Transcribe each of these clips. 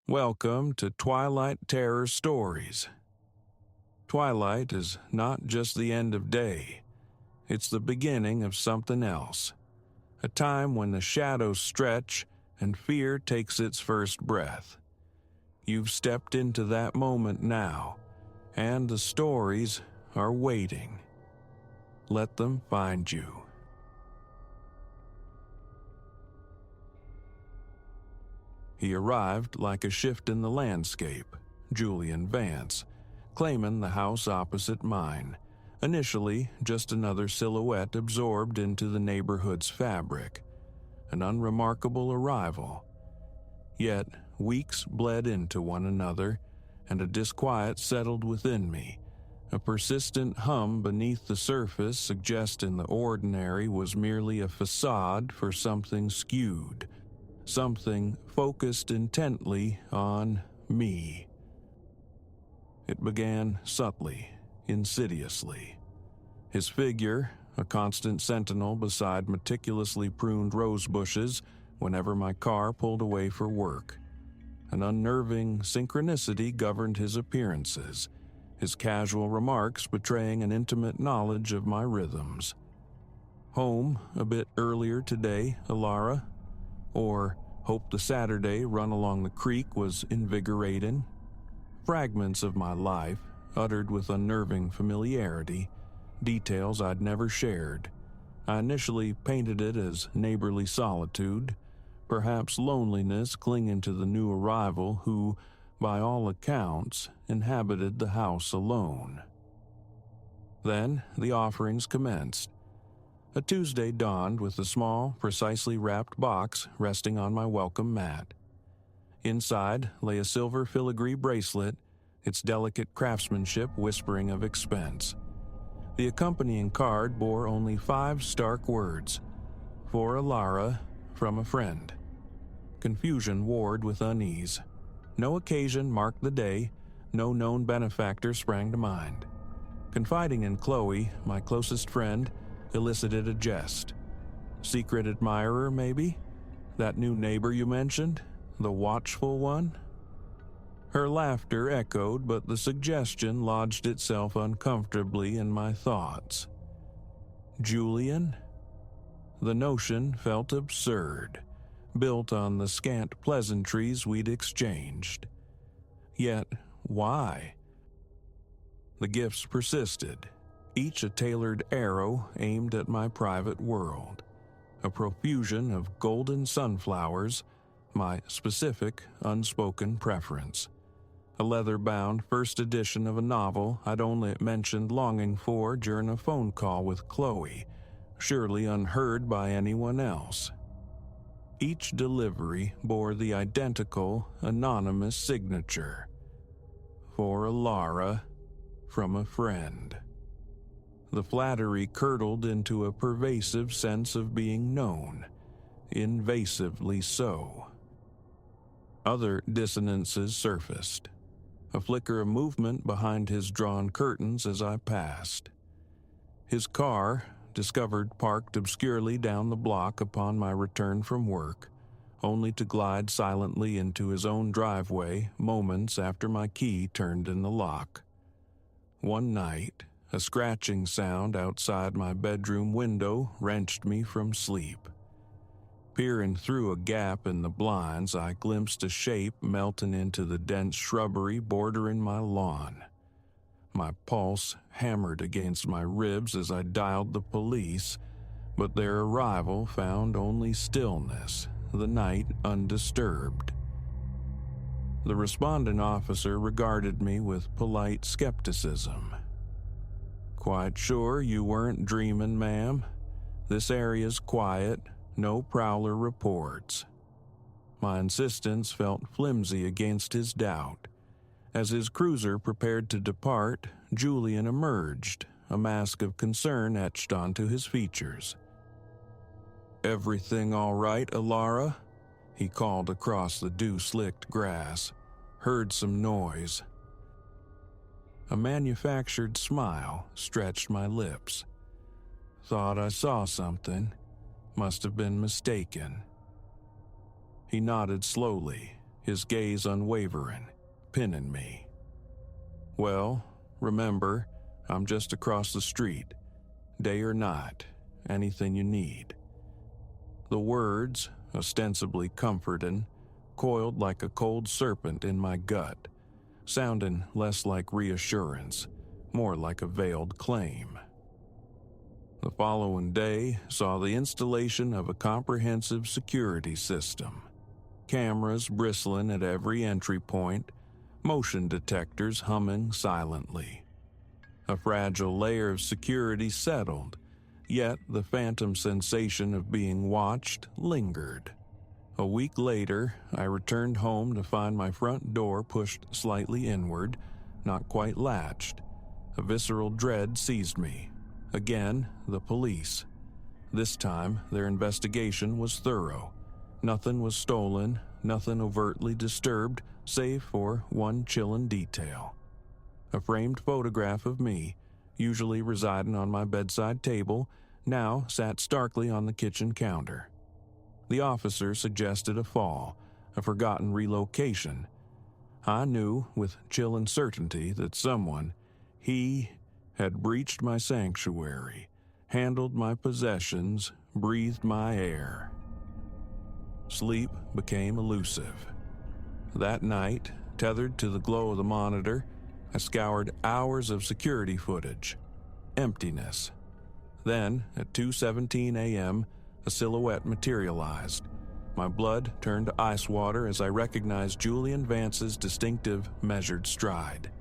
Welcome to Twilight Terror Stories. Twilight is not just the end of day, it's the beginning of something else. A time when the shadows stretch and fear takes its first breath. You've stepped into that moment now, and the stories are waiting. Let them find you. He arrived like a shift in the landscape, Julian Vance, claiming the house opposite mine, initially just another silhouette absorbed into the neighborhood's fabric. An unremarkable arrival. Yet weeks bled into one another, and a disquiet settled within me, a persistent hum beneath the surface suggesting the ordinary was merely a facade for something skewed. Something focused intently on me. It began subtly, insidiously. His figure, a constant sentinel beside meticulously pruned rose bushes whenever my car pulled away for work. An unnerving synchronicity governed his appearances, his casual remarks betraying an intimate knowledge of my rhythms. Home a bit earlier today, Alara? Or hope the Saturday run along the creek was invigorating. Fragments of my life, uttered with unnerving familiarity, details I'd never shared. I initially painted it as neighborly solitude, perhaps loneliness clinging to the new arrival who, by all accounts, inhabited the house alone. Then the offerings commenced. A Tuesday dawned with a small, precisely wrapped box resting on my welcome mat. Inside lay a silver filigree bracelet, its delicate craftsmanship whispering of expense. The accompanying card bore only 5 stark words: "For Alara, from a friend." Confusion warred with unease. No occasion marked the day, no known benefactor sprang to mind. Confiding in Chloe, my closest friend, elicited a jest. Secret admirer, maybe? That new neighbor you mentioned? The watchful one? Her laughter echoed, but the suggestion lodged itself uncomfortably in my thoughts. Julian? The notion felt absurd, built on the scant pleasantries we'd exchanged. Yet, why? The gifts persisted, each a tailored arrow aimed at my private world. A profusion of golden sunflowers, my specific, unspoken preference. A leather-bound first edition of a novel I'd only mentioned longing for during a phone call with Chloe, surely unheard by anyone else. Each delivery bore the identical, anonymous signature. For Alara, from a friend. The flattery curdled into a pervasive sense of being known, invasively so. Other dissonances surfaced, a flicker of movement behind his drawn curtains as I passed. His car, discovered parked obscurely down the block upon my return from work, only to glide silently into his own driveway moments after my key turned in the lock. One night, a scratching sound outside my bedroom window wrenched me from sleep. Peering through a gap in the blinds, I glimpsed a shape melting into the dense shrubbery bordering my lawn. My pulse hammered against my ribs as I dialed the police, but their arrival found only stillness, the night undisturbed. The responding officer regarded me with polite skepticism. "Quite sure you weren't dreaming, ma'am? This area's quiet, no prowler reports." My insistence felt flimsy against his doubt. As his cruiser prepared to depart, Julian emerged, a mask of concern etched onto his features. "Everything all right, Alara?" he called across the dew-slicked grass. "Heard some noise." A manufactured smile stretched my lips. Thought I saw something. Must have been mistaken. He nodded slowly, his gaze unwavering, pinning me. "Well, remember, I'm just across the street. Day or night, anything you need." The words, ostensibly comforting, coiled like a cold serpent in my gut, sounding less like reassurance, more like a veiled claim. The following day saw the installation of a comprehensive security system. Cameras bristling at every entry point, motion detectors humming silently. A fragile layer of security settled, yet the phantom sensation of being watched lingered. A week later, I returned home to find my front door pushed slightly inward, not quite latched. A visceral dread seized me. Again, the police. This time, their investigation was thorough. Nothing was stolen, nothing overtly disturbed, save for one chilling detail. A framed photograph of me, usually residing on my bedside table, now sat starkly on the kitchen counter. The officer suggested a fall, a forgotten relocation. I knew with chilling certainty that someone, he, had breached my sanctuary, handled my possessions, breathed my air. Sleep became elusive. That night, tethered to the glow of the monitor, I scoured hours of security footage. Emptiness. Then, at 2:17 a.m., a silhouette materialized. My blood turned to ice water as I recognized Julian Vance's distinctive, measured stride.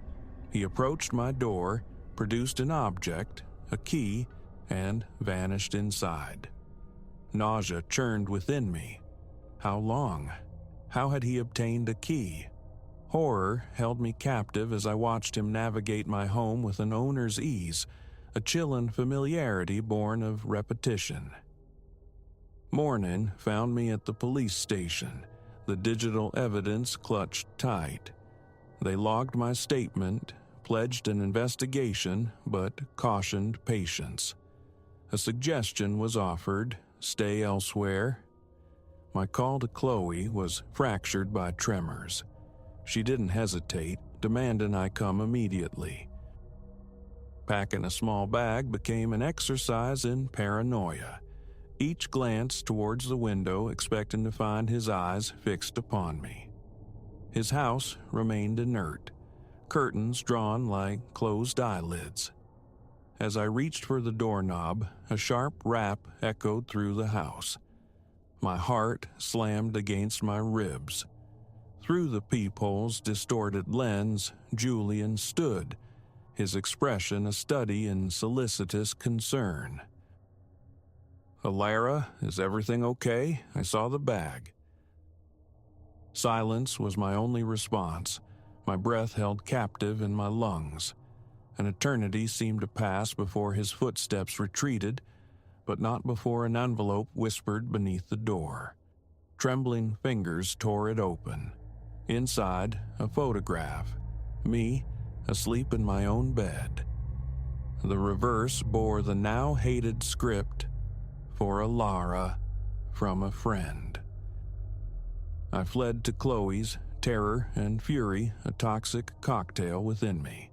He approached my door, produced an object, a key, and vanished inside. Nausea churned within me. How long? How had he obtained a key? Horror held me captive as I watched him navigate my home with an owner's ease, a chilling familiarity born of repetition. Morning found me at the police station, the digital evidence clutched tight. They logged my statement, pledged an investigation, but cautioned patience. A suggestion was offered: stay elsewhere. My call to Chloe was fractured by tremors. She didn't hesitate, demanding I come immediately. Packing a small bag became an exercise in paranoia. Each glance towards the window, expecting to find his eyes fixed upon me. His house remained inert, curtains drawn like closed eyelids. As I reached for the doorknob, a sharp rap echoed through the house. My heart slammed against my ribs. Through the peephole's distorted lens, Julian stood, his expression a study in solicitous concern. "Alara, is everything okay? I saw the bag." Silence was my only response, my breath held captive in my lungs. An eternity seemed to pass before his footsteps retreated, but not before an envelope whispered beneath the door. Trembling fingers tore it open. Inside, a photograph. Me, asleep in my own bed. The reverse bore the now hated script, "For Alara, from a friend." I fled to Chloe's, terror and fury a toxic cocktail within me.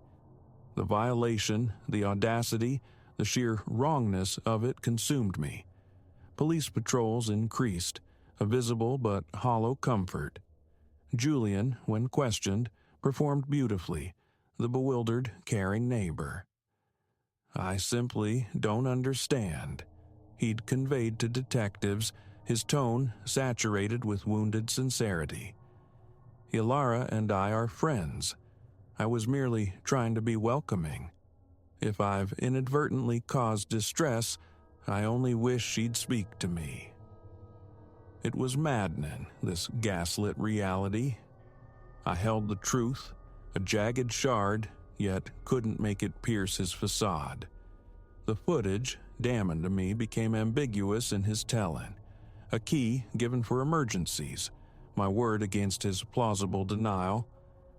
The violation, the audacity, the sheer wrongness of it consumed me. Police patrols increased, a visible but hollow comfort. Julian, when questioned, performed beautifully, the bewildered, caring neighbor. "I simply don't understand," he'd conveyed to detectives, his tone saturated with wounded sincerity. "Alara and I are friends. I was merely trying to be welcoming. If I've inadvertently caused distress, I only wish she'd speak to me." It was maddening, this gaslit reality. I held the truth, a jagged shard, yet couldn't make it pierce his facade. The footage, damning to me, became ambiguous in his telling. A key given for emergencies, my word against his plausible denial,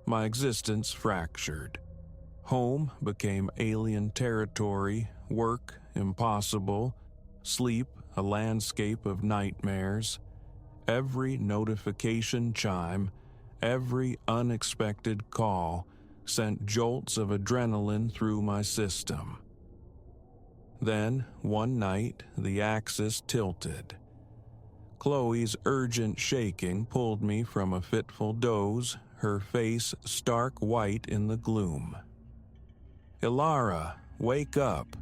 my existence fractured. Home became alien territory, work impossible, sleep a landscape of nightmares. Every notification chime, Every unexpected call sent jolts of adrenaline through my system. Then, one night, the axis tilted. Chloe's urgent shaking pulled me from a fitful doze, her face stark white in the gloom. "Ilara, wake up.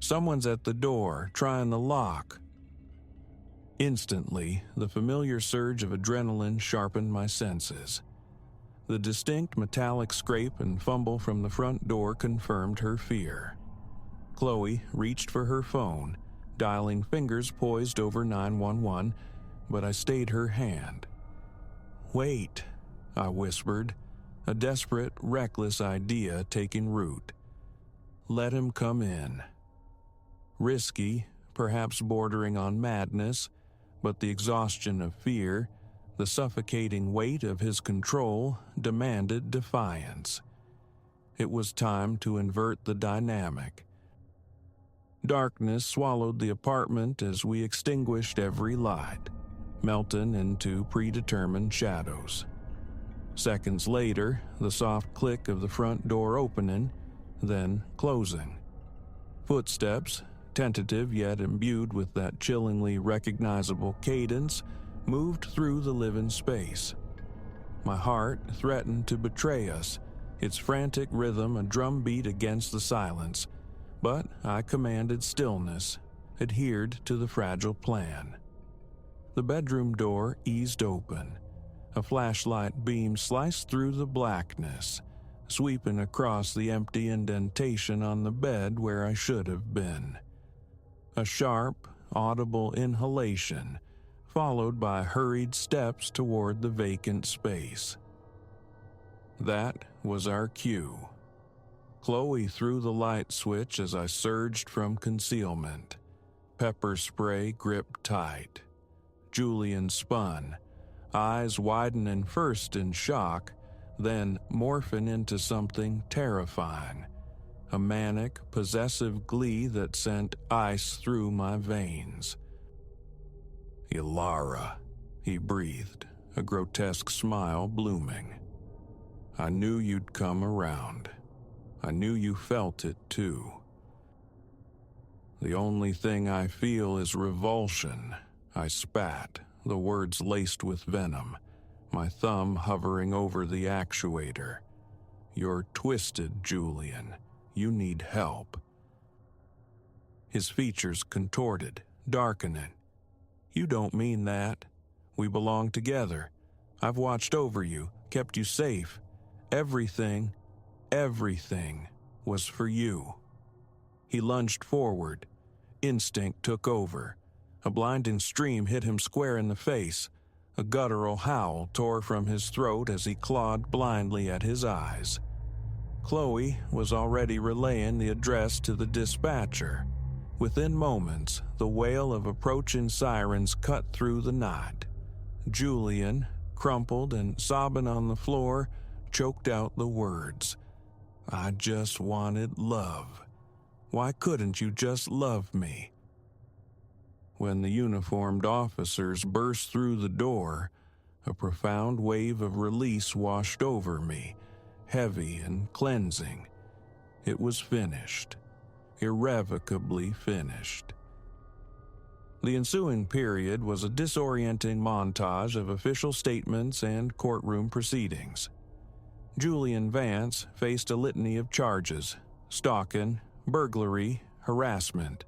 Someone's at the door, trying the lock." Instantly, the familiar surge of adrenaline sharpened my senses. The distinct metallic scrape and fumble from the front door confirmed her fear. Chloe reached for her phone, dialing fingers poised over 911, but I stayed her hand. "Wait," I whispered, a desperate, reckless idea taking root. "Let him come in." Risky, perhaps bordering on madness, but the exhaustion of fear, the suffocating weight of his control, demanded defiance. It was time to invert the dynamic. Darkness swallowed the apartment as we extinguished every light, melting into predetermined shadows. Seconds later, the soft click of the front door opening, then closing. Footsteps, tentative yet imbued with that chillingly recognizable cadence, moved through the living space. My heart threatened to betray us, its frantic rhythm a drumbeat against the silence, but I commanded stillness, adhered to the fragile plan. The bedroom door eased open. A flashlight beam sliced through the blackness, sweeping across the empty indentation on the bed where I should have been. A sharp, audible inhalation, followed by hurried steps toward the vacant space. That was our cue. Chloe threw the light switch as I surged from concealment. Pepper spray gripped tight. Julian spun, eyes widening first in shock, then morphing into something terrifying. A manic, possessive glee that sent ice through my veins. "Ilara," he breathed, a grotesque smile blooming. "I knew you'd come around. I knew you felt it too. The only thing I feel is revulsion," I spat, the words laced with venom, my thumb hovering over the actuator. "You're twisted, Julian. You need help." His features contorted, darkening. "You don't mean that. We belong together. I've watched over you, kept you safe. Everything was for you." He lunged forward. Instinct took over. A blinding stream hit him square in the face. A guttural howl tore from his throat as he clawed blindly at his eyes. Chloe was already relaying the address to the dispatcher. Within moments, the wail of approaching sirens cut through the night. Julian, crumpled and sobbing on the floor, choked out the words. "I just wanted love. Why couldn't you just love me?" When the uniformed officers burst through the door, a profound wave of release washed over me, heavy and cleansing. It was finished. Irrevocably finished. The ensuing period was a disorienting montage of official statements and courtroom proceedings. Julian Vance faced a litany of charges: stalking, burglary, harassment.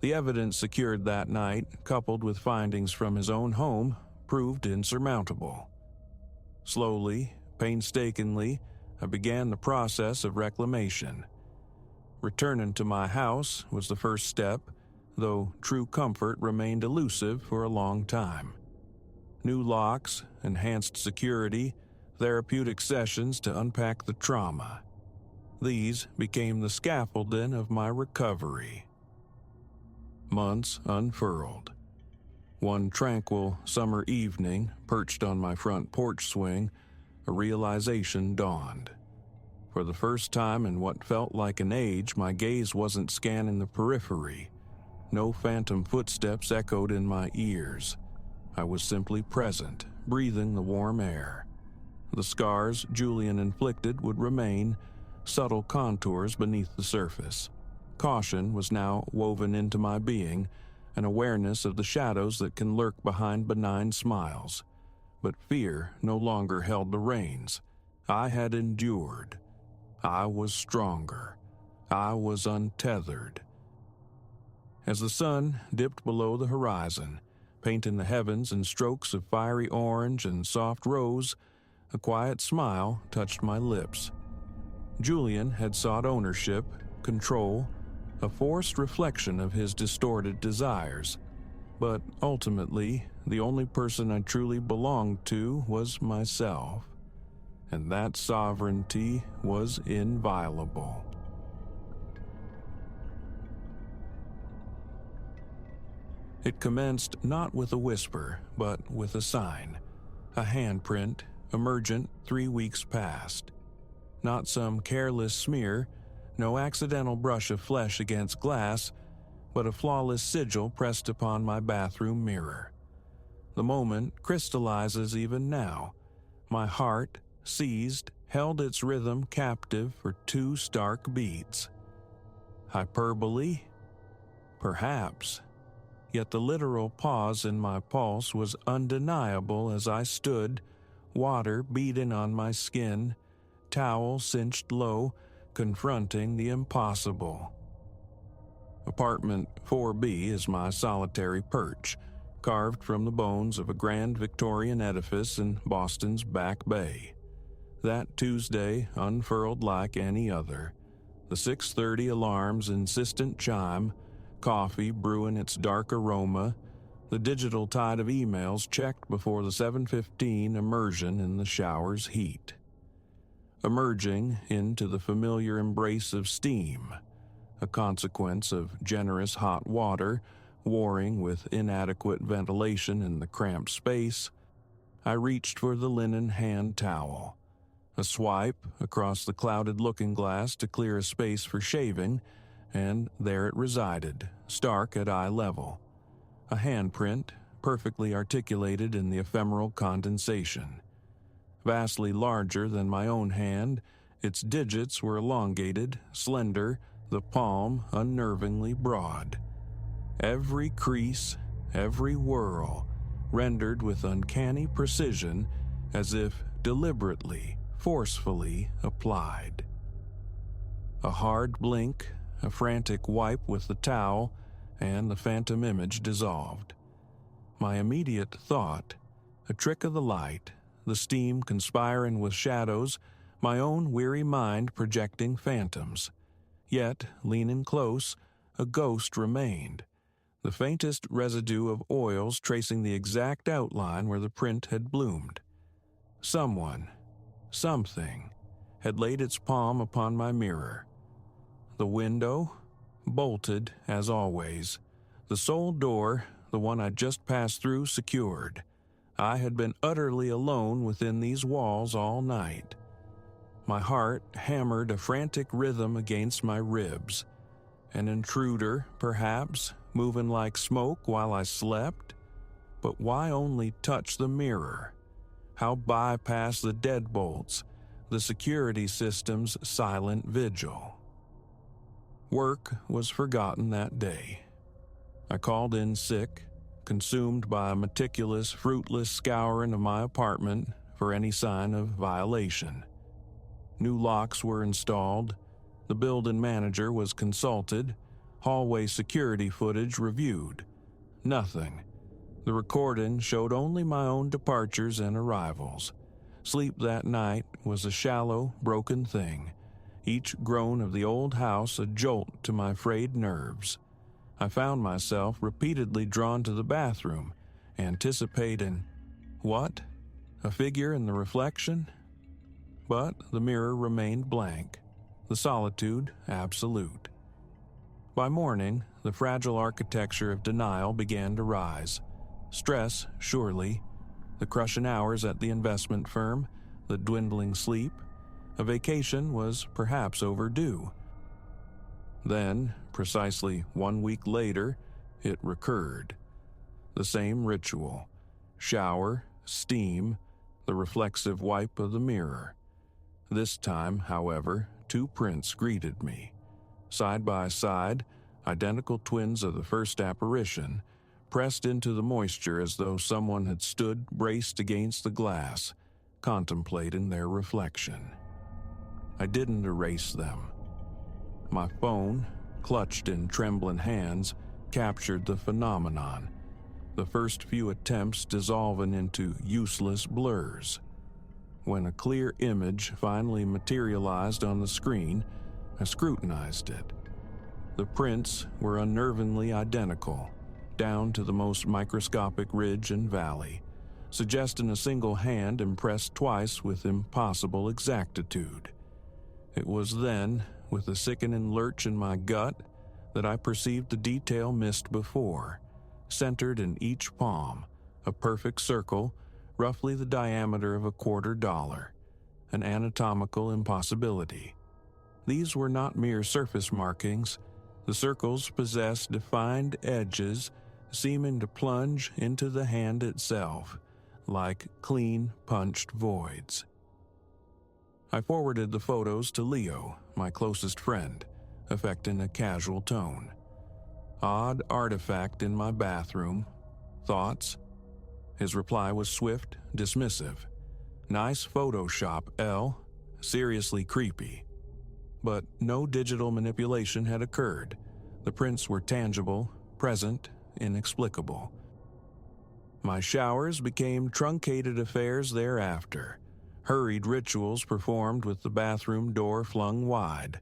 The evidence secured that night, coupled with findings from his own home, proved insurmountable. Slowly, painstakingly, I began the process of reclamation. Returning to my house was the first step, though true comfort remained elusive for a long time. New locks, enhanced security, therapeutic sessions to unpack the trauma. These became the scaffolding of my recovery. Months unfurled. One tranquil summer evening, perched on my front porch swing, a realization dawned. For the first time in what felt like an age, my gaze wasn't scanning the periphery. No phantom footsteps echoed in my ears. I was simply present, breathing the warm air. The scars Julian inflicted would remain, subtle contours beneath the surface. Caution was now woven into my being, an awareness of the shadows that can lurk behind benign smiles. But fear no longer held the reins. I had endured. I was stronger. I was untethered. As the sun dipped below the horizon, painting the heavens in strokes of fiery orange and soft rose, a quiet smile touched my lips. Julian had sought ownership, control, a forced reflection of his distorted desires. But ultimately, the only person I truly belonged to was myself, and that sovereignty was inviolable. It commenced not with a whisper, but with a sign, a handprint, emergent 3 weeks past. Not some careless smear, no accidental brush of flesh against glass, but a flawless sigil pressed upon my bathroom mirror. The moment crystallizes even now. My heart, seized, held its rhythm captive for 2 stark beats. Hyperbole? Perhaps. Yet the literal pause in my pulse was undeniable as I stood, water beading on my skin, towel cinched low, confronting the impossible. Apartment 4B is my solitary perch, carved from the bones of a grand Victorian edifice in Boston's Back Bay. That Tuesday unfurled like any other. The 6:30 alarm's insistent chime, coffee brewing its dark aroma, the digital tide of emails checked before the 7:15 immersion in the shower's heat. Emerging into the familiar embrace of steam, a consequence of generous hot water warring with inadequate ventilation in the cramped space, I reached for the linen hand towel. A swipe across the clouded looking glass to clear a space for shaving, and there it resided, stark at eye level. A handprint, perfectly articulated in the ephemeral condensation. Vastly larger than my own hand, its digits were elongated, slender, the palm unnervingly broad. Every crease, every whorl, rendered with uncanny precision, as if deliberately, forcefully applied. A hard blink, a frantic wipe with the towel, and the phantom image dissolved. My immediate thought, a trick of the light, the steam conspiring with shadows, my own weary mind projecting phantoms. Yet, leaning close, a ghost remained, the faintest residue of oils tracing the exact outline where the print had bloomed. Someone, something, had laid its palm upon my mirror. The window, bolted as always. The sole door, the one I'd just passed through, secured. I had been utterly alone within these walls all night. My heart hammered a frantic rhythm against my ribs. An intruder, perhaps, moving like smoke while I slept? But why only touch the mirror? How bypass the deadbolts, the security system's silent vigil? Work was forgotten that day. I called in sick, consumed by a meticulous, fruitless scouring of my apartment for any sign of violation. New locks were installed, the building manager was consulted, hallway security footage reviewed. Nothing. The recording showed only my own departures and arrivals. Sleep that night was a shallow, broken thing, each groan of the old house a jolt to my frayed nerves. I found myself repeatedly drawn to the bathroom, anticipating, what? A figure in the reflection? But the mirror remained blank, the solitude absolute. By morning, the fragile architecture of denial began to rise. Stress, surely. The crushing hours at the investment firm, the dwindling sleep. A vacation was perhaps overdue. Then, precisely 1 week later, it recurred. The same ritual. Shower, steam, the reflexive wipe of the mirror. This time, however, two prints greeted me. Side by side, identical twins of the first apparition, pressed into the moisture as though someone had stood braced against the glass, contemplating their reflection. I didn't erase them. My phone, clutched in trembling hands, captured the phenomenon, the first few attempts dissolving into useless blurs. When a clear image finally materialized on the screen, I scrutinized it. The prints were unnervingly identical, down to the most microscopic ridge and valley, suggesting a single hand impressed twice with impossible exactitude. It was then, with a sickening lurch in my gut, that I perceived the detail missed before, centered in each palm, a perfect circle, roughly the diameter of $0.25, an anatomical impossibility. These were not mere surface markings. The circles possessed defined edges, seeming to plunge into the hand itself, like clean punched voids. I forwarded the photos to Leo, my closest friend, affecting a casual tone. Odd artifact in my bathroom. Thoughts? His reply was swift, dismissive. Nice Photoshop, L. Seriously creepy. But no digital manipulation had occurred. The prints were tangible, present, inexplicable. My showers became truncated affairs thereafter. Hurried rituals performed with the bathroom door flung wide.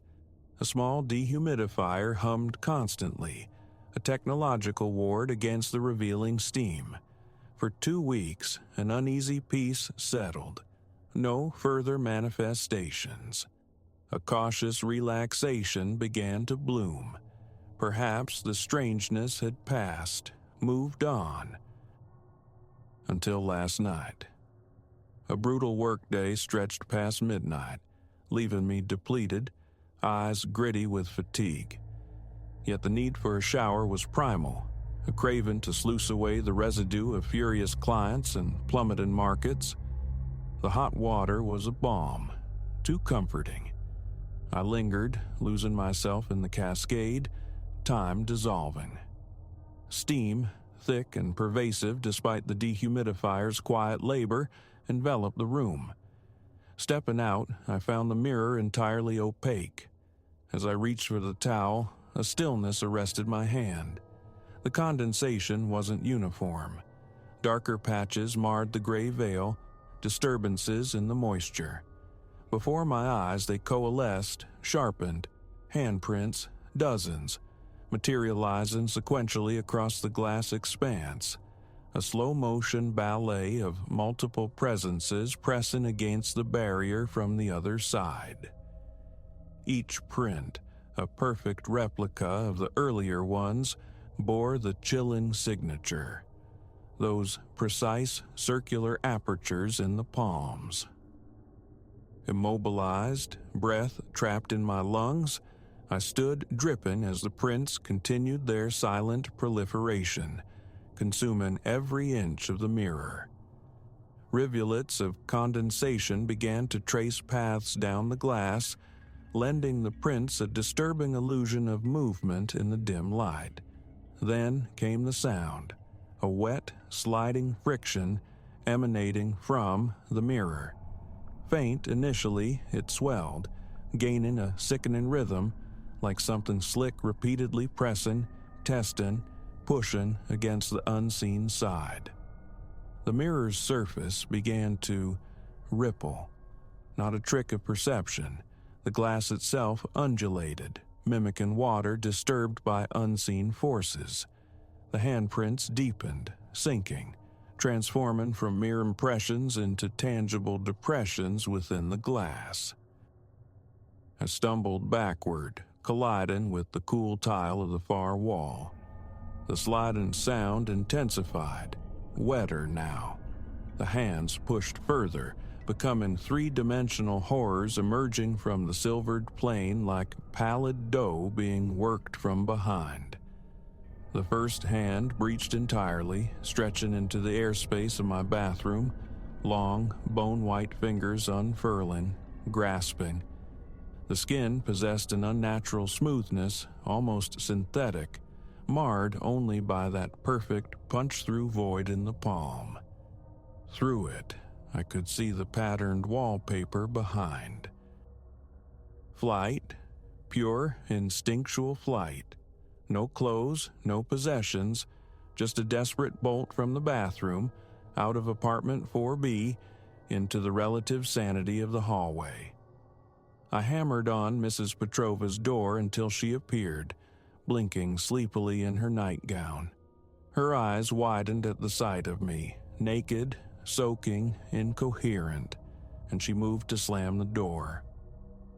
A small dehumidifier hummed constantly, a technological ward against the revealing steam. For 2 weeks, an uneasy peace settled. No further manifestations. A cautious relaxation began to bloom. Perhaps the strangeness had passed, moved on. Until last night. A brutal workday stretched past midnight, leaving me depleted, eyes gritty with fatigue. Yet the need for a shower was primal, a craving to sluice away the residue of furious clients and plummeting markets. The hot water was a balm, too comforting. I lingered, losing myself in the cascade, time dissolving. Steam, thick and pervasive despite the dehumidifier's quiet labor, enveloped the room. Stepping out, I found the mirror entirely opaque. As I reached for the towel, a stillness arrested my hand. The condensation wasn't uniform. Darker patches marred the gray veil, disturbances in the moisture. Before my eyes they coalesced, sharpened, handprints, dozens, materializing sequentially across the glass expanse. A slow-motion ballet of multiple presences pressing against the barrier from the other side. Each print, a perfect replica of the earlier ones, bore the chilling signature. Those precise circular apertures in the palms. Immobilized, breath trapped in my lungs, I stood dripping as the prints continued their silent proliferation, consuming every inch of the mirror. Rivulets of condensation began to trace paths down the glass, lending the prints a disturbing illusion of movement in the dim light. Then came the sound, a wet, sliding friction emanating from the mirror. Faint initially, it swelled, gaining a sickening rhythm, like something slick repeatedly pressing, testing, pushing against the unseen side. The mirror's surface began to ripple. Not a trick of perception. The glass itself undulated, mimicking water disturbed by unseen forces. The handprints deepened, sinking, transforming from mere impressions into tangible depressions within the glass. I stumbled backward, colliding with the cool tile of the far wall. The sliding sound intensified, wetter now. The hands pushed further, becoming three-dimensional horrors emerging from the silvered plane like pallid dough being worked from behind. The first hand breached entirely, stretching into the airspace of my bathroom, long, bone-white fingers unfurling, grasping. The skin possessed an unnatural smoothness, almost synthetic, marred only by that perfect punch-through void in the palm. Through it, I could see the patterned wallpaper behind. Flight, pure, instinctual flight. No clothes, no possessions, just a desperate bolt from the bathroom, out of apartment 4B, into the relative sanity of the hallway. I hammered on Mrs. Petrova's door until she appeared, blinking sleepily in her nightgown. Her eyes widened at the sight of me, naked, soaking, incoherent, and she moved to slam the door.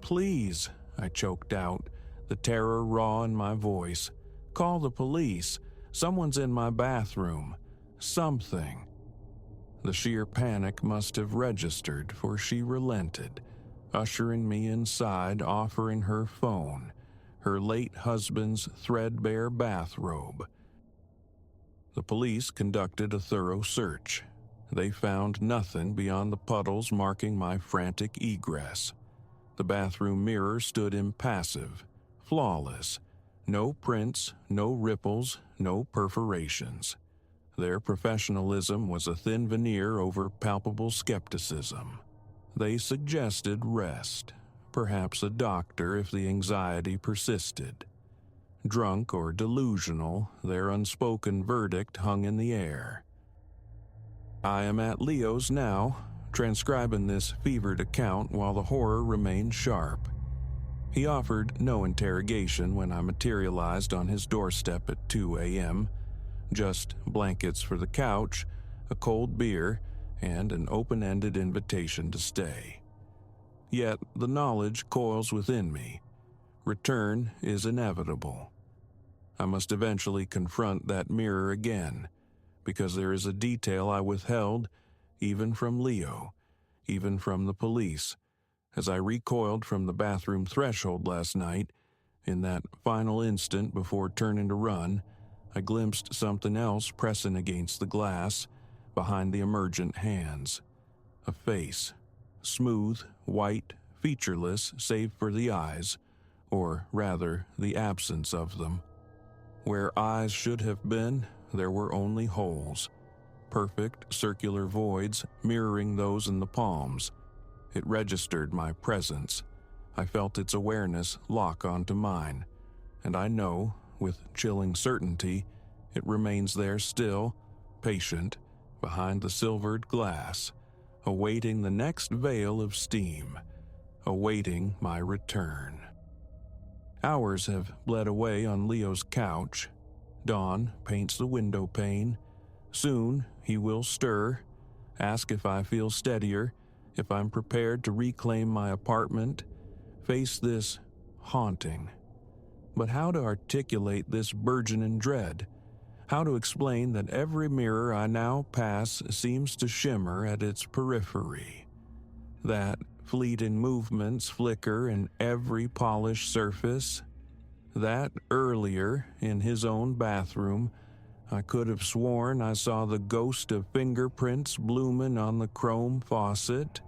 "Please," I choked out, the terror raw in my voice. "Call the police. Someone's in my bathroom. Something." The sheer panic must have registered, for she relented, ushering me inside, offering her phone, her late husband's threadbare bathrobe. The police conducted a thorough search. They found nothing beyond the puddles marking my frantic egress. The bathroom mirror stood impassive, flawless. No prints, no ripples, no perforations. Their professionalism was a thin veneer over palpable skepticism. They suggested rest, perhaps a doctor if the anxiety persisted. Drunk or delusional, their unspoken verdict hung in the air. I am at Leo's now, transcribing this fevered account while the horror remained sharp. He offered no interrogation when I materialized on his doorstep at 2 a.m., just blankets for the couch, a cold beer, and an open-ended invitation to stay. Yet the knowledge coils within me. Return is inevitable. I must eventually confront that mirror again, because there is a detail I withheld, even from Leo, even from the police. As I recoiled from the bathroom threshold last night, in that final instant before turning to run, I glimpsed something else pressing against the glass, behind the emergent hands. A face, smooth, white, featureless save for the eyes, or rather the absence of them. Where eyes should have been, there were only holes, perfect circular voids mirroring those in the palms. It registered my presence. I felt its awareness lock onto mine, and I know, with chilling certainty, it remains there still, patient, behind the silvered glass, awaiting the next veil of steam, awaiting my return. Hours have bled away on Leo's couch. Dawn paints the window pane. Soon he will stir, ask if I feel steadier, if I'm prepared to reclaim my apartment, face this haunting. But how to articulate this burgeoning dread? How to explain that every mirror I now pass seems to shimmer at its periphery? That fleeting movements flicker in every polished surface? That earlier, in his own bathroom, I could have sworn I saw the ghost of fingerprints blooming on the chrome faucet?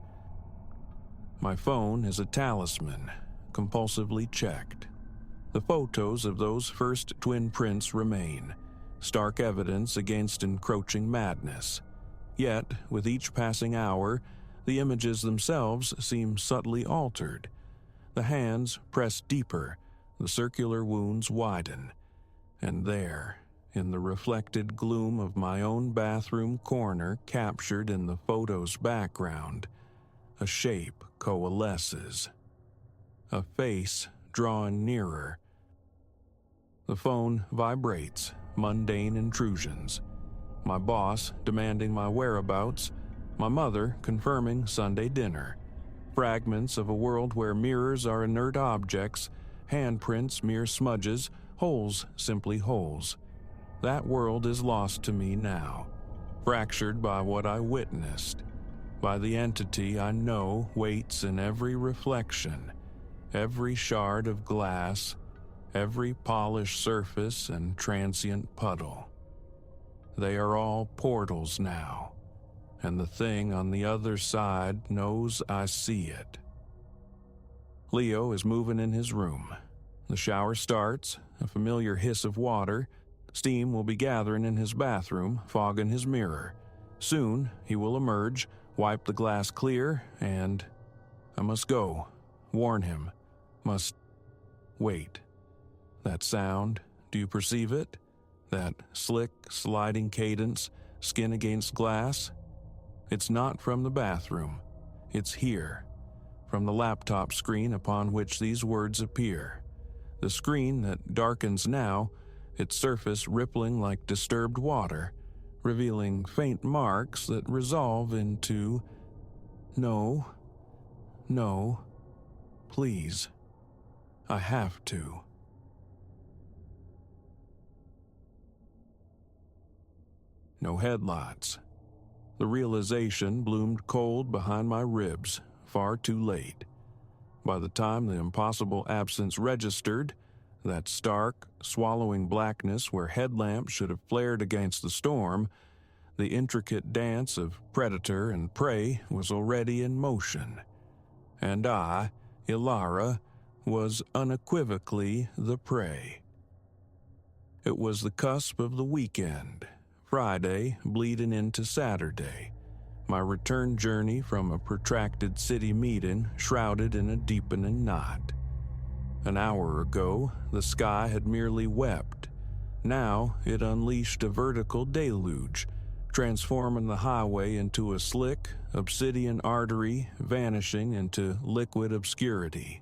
My phone is a talisman, compulsively checked. The photos of those first twin prints remain, stark evidence against encroaching madness. Yet, with each passing hour, the images themselves seem subtly altered. The hands press deeper, the circular wounds widen, and there, in the reflected gloom of my own bathroom corner captured in the photo's background, a shape coalesces. A face drawing nearer. The phone vibrates, mundane intrusions. My boss demanding my whereabouts, my mother confirming Sunday dinner. Fragments of a world where mirrors are inert objects, handprints mere smudges, holes simply holes. That world is lost to me now, fractured by what I witnessed, by the entity I know waits in every reflection, every shard of glass, every polished surface and transient puddle. They are all portals now, and the thing on the other side knows I see it. Leo is moving in his room. The shower starts, a familiar hiss of water. Steam will be gathering in his bathroom, fogging his mirror. Soon, he will emerge, wipe the glass clear, and I must go, warn him, must wait. That sound, do you perceive it? That slick, sliding cadence, skin against glass? It's not from the bathroom. It's here, from the laptop screen upon which these words appear. The screen that darkens now, its surface rippling like disturbed water, revealing faint marks that resolve into, no, please, I have to. No headlights. The realization bloomed cold behind my ribs, far too late. By the time the impossible absence registered, that stark, swallowing blackness where headlamps should have flared against the storm, the intricate dance of predator and prey was already in motion. And I, Ilara, was unequivocally the prey. It was the cusp of the weekend, Friday bleeding into Saturday, my return journey from a protracted city meeting shrouded in a deepening night. An hour ago, the sky had merely wept. Now it unleashed a vertical deluge, transforming the highway into a slick, obsidian artery vanishing into liquid obscurity.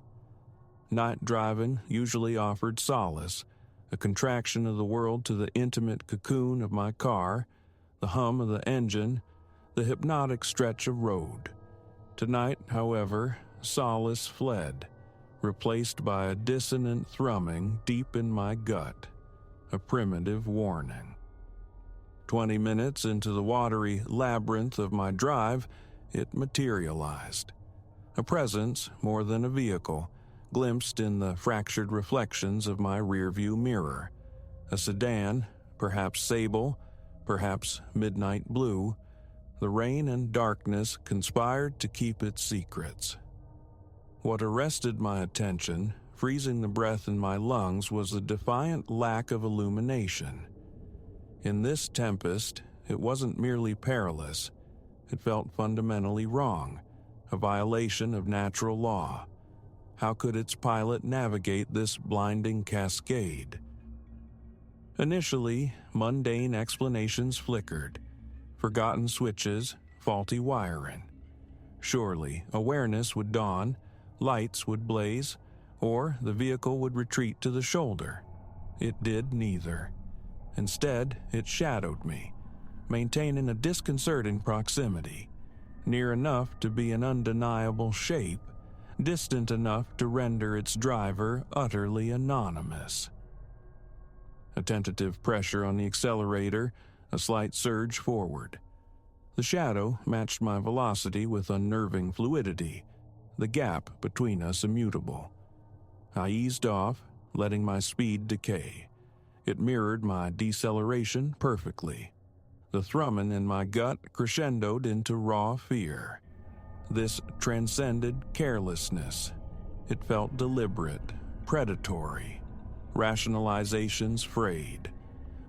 Night driving usually offered solace, a contraction of the world to the intimate cocoon of my car, the hum of the engine, the hypnotic stretch of road. Tonight, however, solace fled, replaced by a dissonant thrumming deep in my gut, a primitive warning. 20 minutes into the watery labyrinth of my drive, it materialized. A presence more than a vehicle, glimpsed in the fractured reflections of my rearview mirror. A sedan, perhaps sable, perhaps midnight blue. The rain and darkness conspired to keep its secrets. What arrested my attention, freezing the breath in my lungs, was the defiant lack of illumination. In this tempest, it wasn't merely perilous. It felt fundamentally wrong, a violation of natural law. How could its pilot navigate this blinding cascade? Initially, mundane explanations flickered. Forgotten switches, faulty wiring. Surely, awareness would dawn, lights would blaze, or the vehicle would retreat to the shoulder. It did neither. Instead, it shadowed me, maintaining a disconcerting proximity, near enough to be an undeniable shape, distant enough to render its driver utterly anonymous. A tentative pressure on the accelerator, a slight surge forward. The shadow matched my velocity with unnerving fluidity, the gap between us immutable. I eased off, letting my speed decay. It mirrored my deceleration perfectly. The thrumming in my gut crescendoed into raw fear. This transcended carelessness. It felt deliberate, predatory. Rationalizations frayed.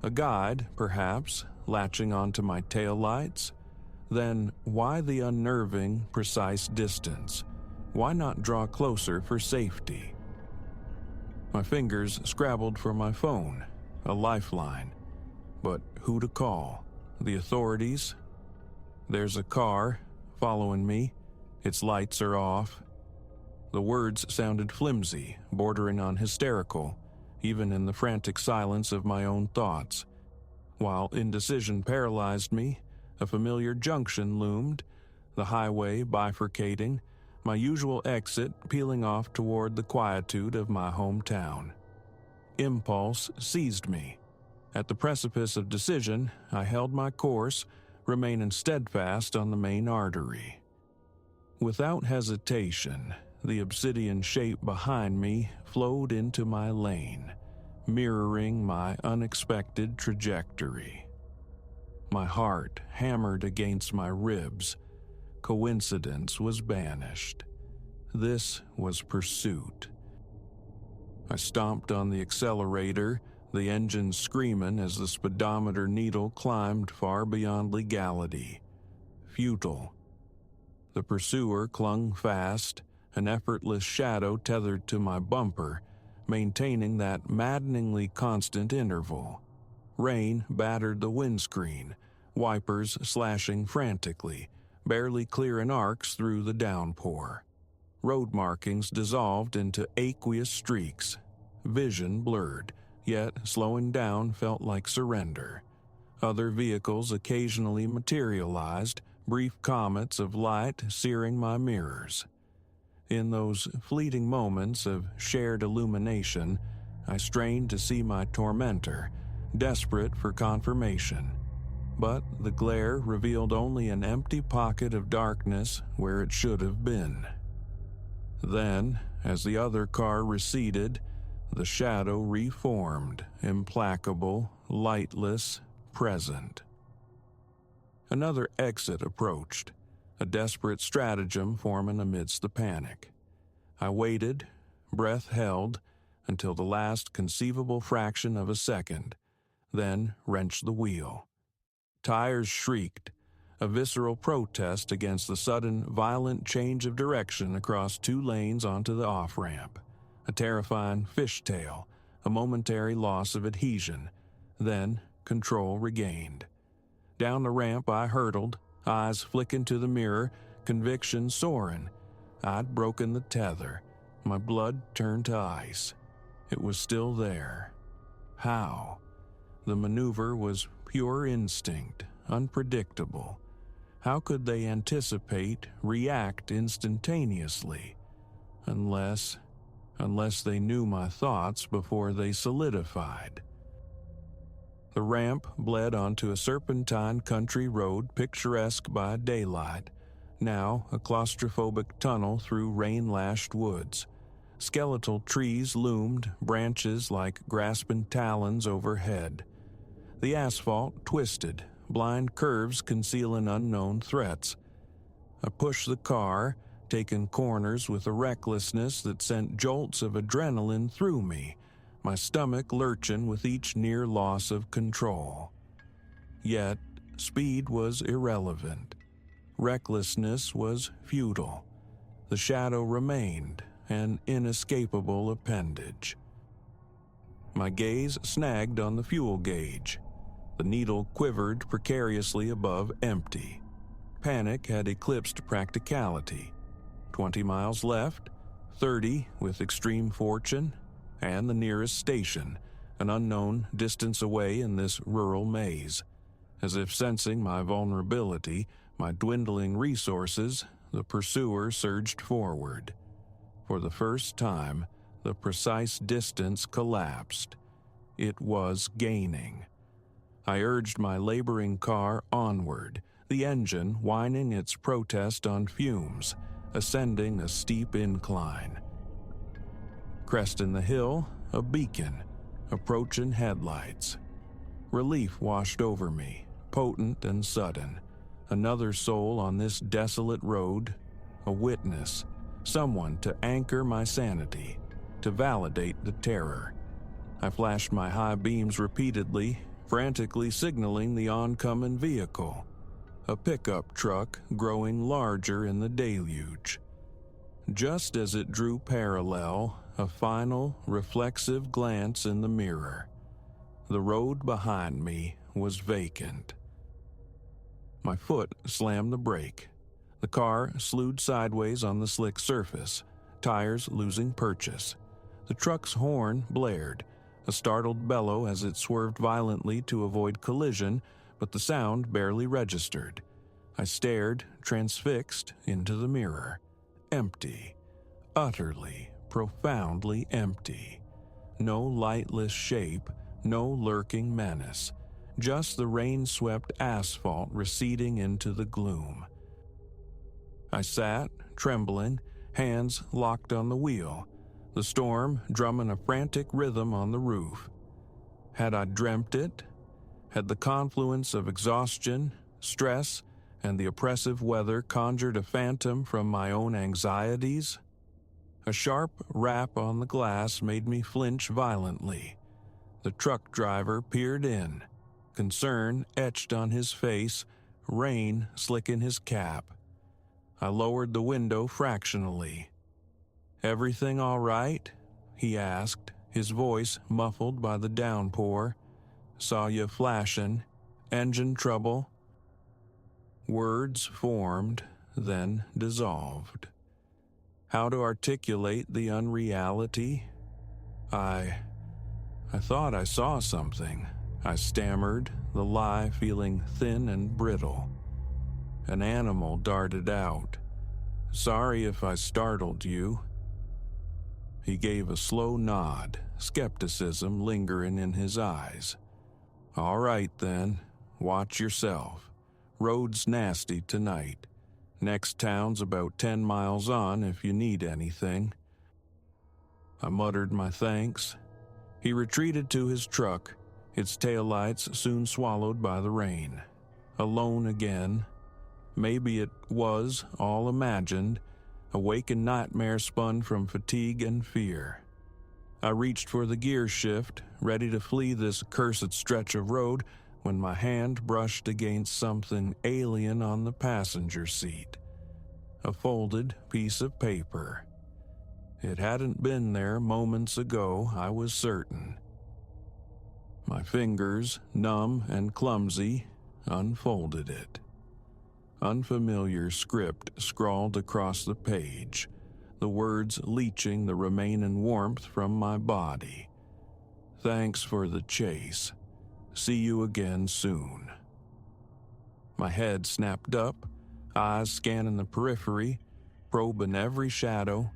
A guide, perhaps, latching onto my taillights? Then why the unnerving, precise distance? Why not draw closer for safety? My fingers scrabbled for my phone, a lifeline. But who to call? The authorities? There's a car following me. Its lights are off. The words sounded flimsy, bordering on hysterical, even in the frantic silence of my own thoughts. While indecision paralyzed me, a familiar junction loomed, the highway bifurcating, my usual exit peeling off toward the quietude of my hometown. Impulse seized me. At the precipice of decision, I held my course, remaining steadfast on the main artery. Without hesitation, the obsidian shape behind me flowed into my lane, mirroring my unexpected trajectory. My heart hammered against my ribs. Coincidence was banished. This was pursuit. I stomped on the accelerator, the engine screaming as the speedometer needle climbed far beyond legality. Futile. The pursuer clung fast, an effortless shadow tethered to my bumper, maintaining that maddeningly constant interval. Rain battered the windscreen, wipers slashing frantically, barely clearing arcs through the downpour. Road markings dissolved into aqueous streaks. Vision blurred, yet slowing down felt like surrender. Other vehicles occasionally materialized, brief comets of light searing my mirrors. In those fleeting moments of shared illumination, I strained to see my tormentor, desperate for confirmation. But the glare revealed only an empty pocket of darkness where it should have been. Then, as the other car receded, the shadow reformed, implacable, lightless, present. Another exit approached, a desperate stratagem forming amidst the panic. I waited, breath held, until the last conceivable fraction of a second, then wrenched the wheel. Tires shrieked, a visceral protest against the sudden, violent change of direction across 2 lanes onto the off-ramp. A terrifying fishtail, a momentary loss of adhesion, then control regained. Down the ramp I hurtled, eyes flicking to the mirror, conviction soaring. I'd broken the tether. My blood turned to ice. It was still there. How? The maneuver was pure instinct, unpredictable. How could they anticipate, react instantaneously? Unless they knew my thoughts before they solidified. The ramp bled onto a serpentine country road picturesque by daylight, now a claustrophobic tunnel through rain-lashed woods. Skeletal trees loomed, branches like grasping talons overhead. The asphalt twisted, blind curves concealing unknown threats. I pushed the car, taking corners with a recklessness that sent jolts of adrenaline through me, my stomach lurching with each near loss of control. Yet, speed was irrelevant. Recklessness was futile. The shadow remained, an inescapable appendage. My gaze snagged on the fuel gauge. The needle quivered precariously above empty. Panic had eclipsed practicality. 20 miles left, 30 with extreme fortune, and the nearest station, an unknown distance away in this rural maze. As if sensing my vulnerability, my dwindling resources, the pursuer surged forward. For the first time, the precise distance collapsed. It was gaining. I urged my laboring car onward, the engine whining its protest on fumes, ascending a steep incline. Cresting the hill, a beacon, approaching headlights. Relief washed over me, potent and sudden. Another soul on this desolate road, a witness, someone to anchor my sanity, to validate the terror. I flashed my high beams repeatedly, frantically signaling the oncoming vehicle. A pickup truck growing larger in the deluge. Just as it drew parallel, a final, reflexive glance in the mirror. The road behind me was vacant. My foot slammed the brake. The car slewed sideways on the slick surface, tires losing purchase. The truck's horn blared, a startled bellow as it swerved violently to avoid collision, but the sound barely registered. I stared, transfixed, into the mirror. Empty. Utterly, profoundly empty. No lightless shape, no lurking menace. Just the rain-swept asphalt receding into the gloom. I sat, trembling, hands locked on the wheel, the storm drumming a frantic rhythm on the roof. Had I dreamt it? Had the confluence of exhaustion, stress, and the oppressive weather conjured a phantom from my own anxieties? A sharp rap on the glass made me flinch violently. The truck driver peered in, concern etched on his face, rain slicking his cap. I lowered the window fractionally. "Everything all right?" he asked, his voice muffled by the downpour. "Saw you flashing. Engine trouble?" Words formed, then dissolved. How to articulate the unreality? I thought I saw something, I stammered, the lie feeling thin and brittle. An animal darted out. "Sorry if I startled you." He gave a slow nod, skepticism lingering in his eyes. "All right then, watch yourself. Road's nasty tonight. Next town's about 10 miles on if you need anything." I muttered my thanks. He retreated to his truck, its taillights soon swallowed by the rain. Alone again. Maybe it was all imagined, a wakened nightmare spun from fatigue and fear. I reached for the gear shift, ready to flee this accursed stretch of road, when my hand brushed against something alien on the passenger seat. A folded piece of paper. It hadn't been there moments ago, I was certain. My fingers, numb and clumsy, unfolded it. Unfamiliar script scrawled across the page, the words leaching the remaining warmth from my body. "Thanks for the chase. See you again soon." My head snapped up, eyes scanning the periphery, probing every shadow,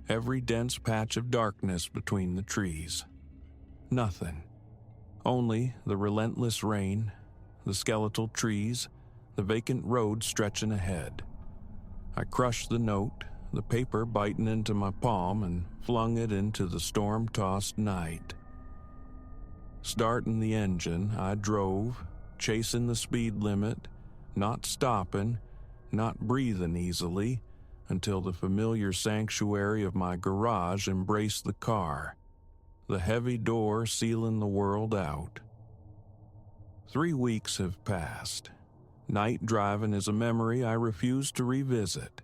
every dense patch of darkness between the trees. Nothing. Only the relentless rain, the skeletal trees, the vacant road stretching ahead. I crushed the note, the paper biting into my palm, and flung it into the storm-tossed night. Starting the engine, I drove, chasing the speed limit, not stopping, not breathing easily, until the familiar sanctuary of my garage embraced the car, the heavy door sealing the world out. 3 weeks have passed. Night driving is a memory I refuse to revisit.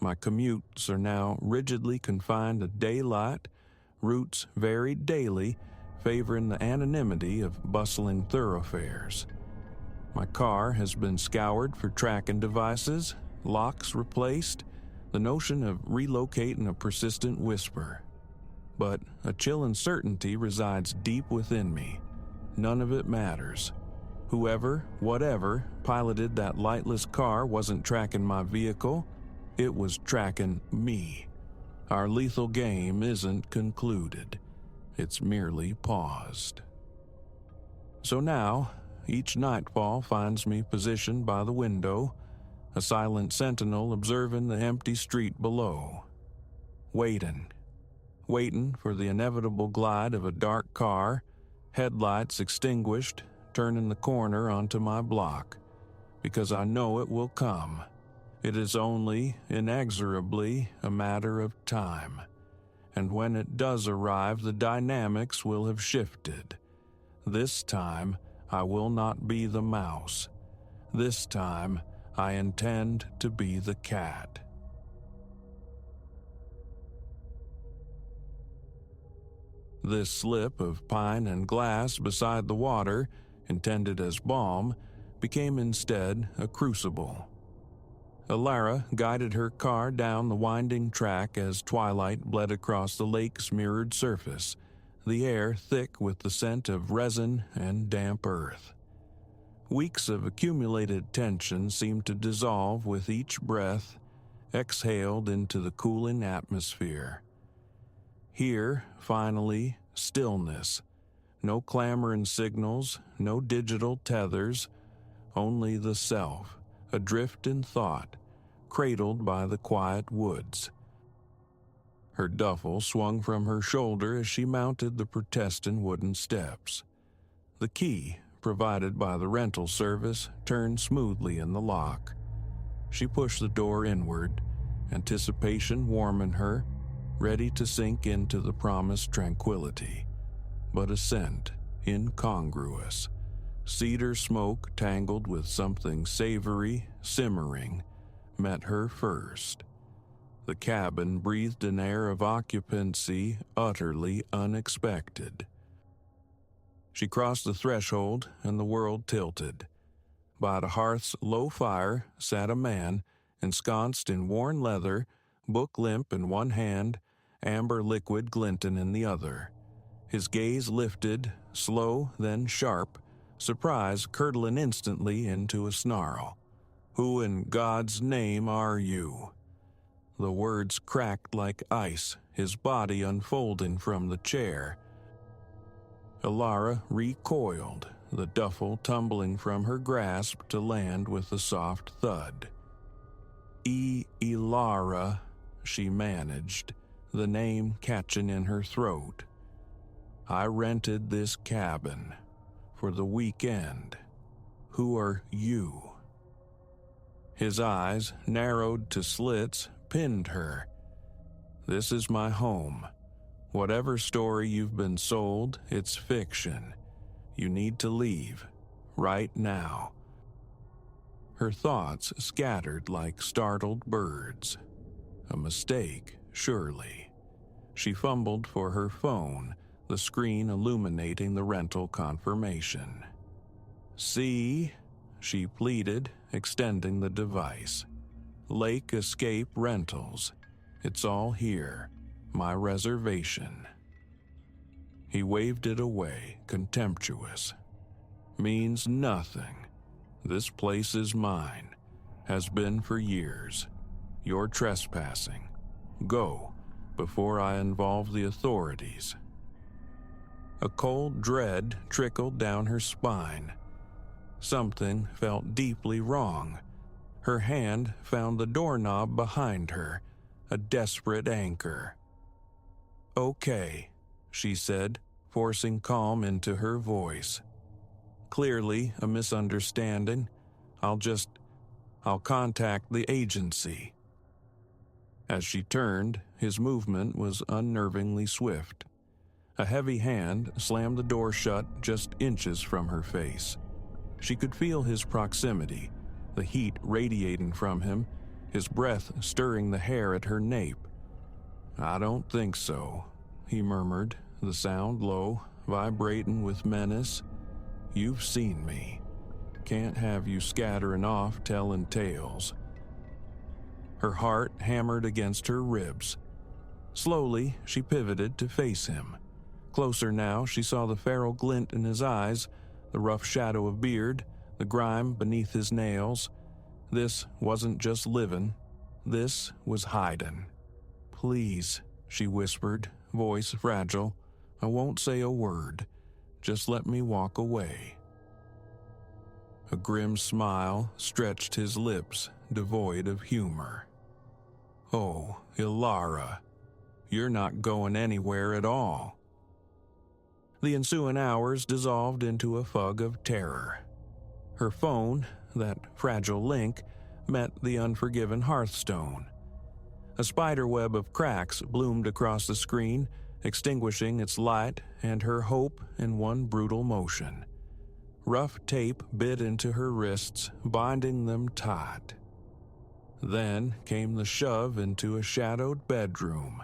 My commutes are now rigidly confined to daylight, routes varied daily, favoring the anonymity of bustling thoroughfares. My car has been scoured for tracking devices, locks replaced, the notion of relocating a persistent whisper. But a chilling certainty resides deep within me. None of it matters. Whoever, whatever, piloted that lightless car wasn't tracking my vehicle, it was tracking me. Our lethal game isn't concluded. It's merely paused. So now, each nightfall finds me positioned by the window, a silent sentinel observing the empty street below. Waiting for the inevitable glide of a dark car, headlights extinguished, turning the corner onto my block, because I know it will come. It is only, inexorably, a matter of time. And when it does arrive, the dynamics will have shifted. This time, I will not be the mouse. This time, I intend to be the cat. This slip of pine and glass beside the water, intended as balm, became instead a crucible. Alara guided her car down the winding track as twilight bled across the lake's mirrored surface, the air thick with the scent of resin and damp earth. Weeks of accumulated tension seemed to dissolve with each breath, exhaled into the cooling atmosphere. Here, finally, stillness. No clamoring signals, no digital tethers, only the self, adrift in thought, cradled by the quiet woods. Her duffel swung from her shoulder as she mounted the protesting wooden steps. The key, provided by the rental service turned smoothly in the lock. She pushed the door inward, anticipation warm in her, ready to sink into the promised tranquility. But a scent, incongruous, cedar smoke tangled with something savory, simmering, met her first. The cabin breathed an air of occupancy utterly unexpected. She crossed the threshold, and the world tilted. By the hearth's low fire sat a man, ensconced in worn leather, book limp in one hand, amber liquid glinting in the other. His gaze lifted, slow then sharp, surprise curdling instantly into a snarl. "Who in God's name are you?" The words cracked like ice, his body unfolding from the chair. Ilara recoiled, the duffel tumbling from her grasp to land with a soft thud. Ilara, she managed, the name catching in her throat. "I rented this cabin for the weekend. Who are you?" His eyes, narrowed to slits, pinned her. "This is my home. Whatever story you've been sold, it's fiction. You need to leave, right now." Her thoughts scattered like startled birds. A mistake, surely. She fumbled for her phone, the screen illuminating the rental confirmation. "See?" she pleaded, extending the device. "Lake Escape Rentals. It's all here. My reservation." He waved it away, contemptuous. "Means nothing. This place is mine. Has been for years. You're trespassing. Go, before I involve the authorities." A cold dread trickled down her spine. Something felt deeply wrong. Her hand found the doorknob behind her, a desperate anchor. "Okay," she said, forcing calm into her voice. "Clearly a misunderstanding. I'll contact the agency." As she turned, his movement was unnervingly swift. A heavy hand slammed the door shut just inches from her face. She could feel his proximity, the heat radiating from him, his breath stirring the hair at her nape. "I don't think so," he murmured, the sound low, vibrating with menace. "You've seen me. Can't have you scattering off telling tales." Her heart hammered against her ribs. Slowly, she pivoted to face him. Closer now, she saw the feral glint in his eyes, the rough shadow of beard, the grime beneath his nails. This wasn't just living. This was hiding. "Please," she whispered, voice fragile. "I won't say a word. Just let me walk away." A grim smile stretched his lips, devoid of humor. "Oh, Ilara, you're not going anywhere at all." The ensuing hours dissolved into a fog of terror. Her phone, that fragile link, met the unforgiven hearthstone. A spiderweb of cracks bloomed across the screen, extinguishing its light and her hope in one brutal motion. Rough tape bit into her wrists, binding them tight. Then came the shove into a shadowed bedroom,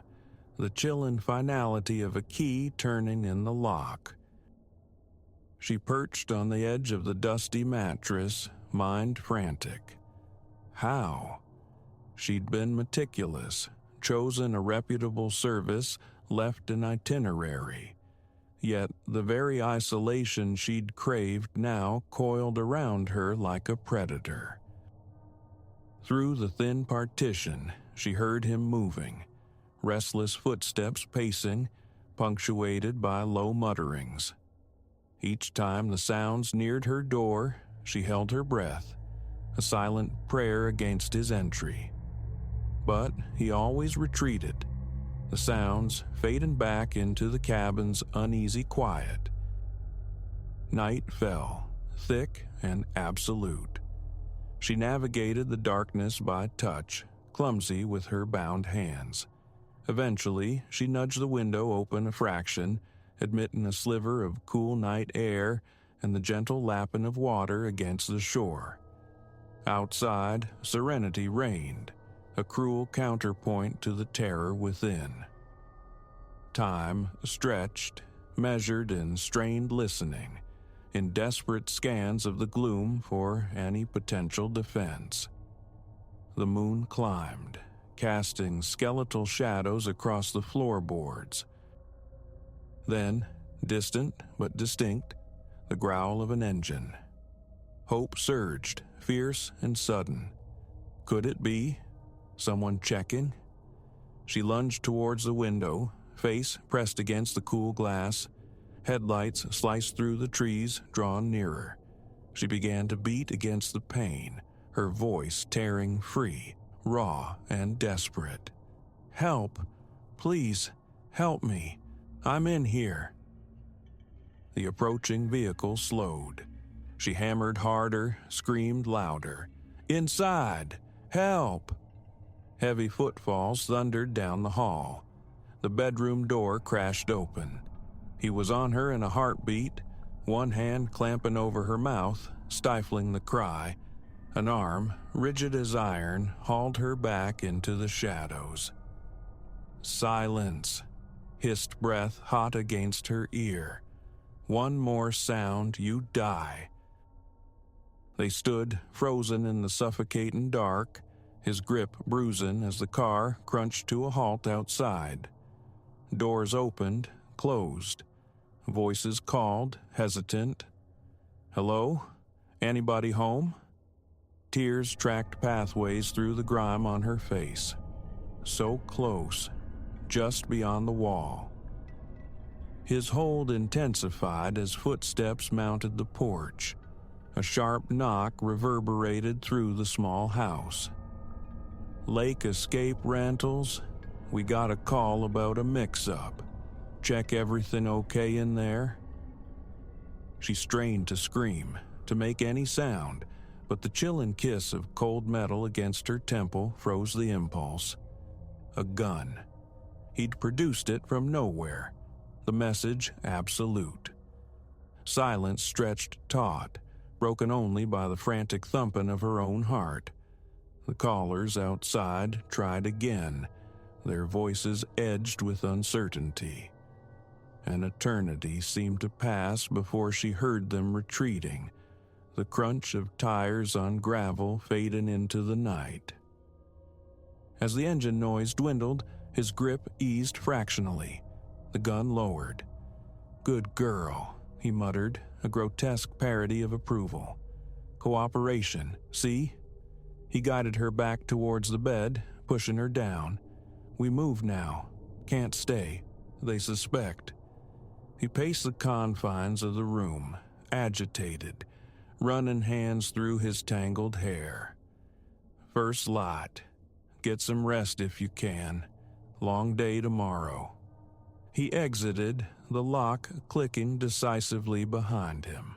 the chilling finality of a key turning in the lock. She perched on the edge of the dusty mattress, mind frantic. How? She'd been meticulous, chosen a reputable service, left an itinerary. Yet the very isolation she'd craved now coiled around her like a predator. Through the thin partition, she heard him moving, restless footsteps pacing, punctuated by low mutterings. Each time the sounds neared her door, she held her breath, a silent prayer against his entry. But he always retreated, the sounds fading back into the cabin's uneasy quiet. Night fell, thick and absolute. She navigated the darkness by touch, clumsy with her bound hands. Eventually, she nudged the window open a fraction, admitting a sliver of cool night air and the gentle lapping of water against the shore. Outside, serenity reigned, a cruel counterpoint to the terror within. Time stretched, measured in strained listening, in desperate scans of the gloom for any potential defense. The moon climbed, casting skeletal shadows across the floorboards. Then, distant but distinct, the growl of an engine. Hope surged, fierce and sudden. Could it be? Someone checking? She lunged towards the window, face pressed against the cool glass. Headlights sliced through the trees, drawn nearer. She began to beat against the pane, her voice tearing free, raw and desperate. "Help! Please, help me! I'm in here!" The approaching vehicle slowed. She hammered harder, screamed louder. "Inside! Help!" Heavy footfalls thundered down the hall. The bedroom door crashed open. He was on her in a heartbeat, one hand clamping over her mouth, stifling the cry. An arm, rigid as iron, hauled her back into the shadows. "Silence!" hissed breath hot against her ear. "One more sound, you die." They stood, frozen in the suffocating dark, his grip bruising as the car crunched to a halt outside. Doors opened, closed. Voices called, hesitant. "Hello? Anybody home?" Tears tracked pathways through the grime on her face. So close, just beyond the wall. His hold intensified as footsteps mounted the porch. A sharp knock reverberated through the small house. "Lake Escape Rentals? We got a call about a mix-up. Check everything okay in there?" She strained to scream, to make any sound, but the chilling kiss of cold metal against her temple froze the impulse. A gun. He'd produced it from nowhere. The message absolute. Silence stretched taut, broken only by the frantic thumping of her own heart. The callers outside tried again, their voices edged with uncertainty. An eternity seemed to pass before she heard them retreating, the crunch of tires on gravel fading into the night. As the engine noise dwindled, his grip eased fractionally, the gun lowered. "Good girl," he muttered, a grotesque parody of approval. "Cooperation, see?" He guided her back towards the bed, pushing her down. "We move now. Can't stay. They suspect." He paced the confines of the room, agitated, running hands through his tangled hair. "First light. Get some rest if you can. Long day tomorrow." He exited, the lock clicking decisively behind him.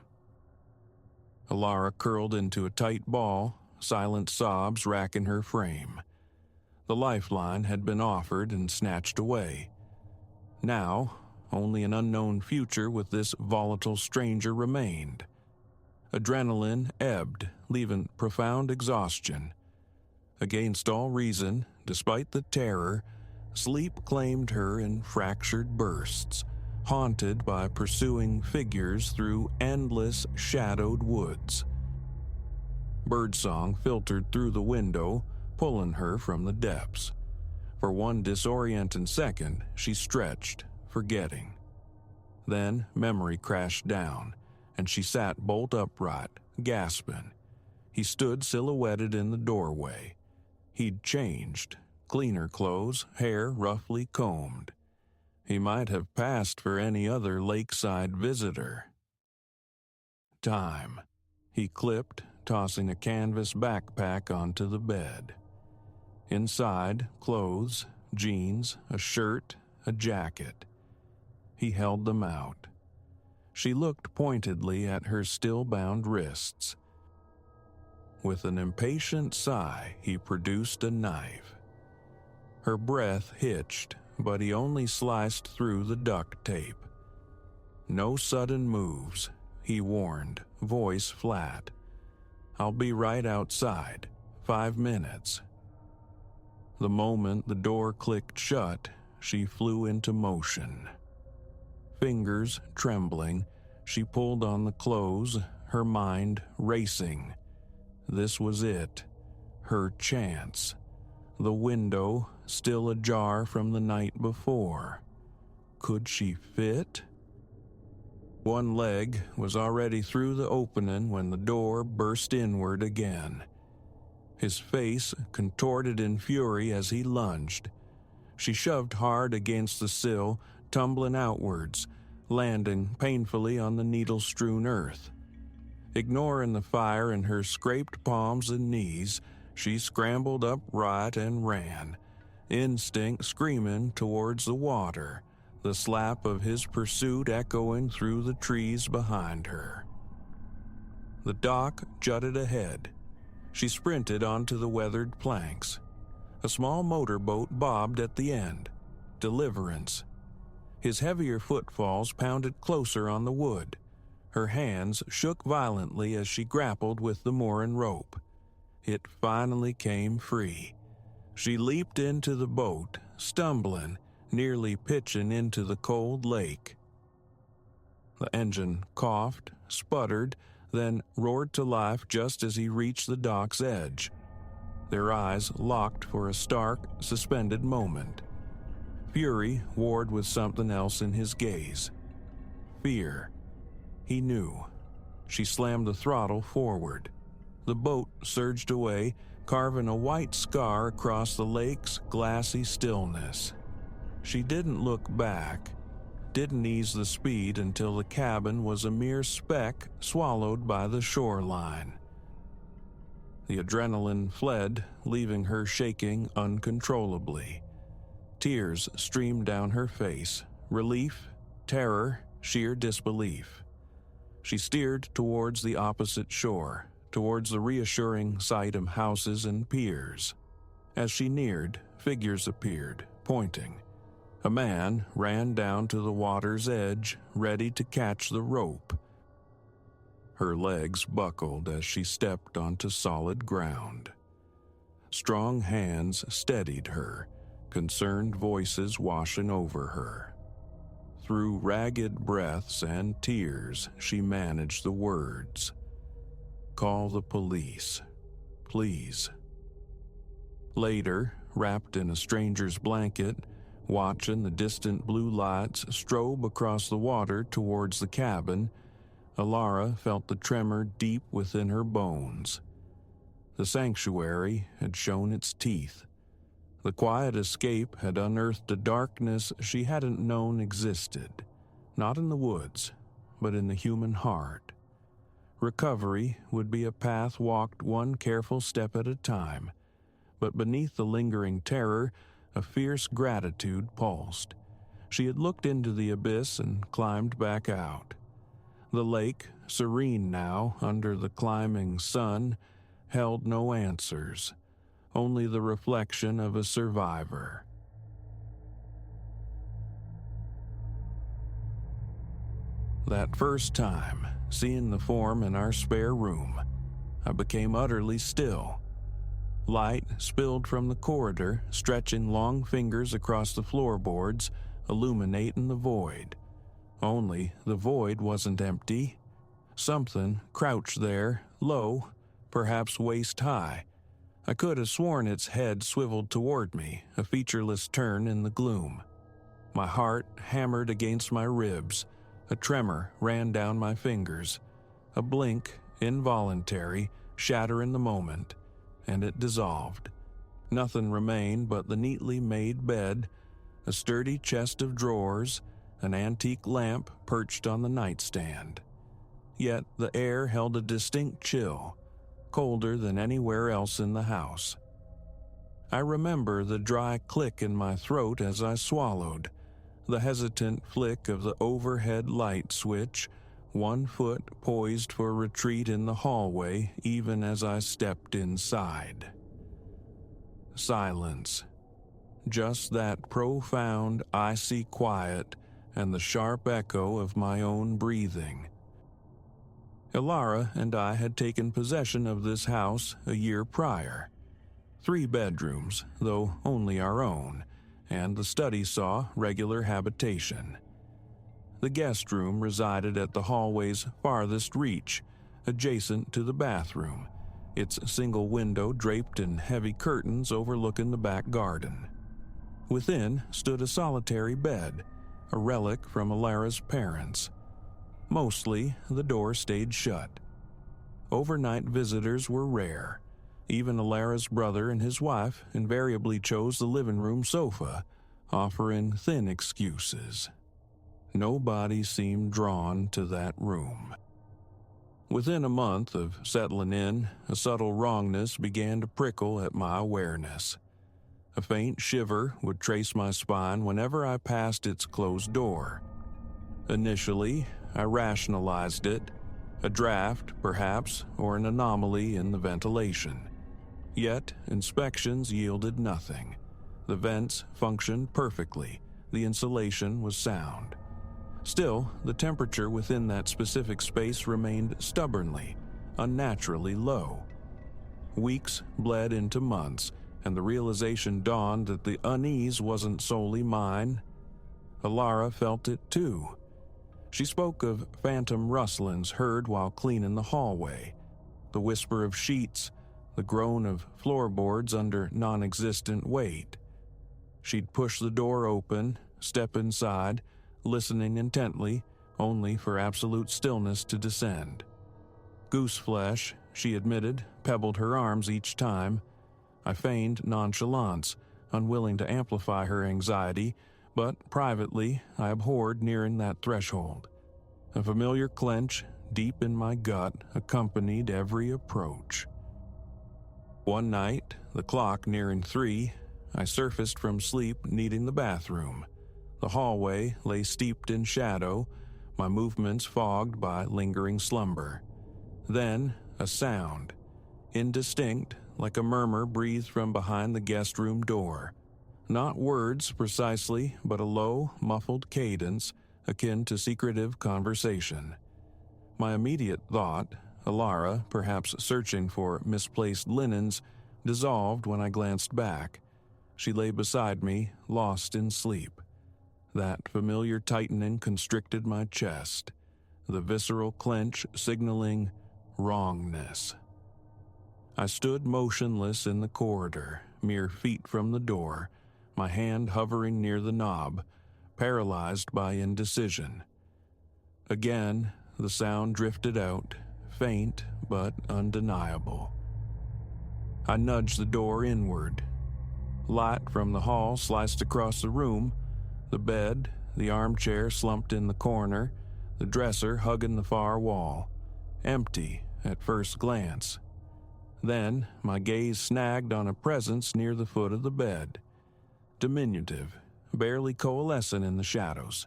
Alara curled into a tight ball, silent sobs racking her frame. The lifeline had been offered and snatched away. Now, only an unknown future with this volatile stranger remained. Adrenaline ebbed, leaving profound exhaustion. Against all reason, despite the terror, sleep claimed her in fractured bursts, haunted by pursuing figures through endless shadowed woods. Birdsong filtered through the window, pulling her from the depths. For one disorienting second, she stretched, forgetting. Then memory crashed down, and she sat bolt upright, gasping. He stood silhouetted in the doorway. He'd changed, cleaner clothes, hair roughly combed. He might have passed for any other lakeside visitor. "Time," he clipped, tossing a canvas backpack onto the bed. Inside, clothes, jeans, a shirt, a jacket. He held them out. She looked pointedly at her still-bound wrists. With an impatient sigh, he produced a knife. Her breath hitched, but he only sliced through the duct tape. "No sudden moves," he warned, voice flat. "I'll be right outside. 5 minutes." The moment the door clicked shut, she flew into motion. Fingers trembling, she pulled on the clothes, her mind racing. This was it, her chance. The window, still ajar from the night before. Could she fit? One leg was already through the opening when the door burst inward again. His face contorted in fury as he lunged. She shoved hard against the sill, tumbling outwards, landing painfully on the needle-strewn earth. Ignoring the fire in her scraped palms and knees, she scrambled upright and ran, instinct screaming towards the water, the slap of his pursuit echoing through the trees behind her. The dock jutted ahead. She sprinted onto the weathered planks. A small motorboat bobbed at the end. Deliverance. His heavier footfalls pounded closer on the wood. Her hands shook violently as she grappled with the mooring rope. It finally came free. She leaped into the boat, stumbling, nearly pitching into the cold lake. The engine coughed, sputtered, then roared to life just as he reached the dock's edge. Their eyes locked for a stark, suspended moment. Fury warred with something else in his gaze. Fear. He knew. She slammed the throttle forward. The boat surged away, carving a white scar across the lake's glassy stillness. She didn't look back, didn't ease the speed until the cabin was a mere speck swallowed by the shoreline. The adrenaline fled, leaving her shaking uncontrollably. Tears streamed down her face, relief, terror, sheer disbelief. She steered towards the opposite shore, towards the reassuring sight of houses and piers. As she neared, figures appeared, pointing. A man ran down to the water's edge, ready to catch the rope. Her legs buckled as she stepped onto solid ground. Strong hands steadied her, concerned voices washing over her. Through ragged breaths and tears, she managed the words. "Call the police, please." Later, wrapped in a stranger's blanket, watching the distant blue lights strobe across the water towards the cabin, Alara felt the tremor deep within her bones. The sanctuary had shown its teeth. The quiet escape had unearthed a darkness she hadn't known existed, not in the woods, but in the human heart. Recovery would be a path walked one careful step at a time, but beneath the lingering terror, a fierce gratitude pulsed. She had looked into the abyss and climbed back out. The lake, serene now under the climbing sun, held no answers, only the reflection of a survivor. That first time, seeing the form in our spare room, I became utterly still. Light spilled from the corridor, stretching long fingers across the floorboards, illuminating the void. Only the void wasn't empty. Something crouched there, low, perhaps waist-high. I could have sworn its head swiveled toward me, a featureless turn in the gloom. My heart hammered against my ribs. A tremor ran down my fingers. A blink, involuntary, shattering the moment, and it dissolved. Nothing remained but the neatly made bed, a sturdy chest of drawers, an antique lamp perched on the nightstand. Yet the air held a distinct chill, colder than anywhere else in the house. I remember the dry click in my throat as I swallowed, the hesitant flick of the overhead light switch, one foot poised for retreat in the hallway even as I stepped inside. Silence. Just that profound, icy quiet and the sharp echo of my own breathing. Ilara and I had taken possession of this house a year prior. 3 bedrooms, though only our own, and the study saw regular habitation. The guest room resided at the hallway's farthest reach, adjacent to the bathroom, its single window draped in heavy curtains overlooking the back garden. Within stood a solitary bed, a relic from Ilara's parents. Mostly, the door stayed shut. Overnight visitors were rare. Even Ilara's brother and his wife invariably chose the living room sofa, offering thin excuses. Nobody seemed drawn to that room. Within a month of settling in, a subtle wrongness began to prickle at my awareness. A faint shiver would trace my spine whenever I passed its closed door. Initially, I rationalized it, a draft, perhaps, or an anomaly in the ventilation. Yet, inspections yielded nothing. The vents functioned perfectly, the insulation was sound. Still, the temperature within that specific space remained stubbornly, unnaturally low. Weeks bled into months, and the realization dawned that the unease wasn't solely mine. Ilara felt it too. She spoke of phantom rustlings heard while cleaning the hallway, the whisper of sheets, the groan of floorboards under non-existent weight. She'd push the door open, step inside, listening intently, only for absolute stillness to descend. Gooseflesh, she admitted, pebbled her arms each time. I feigned nonchalance, unwilling to amplify her anxiety, but privately I abhorred nearing that threshold. A familiar clench deep in my gut accompanied every approach. One night, the clock nearing 3, I surfaced from sleep needing the bathroom. The hallway lay steeped in shadow, my movements fogged by lingering slumber. Then, a sound, indistinct, like a murmur breathed from behind the guest room door. Not words precisely, but a low, muffled cadence, akin to secretive conversation. My immediate thought, Ilara, perhaps searching for misplaced linens, dissolved when I glanced back. She lay beside me, lost in sleep. That familiar tightening constricted my chest, the visceral clench signaling wrongness. I stood motionless in the corridor, mere feet from the door, my hand hovering near the knob, paralyzed by indecision. Again, the sound drifted out, faint but undeniable. I nudged the door inward. Light from the hall sliced across the room, the bed, the armchair slumped in the corner, the dresser hugging the far wall. Empty at first glance. Then my gaze snagged on a presence near the foot of the bed. Diminutive, barely coalescent in the shadows.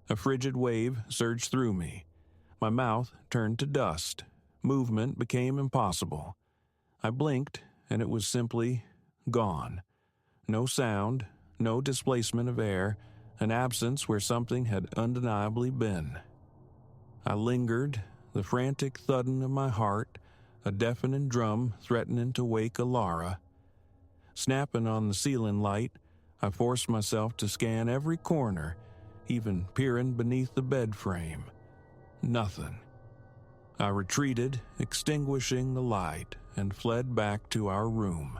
A frigid wave surged through me. My mouth turned to dust. Movement became impossible. I blinked, and it was simply gone. No sound, no displacement of air, an absence where something had undeniably been. I lingered, the frantic thudding of my heart, a deafening drum threatening to wake Ilara. Snapping on the ceiling light, I forced myself to scan every corner, even peering beneath the bed frame. Nothing. I retreated, extinguishing the light, and fled back to our room.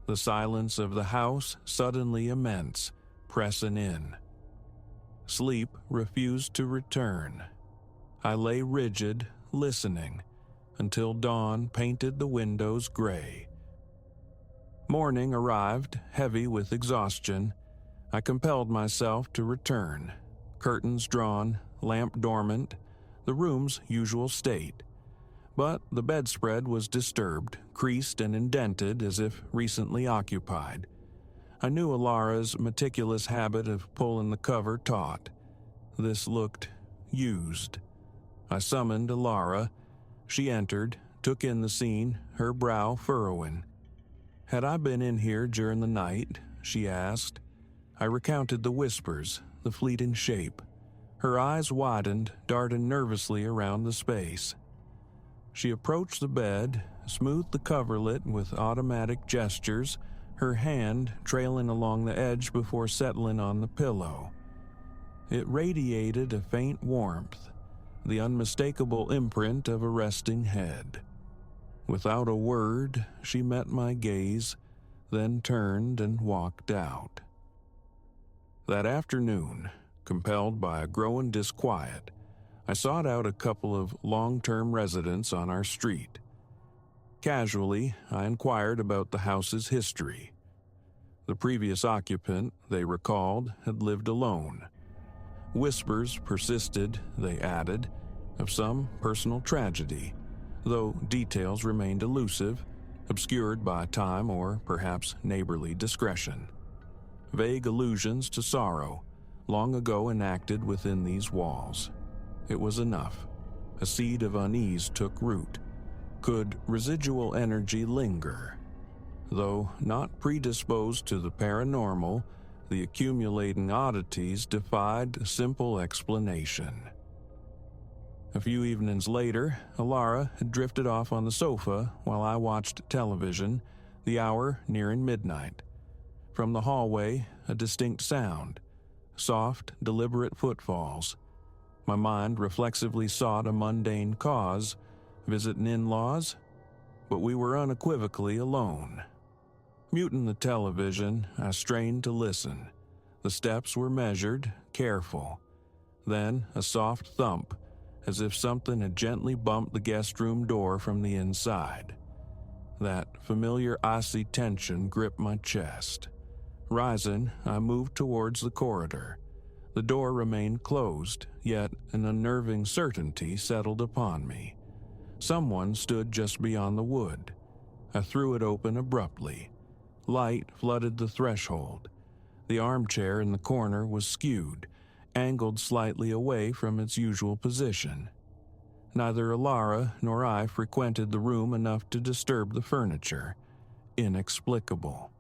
The silence of the house suddenly immense, pressing in. Sleep refused to return. I lay rigid, listening, until dawn painted the windows gray. Morning arrived, heavy with exhaustion. I compelled myself to return. Curtains drawn, lamp dormant, the room's usual state. But the bedspread was disturbed, creased and indented as if recently occupied. I knew Ilara's meticulous habit of pulling the cover taut. This looked used. I summoned Alara. She entered, took in the scene, her brow furrowing. "Had I been in here during the night?" she asked. I recounted the whispers, the fleeting shape. Her eyes widened, darting nervously around the space. She approached the bed, smoothed the coverlet with automatic gestures, her hand trailing along the edge before settling on the pillow. It radiated a faint warmth, the unmistakable imprint of a resting head. Without a word, she met my gaze, then turned and walked out. That afternoon, compelled by a growing disquiet, I sought out a couple of long-term residents on our street. Casually, I inquired about the house's history. The previous occupant, they recalled, had lived alone. Whispers persisted, they added, of some personal tragedy, though details remained elusive, obscured by time or perhaps neighborly discretion. Vague allusions to sorrow, long ago enacted within these walls. It was enough. A seed of unease took root. Could residual energy linger? Though not predisposed to the paranormal, the accumulating oddities defied simple explanation. A few evenings later, Alara had drifted off on the sofa while I watched television, the hour nearing midnight. From the hallway, a distinct sound. Soft, deliberate footfalls. My mind reflexively sought a mundane cause, visiting in-laws, but we were unequivocally alone. Muting the television, I strained to listen. The steps were measured, careful. Then a soft thump, as if something had gently bumped the guest room door from the inside. That familiar icy tension gripped my chest. Rising, I moved towards the corridor. The door remained closed, yet an unnerving certainty settled upon me. Someone stood just beyond the wood. I threw it open abruptly. Light flooded the threshold. The armchair in the corner was skewed, angled slightly away from its usual position. Neither Alara nor I frequented the room enough to disturb the furniture. Inexplicable.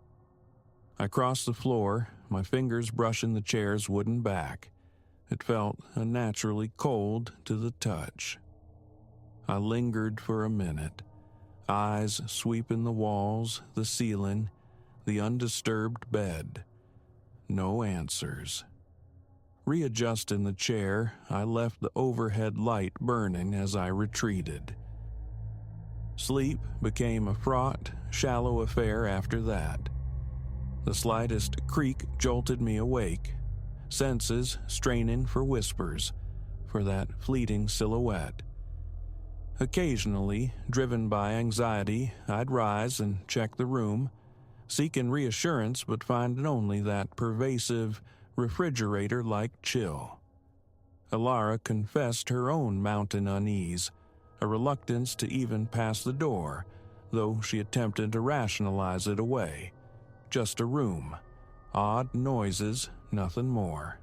I crossed the floor, my fingers brushing the chair's wooden back. It felt unnaturally cold to the touch. I lingered for a minute, eyes sweeping the walls, the ceiling, the undisturbed bed. No answers. Readjusting the chair, I left the overhead light burning as I retreated. Sleep became a fraught, shallow affair after that. The slightest creak jolted me awake, senses straining for whispers, for that fleeting silhouette. Occasionally, driven by anxiety, I'd rise and check the room, seeking reassurance but finding only that pervasive, refrigerator-like chill. Alara confessed her own mounting unease, a reluctance to even pass the door, though she attempted to rationalize it away. Just a room. Odd noises, nothing more.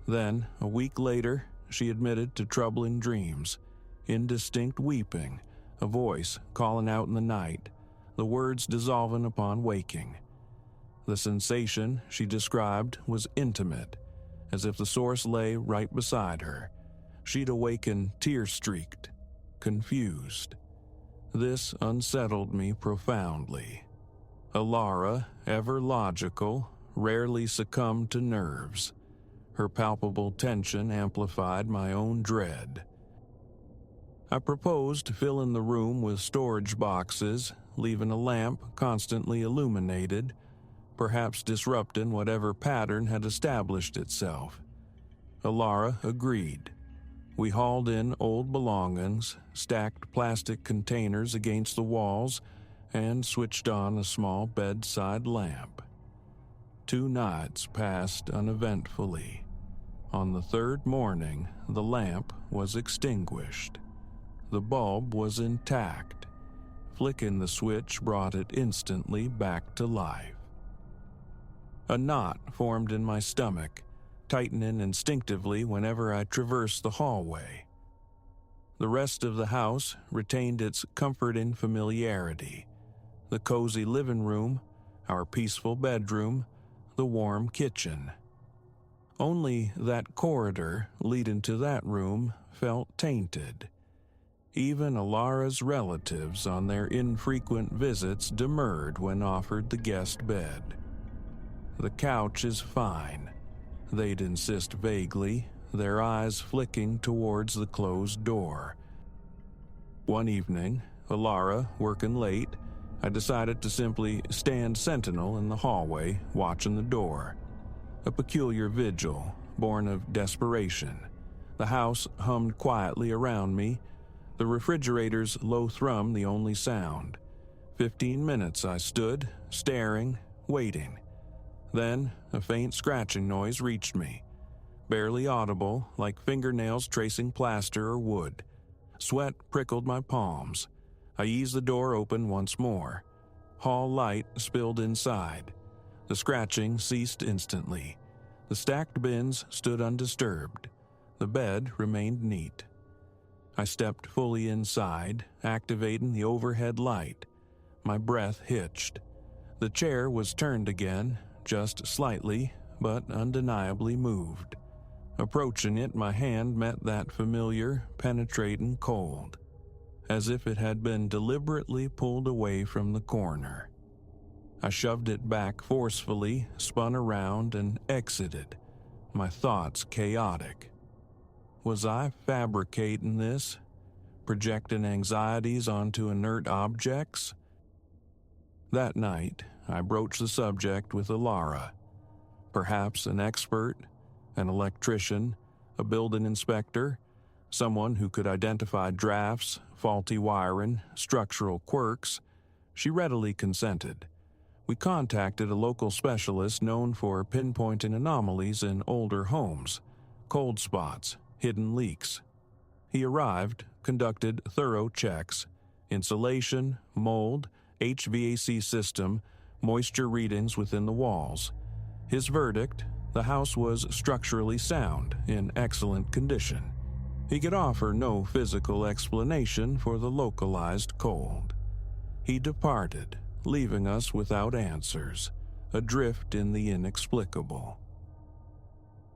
Then, a week later, she admitted to troubling dreams, indistinct weeping, a voice calling out in the night, the words dissolving upon waking. The sensation she described was intimate, as if the source lay right beside her. She'd awaken tear-streaked, confused. This unsettled me profoundly. Alara, ever logical, rarely succumbed to nerves. Her palpable tension amplified my own dread. I proposed filling the room with storage boxes, leaving a lamp constantly illuminated, perhaps disrupting whatever pattern had established itself. Alara agreed. We hauled in old belongings, stacked plastic containers against the walls, and switched on a small bedside lamp. 2 nights passed uneventfully. On the 3rd morning, the lamp was extinguished. The bulb was intact. Flicking the switch brought it instantly back to life. A knot formed in my stomach, tightening instinctively whenever I traversed the hallway. The rest of the house retained its comforting familiarity. The cozy living room, our peaceful bedroom, the warm kitchen. Only that corridor leading to that room felt tainted. Even Alara's relatives on their infrequent visits demurred when offered the guest bed. The couch is fine, they'd insist vaguely, their eyes flicking towards the closed door. One evening, Alara working late, I decided to simply stand sentinel in the hallway, watching the door. A peculiar vigil, born of desperation. The house hummed quietly around me, the refrigerator's low thrum the only sound. 15 minutes I stood, staring, waiting. Then, a faint scratching noise reached me. Barely audible, like fingernails tracing plaster or wood. Sweat prickled my palms. I eased the door open once more. Hall light spilled inside. The scratching ceased instantly. The stacked bins stood undisturbed. The bed remained neat. I stepped fully inside, activating the overhead light. My breath hitched. The chair was turned again, just slightly, but undeniably moved. Approaching it, my hand met that familiar, penetrating cold, as if it had been deliberately pulled away from the corner. I shoved it back forcefully, spun around, and exited, my thoughts chaotic. Was I fabricating this, projecting anxieties onto inert objects? That night, I broached the subject with Alara. Perhaps an expert, an electrician, a building inspector, someone who could identify drafts, faulty wiring, structural quirks. She readily consented. We contacted a local specialist known for pinpointing anomalies in older homes, cold spots, hidden leaks. He arrived, conducted thorough checks, insulation, mold, HVAC system, moisture readings within the walls. His verdict: the house was structurally sound, in excellent condition. He could offer no physical explanation for the localized cold. He departed, leaving us without answers, adrift in the inexplicable.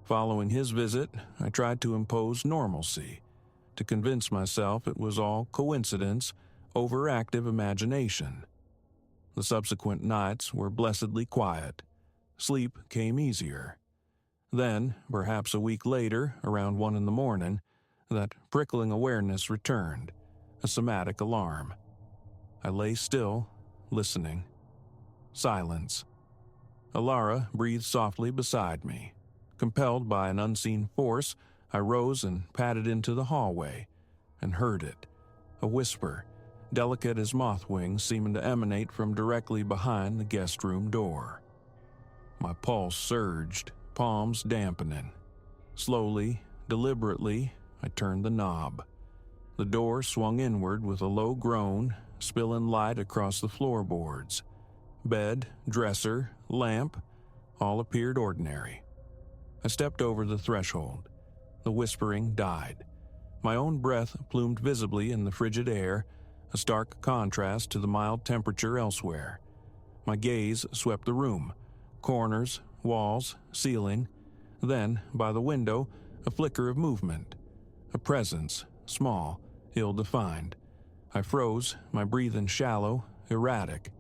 Following his visit, I tried to impose normalcy, to convince myself it was all coincidence, overactive imagination. The subsequent nights were blessedly quiet. Sleep came easier. Then, perhaps a week later, around 1 a.m, that prickling awareness returned, a somatic alarm. I lay still, listening. Silence. Alara breathed softly beside me. Compelled by an unseen force, I rose and padded into the hallway, and heard it. A whisper, delicate as moth wings, seeming to emanate from directly behind the guest room door. My pulse surged, palms dampening. Slowly, deliberately, I turned the knob. The door swung inward with a low groan, spilling light across the floorboards. Bed, dresser, lamp, all appeared ordinary. I stepped over the threshold. The whispering died. My own breath plumed visibly in the frigid air, a stark contrast to the mild temperature elsewhere. My gaze swept the room, corners, walls, ceiling. Then, by the window, a flicker of movement. A presence, small, ill-defined. I froze, my breathing shallow, erratic.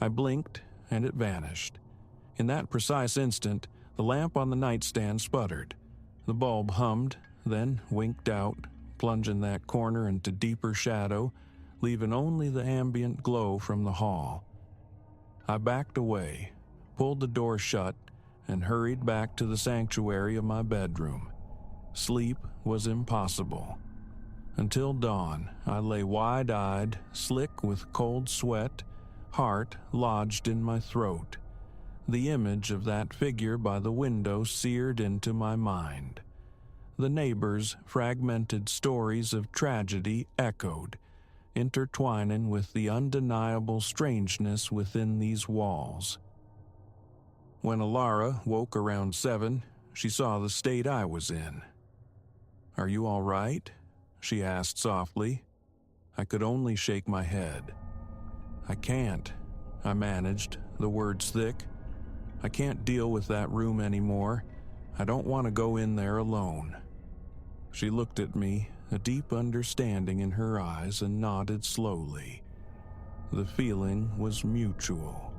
I blinked, and it vanished. In that precise instant, the lamp on the nightstand sputtered. The bulb hummed, then winked out, plunging that corner into deeper shadow, leaving only the ambient glow from the hall. I backed away, pulled the door shut, and hurried back to the sanctuary of my bedroom. Sleep was impossible. Until dawn, I lay wide-eyed, slick with cold sweat, heart lodged in my throat. The image of that figure by the window seared into my mind. The neighbors' fragmented stories of tragedy echoed, intertwining with the undeniable strangeness within these walls. When Alara woke around 7, she saw the state I was in. "Are you all right?" she asked softly. I could only shake my head. I can't, I managed, the words thick. I can't deal with that room anymore. I don't want to go in there alone. She looked at me, a deep understanding in her eyes, and nodded slowly. The feeling was mutual.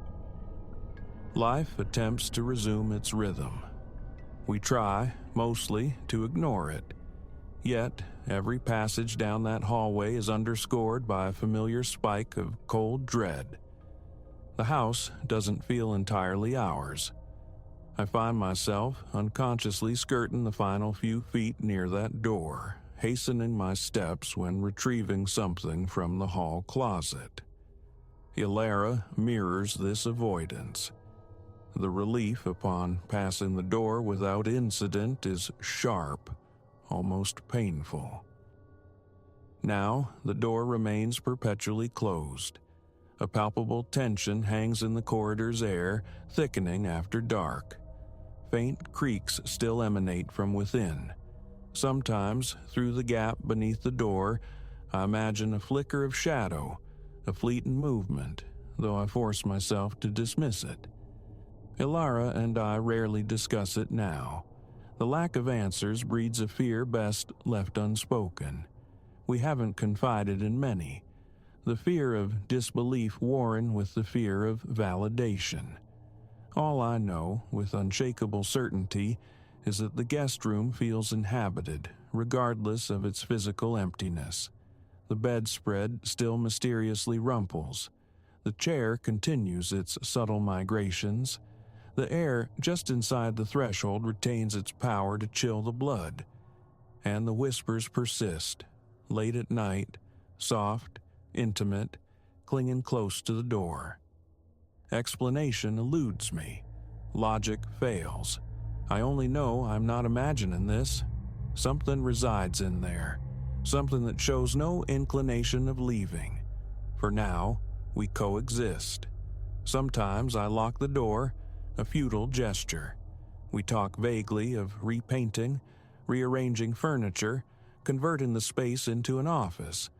Life attempts to resume its rhythm. We try, mostly, to ignore it. Yet, every passage down that hallway is underscored by a familiar spike of cold dread. The house doesn't feel entirely ours. I find myself unconsciously skirting the final few feet near that door, hastening my steps when retrieving something from the hall closet. Ilara mirrors this avoidance. The relief upon passing the door without incident is sharp, almost painful. Now, the door remains perpetually closed. A palpable tension hangs in the corridor's air, thickening after dark. Faint creaks still emanate from within. Sometimes, through the gap beneath the door, I imagine a flicker of shadow, a fleeting movement, though I force myself to dismiss it. Ilara and I rarely discuss it now. The lack of answers breeds a fear best left unspoken. We haven't confided in many. The fear of disbelief warring with the fear of validation. All I know, with unshakable certainty, is that the guest room feels inhabited, regardless of its physical emptiness. The bedspread still mysteriously rumples. The chair continues its subtle migrations. The air just inside the threshold retains its power to chill the blood. And the whispers persist, late at night, soft, intimate, clinging close to the door. Explanation eludes me. Logic fails. I only know I'm not imagining this. Something resides in there. Something that shows no inclination of leaving. For now, we coexist. Sometimes I lock the door, a futile gesture. We talk vaguely of repainting, rearranging furniture, converting the space into an office.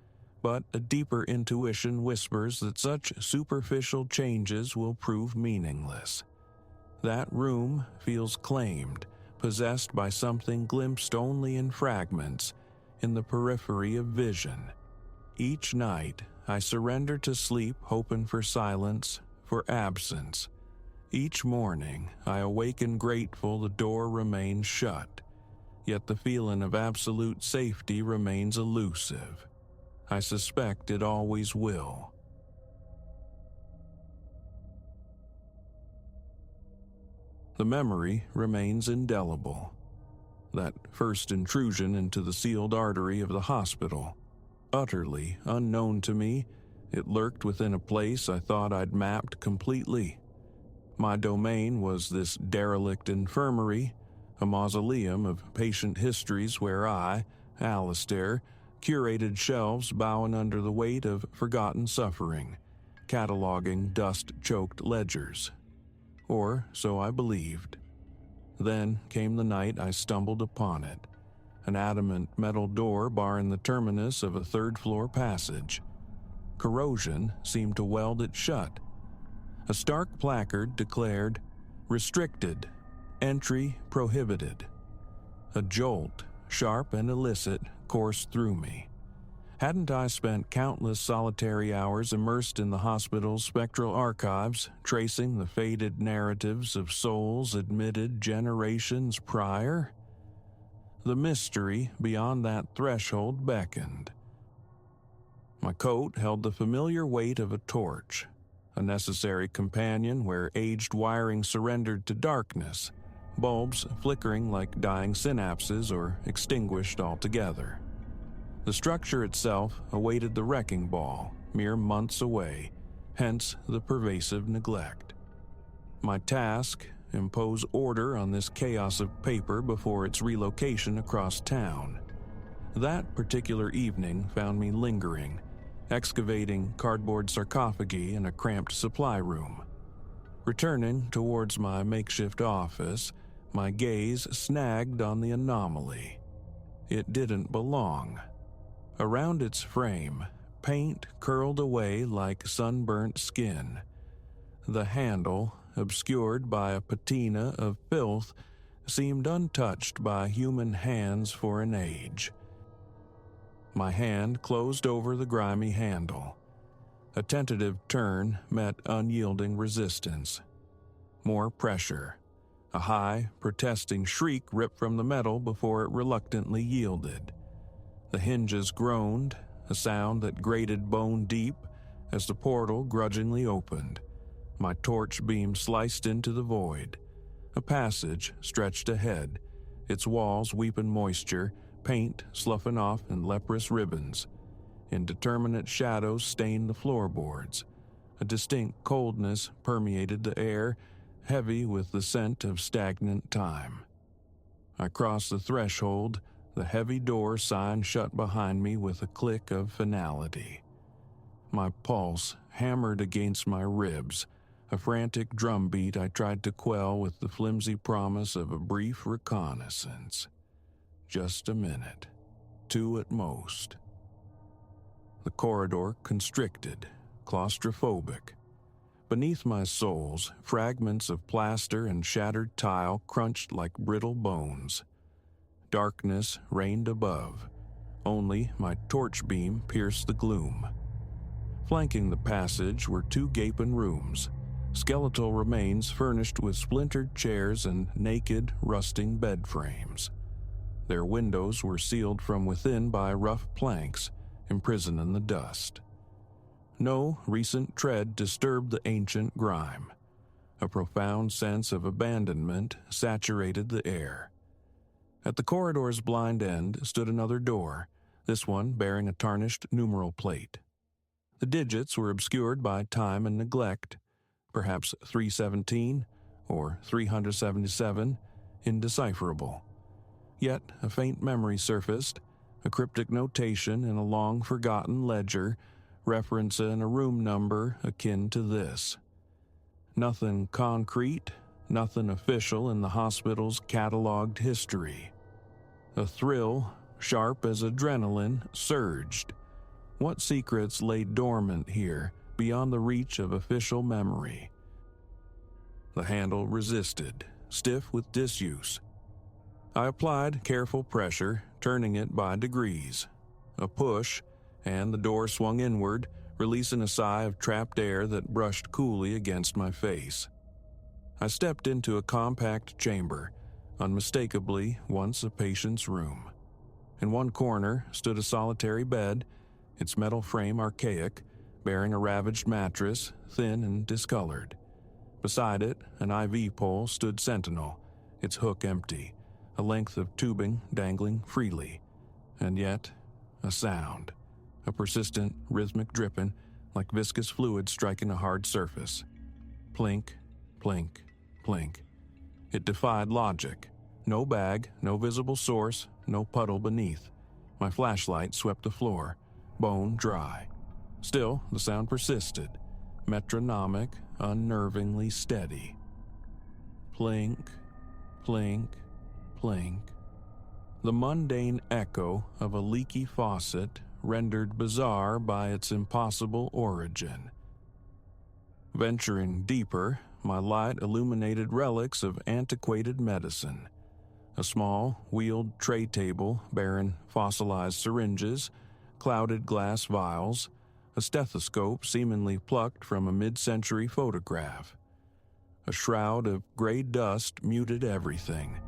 But a deeper intuition whispers that such superficial changes will prove meaningless. That room feels claimed, possessed by something glimpsed only in fragments, in the periphery of vision. Each night, I surrender to sleep hoping for silence, for absence. Each morning, I awaken grateful the door remains shut, yet the feeling of absolute safety remains elusive. I suspect it always will. The memory remains indelible. That first intrusion into the sealed artery of the hospital. Utterly unknown to me, it lurked within a place I thought I'd mapped completely. My domain was this derelict infirmary, a mausoleum of patient histories where I, Alistair, curated shelves bowing under the weight of forgotten suffering, cataloging dust-choked ledgers. Or so I believed. Then came the night I stumbled upon it, an adamant metal door barring the terminus of a third-floor passage. Corrosion seemed to weld it shut. A stark placard declared, "Restricted, entry prohibited." A jolt, sharp and illicit, coursed through me. Hadn't I spent countless solitary hours immersed in the hospital's spectral archives, tracing the faded narratives of souls admitted generations prior? The mystery beyond that threshold beckoned. My coat held the familiar weight of a torch, a necessary companion where aged wiring surrendered to darkness, bulbs flickering like dying synapses or extinguished altogether. The structure itself awaited the wrecking ball, mere months away, hence the pervasive neglect. My task, impose order on this chaos of paper before its relocation across town. That particular evening found me lingering, excavating cardboard sarcophagi in a cramped supply room. Returning towards my makeshift office, my gaze snagged on the anomaly. It didn't belong. Around its frame, paint curled away like sunburnt skin. The handle, obscured by a patina of filth, seemed untouched by human hands for an age. My hand closed over the grimy handle. A tentative turn met unyielding resistance. More pressure. A high, protesting shriek ripped from the metal before it reluctantly yielded. The hinges groaned, a sound that grated bone deep as the portal grudgingly opened. My torch beam sliced into the void. A passage stretched ahead, its walls weeping moisture, paint sloughing off in leprous ribbons. Indeterminate shadows stained the floorboards. A distinct coldness permeated the air, heavy with the scent of stagnant time. I crossed the threshold, the heavy door signed shut behind me with a click of finality. My pulse hammered against my ribs, a frantic drumbeat I tried to quell with the flimsy promise of a brief reconnaissance. Just a minute, 2 at most. The corridor constricted, claustrophobic. Beneath my soles, fragments of plaster and shattered tile crunched like brittle bones. Darkness reigned above. Only my torch beam pierced the gloom. Flanking the passage were 2 gaping rooms, skeletal remains furnished with splintered chairs and naked, rusting bed frames. Their windows were sealed from within by rough planks, imprisoned in the dust. No recent tread disturbed the ancient grime. A profound sense of abandonment saturated the air. At the corridor's blind end stood another door, this one bearing a tarnished numeral plate. The digits were obscured by time and neglect, perhaps 317 or 377, indecipherable. Yet a faint memory surfaced, a cryptic notation in a long-forgotten ledger, referencing a room number akin to this. Nothing concrete, nothing official in the hospital's cataloged history. A thrill, sharp as adrenaline, surged. What secrets lay dormant here, beyond the reach of official memory? The handle resisted, stiff with disuse. I applied careful pressure, turning it by degrees. A push, and the door swung inward, releasing a sigh of trapped air that brushed coolly against my face. I stepped into a compact chamber, unmistakably once a patient's room. In one corner stood a solitary bed, its metal frame archaic, bearing a ravaged mattress, thin and discolored. Beside it, an IV pole stood sentinel, its hook empty, a length of tubing dangling freely. And yet, a sound, a persistent, rhythmic dripping, like viscous fluid striking a hard surface. Plink, plink, plink. It defied logic. No bag, no visible source, no puddle beneath. My flashlight swept the floor, bone dry. Still, the sound persisted, metronomic, unnervingly steady. Plink, plink, plink. The mundane echo of a leaky faucet rendered bizarre by its impossible origin. Venturing deeper, my light illuminated relics of antiquated medicine. A small, wheeled tray table bearing fossilized syringes, clouded glass vials, a stethoscope seemingly plucked from a mid-century photograph. A shroud of gray dust muted everything.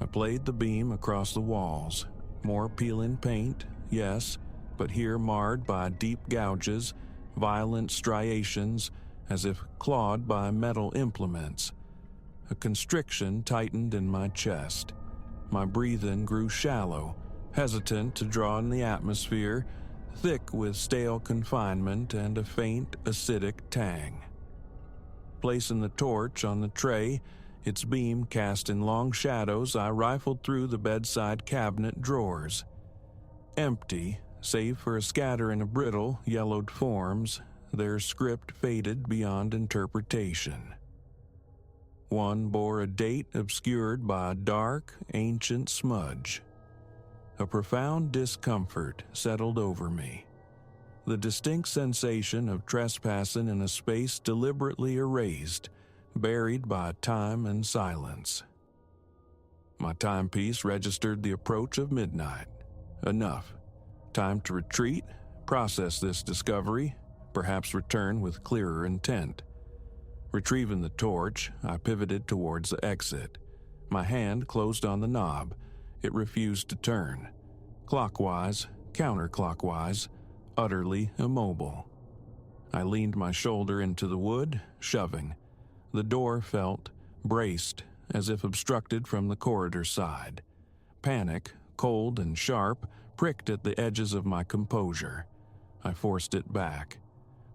I played the beam across the walls. More peeling paint, yes, but here marred by deep gouges, violent striations, as if clawed by metal implements. A constriction tightened in my chest. My breathing grew shallow, hesitant to draw in the atmosphere, thick with stale confinement and a faint, acidic tang. Placing the torch on the tray, its beam cast in long shadows, I rifled through the bedside cabinet drawers. Empty, save for a scattering of brittle, yellowed forms, their script faded beyond interpretation. One bore a date obscured by a dark, ancient smudge. A profound discomfort settled over me. The distinct sensation of trespassing in a space deliberately erased, buried by time and silence. My timepiece registered the approach of midnight. Enough. Time to retreat, process this discovery, perhaps return with clearer intent. Retrieving the torch, I pivoted towards the exit. My hand closed on the knob. It refused to turn. Clockwise, counterclockwise, utterly immobile. I leaned my shoulder into the wood, shoving. The door felt braced, as if obstructed from the corridor side. Panic, cold and sharp, pricked at the edges of my composure. I forced it back.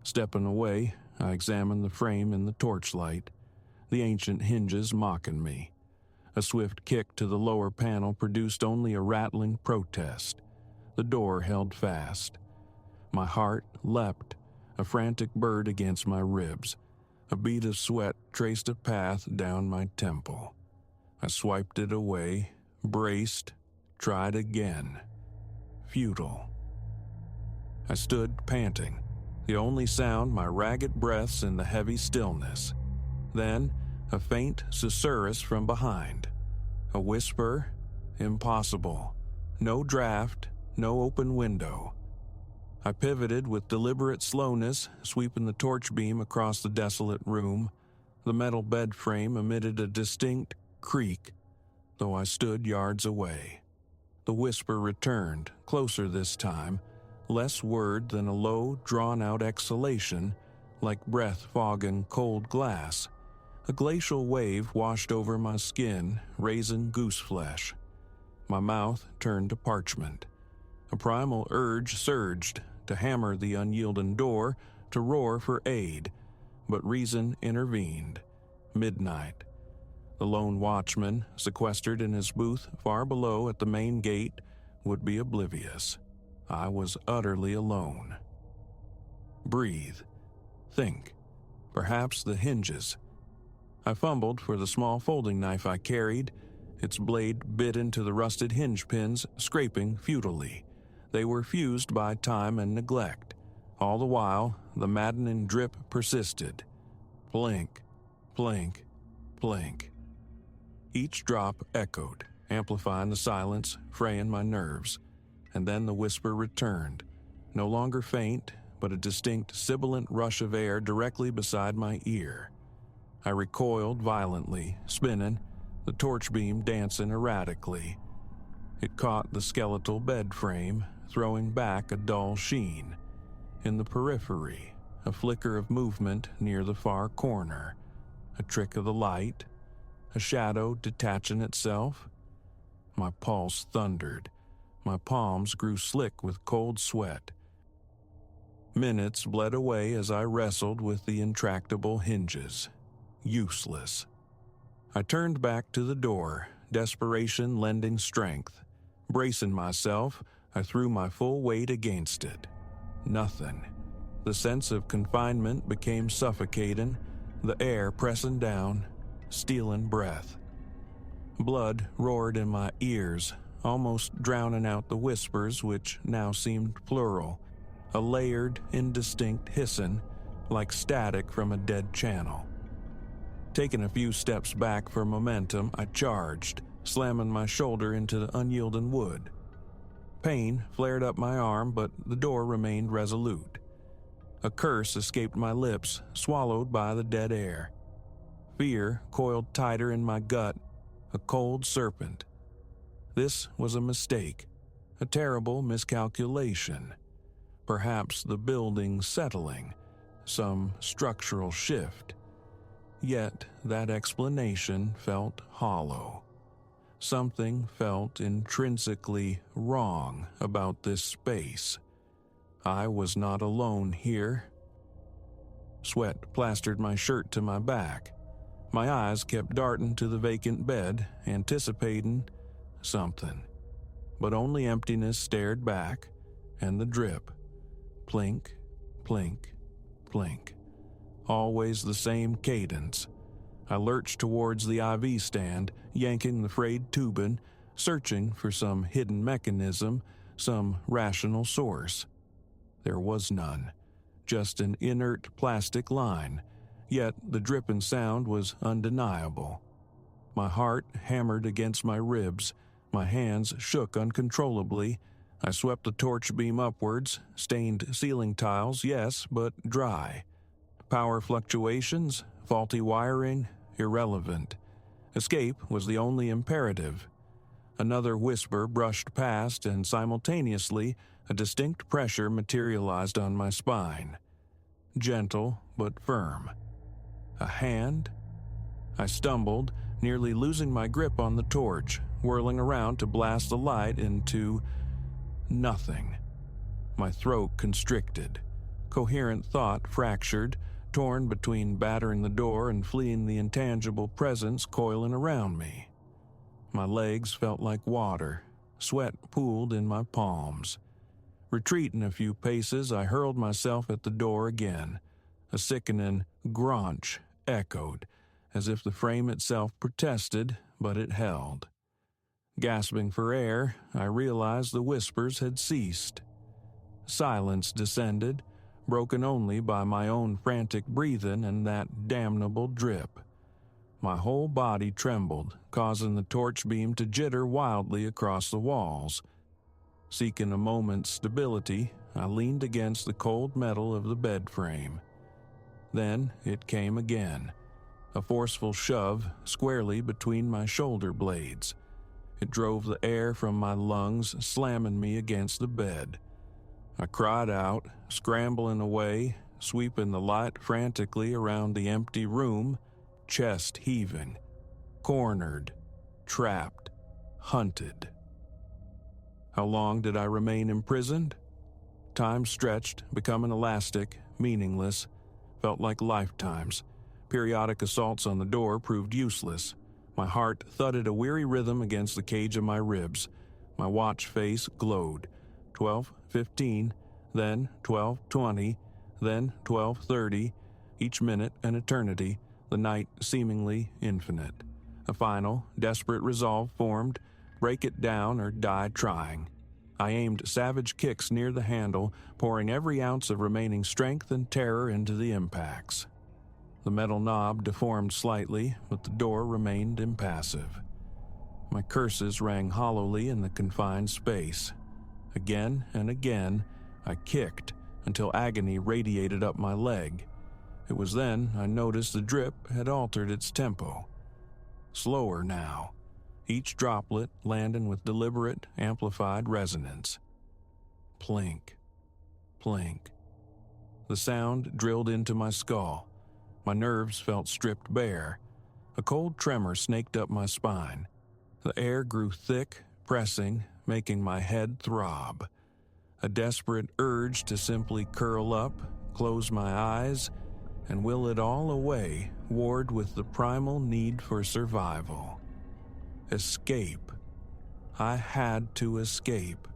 Stepping away, I examined the frame in the torchlight, the ancient hinges mocking me. A swift kick to the lower panel produced only a rattling protest. The door held fast. My heart leapt, a frantic bird against my ribs. A bead of sweat traced a path down my temple. I swiped it away, braced, tried again. Futile. I stood panting, the only sound my ragged breaths in the heavy stillness. Then, a faint susurrus from behind. A whisper, impossible. No draft, no open window. I pivoted with deliberate slowness, sweeping the torch beam across the desolate room. The metal bed frame emitted a distinct creak, though I stood yards away. The whisper returned, closer this time, less word than a low, drawn-out exhalation, like breath fogging cold glass. A glacial wave washed over my skin, raising goose flesh. My mouth turned to parchment. A primal urge surged, to hammer the unyielding door, to roar for aid, but reason intervened. Midnight. The lone watchman, sequestered in his booth far below at the main gate, would be oblivious. I was utterly alone. Breathe. Think. Perhaps the hinges. I fumbled for the small folding knife I carried. Its blade bit into the rusted hinge pins, scraping futilely. They were fused by time and neglect. All the while, the maddening drip persisted. Plink, plink, plink. Each drop echoed, amplifying the silence, fraying my nerves. And then the whisper returned, no longer faint, but a distinct sibilant rush of air directly beside my ear. I recoiled violently, spinning, the torch beam dancing erratically. It caught the skeletal bed frame, throwing back a dull sheen. In the periphery, a flicker of movement near the far corner, a trick of the light, a shadow detaching itself. My pulse thundered. My palms grew slick with cold sweat. Minutes bled away as I wrestled with the intractable hinges. Useless. I turned back to the door, desperation lending strength. Bracing myself, I threw my full weight against it. Nothing. The sense of confinement became suffocating, the air pressing down, stealing breath. Blood roared in my ears, almost drowning out the whispers which now seemed plural, a layered, indistinct hissing, like static from a dead channel. Taking a few steps back for momentum, I charged, slamming my shoulder into the unyielding wood. Pain flared up my arm, but the door remained resolute. A curse escaped my lips, swallowed by the dead air. Fear coiled tighter in my gut, a cold serpent. This was a mistake, a terrible miscalculation. Perhaps the building settling, some structural shift. Yet that explanation felt hollow. Something felt intrinsically wrong about this space. I was not alone here. Sweat plastered my shirt to my back. My eyes kept darting to the vacant bed, anticipating something. But only emptiness stared back, and the drip. Plink, plink, plink. Always the same cadence. I lurched towards the IV stand, yanking the frayed tubing, searching for some hidden mechanism, some rational source. There was none, just an inert plastic line, yet the dripping sound was undeniable. My heart hammered against my ribs, my hands shook uncontrollably. I swept the torch beam upwards, stained ceiling tiles, yes, but dry. Power fluctuations, faulty wiring, irrelevant. Escape was the only imperative. Another whisper brushed past, and simultaneously, a distinct pressure materialized on my spine. Gentle but firm. A hand? I stumbled, nearly losing my grip on the torch, whirling around to blast the light into nothing. My throat constricted. Coherent thought fractured, torn between battering the door and fleeing the intangible presence coiling around me. My legs felt like water. Sweat pooled in my palms. Retreating a few paces, I hurled myself at the door again. A sickening graunch echoed, as if the frame itself protested, but it held. Gasping for air, I realized the whispers had ceased. Silence descended, broken only by my own frantic breathing and that damnable drip. My whole body trembled, causing the torch beam to jitter wildly across the walls. Seeking a moment's stability, I leaned against the cold metal of the bed frame. Then it came again, a forceful shove squarely between my shoulder blades. It drove the air from my lungs, slamming me against the bed. I cried out, scrambling away, sweeping the light frantically around the empty room, chest heaving, cornered, trapped, hunted. How long did I remain imprisoned? Time stretched, becoming elastic, meaningless, felt like lifetimes. Periodic assaults on the door proved useless. My heart thudded a weary rhythm against the cage of my ribs. My watch face glowed. 12:15, then 12:20, then 12:30, each minute an eternity, the night seemingly infinite. A final, desperate resolve formed, break it down or die trying. I aimed savage kicks near the handle, pouring every ounce of remaining strength and terror into the impacts. The metal knob deformed slightly, but the door remained impassive. My curses rang hollowly in the confined space. Again and again, I kicked until agony radiated up my leg. It was then I noticed the drip had altered its tempo. Slower now, each droplet landing with deliberate, amplified resonance. Plink, plink. The sound drilled into my skull. My nerves felt stripped bare. A cold tremor snaked up my spine. The air grew thick, pressing, making my head throb. A desperate urge to simply curl up, close my eyes, and will it all away, warred with the primal need for survival. Escape. I had to escape.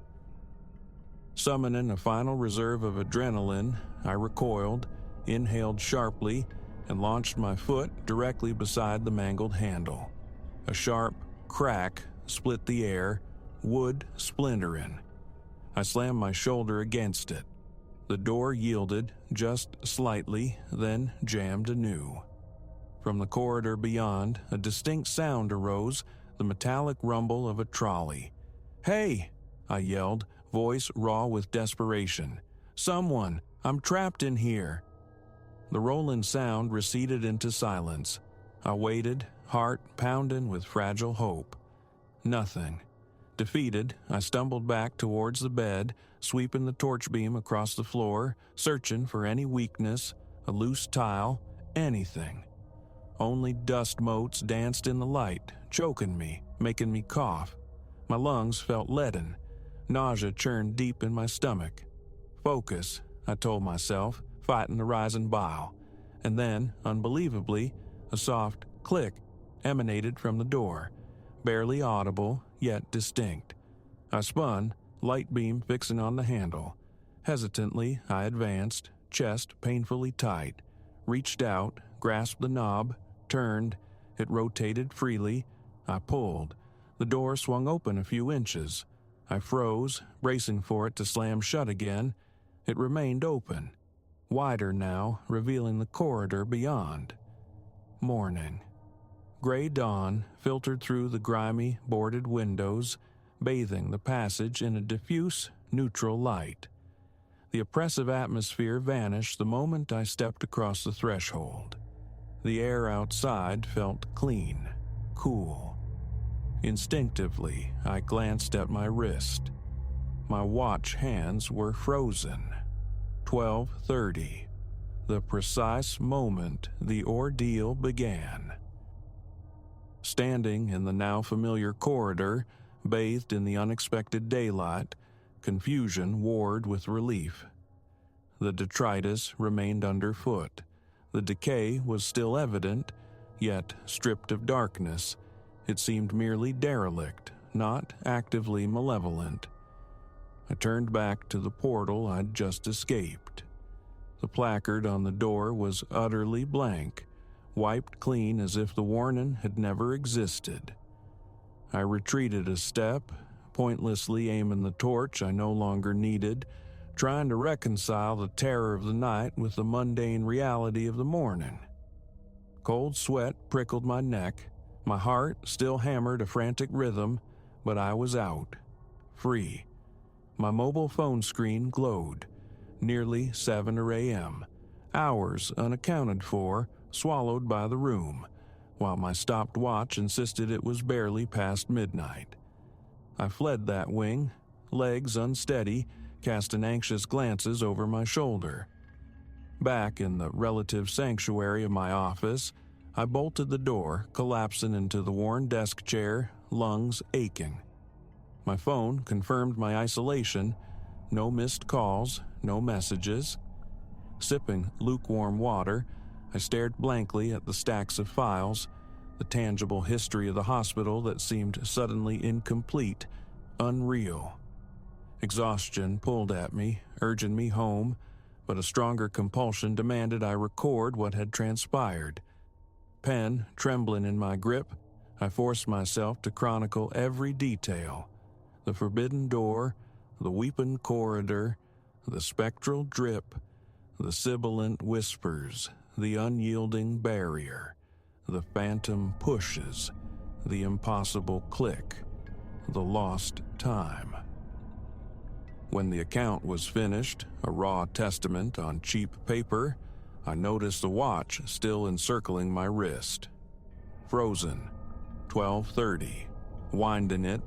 Summoning a final reserve of adrenaline, I recoiled, inhaled sharply, and launched my foot directly beside the mangled handle. A sharp crack split the air, wood splintering. I slammed my shoulder against it. The door yielded just slightly, then jammed anew. From the corridor beyond, a distinct sound arose, the metallic rumble of a trolley. "Hey!" I yelled, voice raw with desperation. "Someone! I'm trapped in here!" The rolling sound receded into silence. I waited, heart pounding with fragile hope. Nothing. Defeated, I stumbled back towards the bed, sweeping the torch beam across the floor, searching for any weakness, a loose tile, anything. Only dust motes danced in the light, choking me, making me cough. My lungs felt leaden. Nausea churned deep in my stomach. Focus, I told myself, fighting the rising bile. And then, unbelievably, a soft click emanated from the door, barely audible, yet distinct. I spun, light beam fixing on the handle. Hesitantly, I advanced, chest painfully tight, reached out, grasped the knob, turned. It rotated freely. I pulled. The door swung open a few inches. I froze, bracing for it to slam shut again. It remained open, wider now, revealing the corridor beyond. Morning. Gray dawn filtered through the grimy, boarded windows, bathing the passage in a diffuse, neutral light. The oppressive atmosphere vanished the moment I stepped across the threshold. The air outside felt clean, cool. Instinctively, I glanced at my wrist. My watch hands were frozen. 12:30, the precise moment the ordeal began. Standing in the now familiar corridor, bathed in the unexpected daylight, confusion warred with relief. The detritus remained underfoot. The decay was still evident, yet stripped of darkness. It seemed merely derelict, not actively malevolent. I turned back to the portal I'd just escaped. The placard on the door was utterly blank, wiped clean as if the warning had never existed. I retreated a step, pointlessly aiming the torch I no longer needed, trying to reconcile the terror of the night with the mundane reality of the morning. Cold sweat prickled my neck. My heart still hammered a frantic rhythm, but I was out, free. My mobile phone screen glowed. Nearly 7 a.m., hours unaccounted for, swallowed by the room, while my stopped watch insisted it was barely past midnight. I fled that wing, legs unsteady, casting anxious glances over my shoulder. Back in the relative sanctuary of my office, I bolted the door, collapsing into the worn desk chair, lungs aching. My phone confirmed my isolation. No missed calls, no messages. Sipping lukewarm water, I stared blankly at the stacks of files, the tangible history of the hospital that seemed suddenly incomplete, unreal. Exhaustion pulled at me, urging me home, but a stronger compulsion demanded I record what had transpired. Pen trembling in my grip, I forced myself to chronicle every detail. The forbidden door, the weeping corridor, the spectral drip, the sibilant whispers, the unyielding barrier, the phantom pushes, the impossible click, the lost time. When the account was finished, a raw testament on cheap paper, I noticed the watch still encircling my wrist. Frozen. 12:30. Winding it,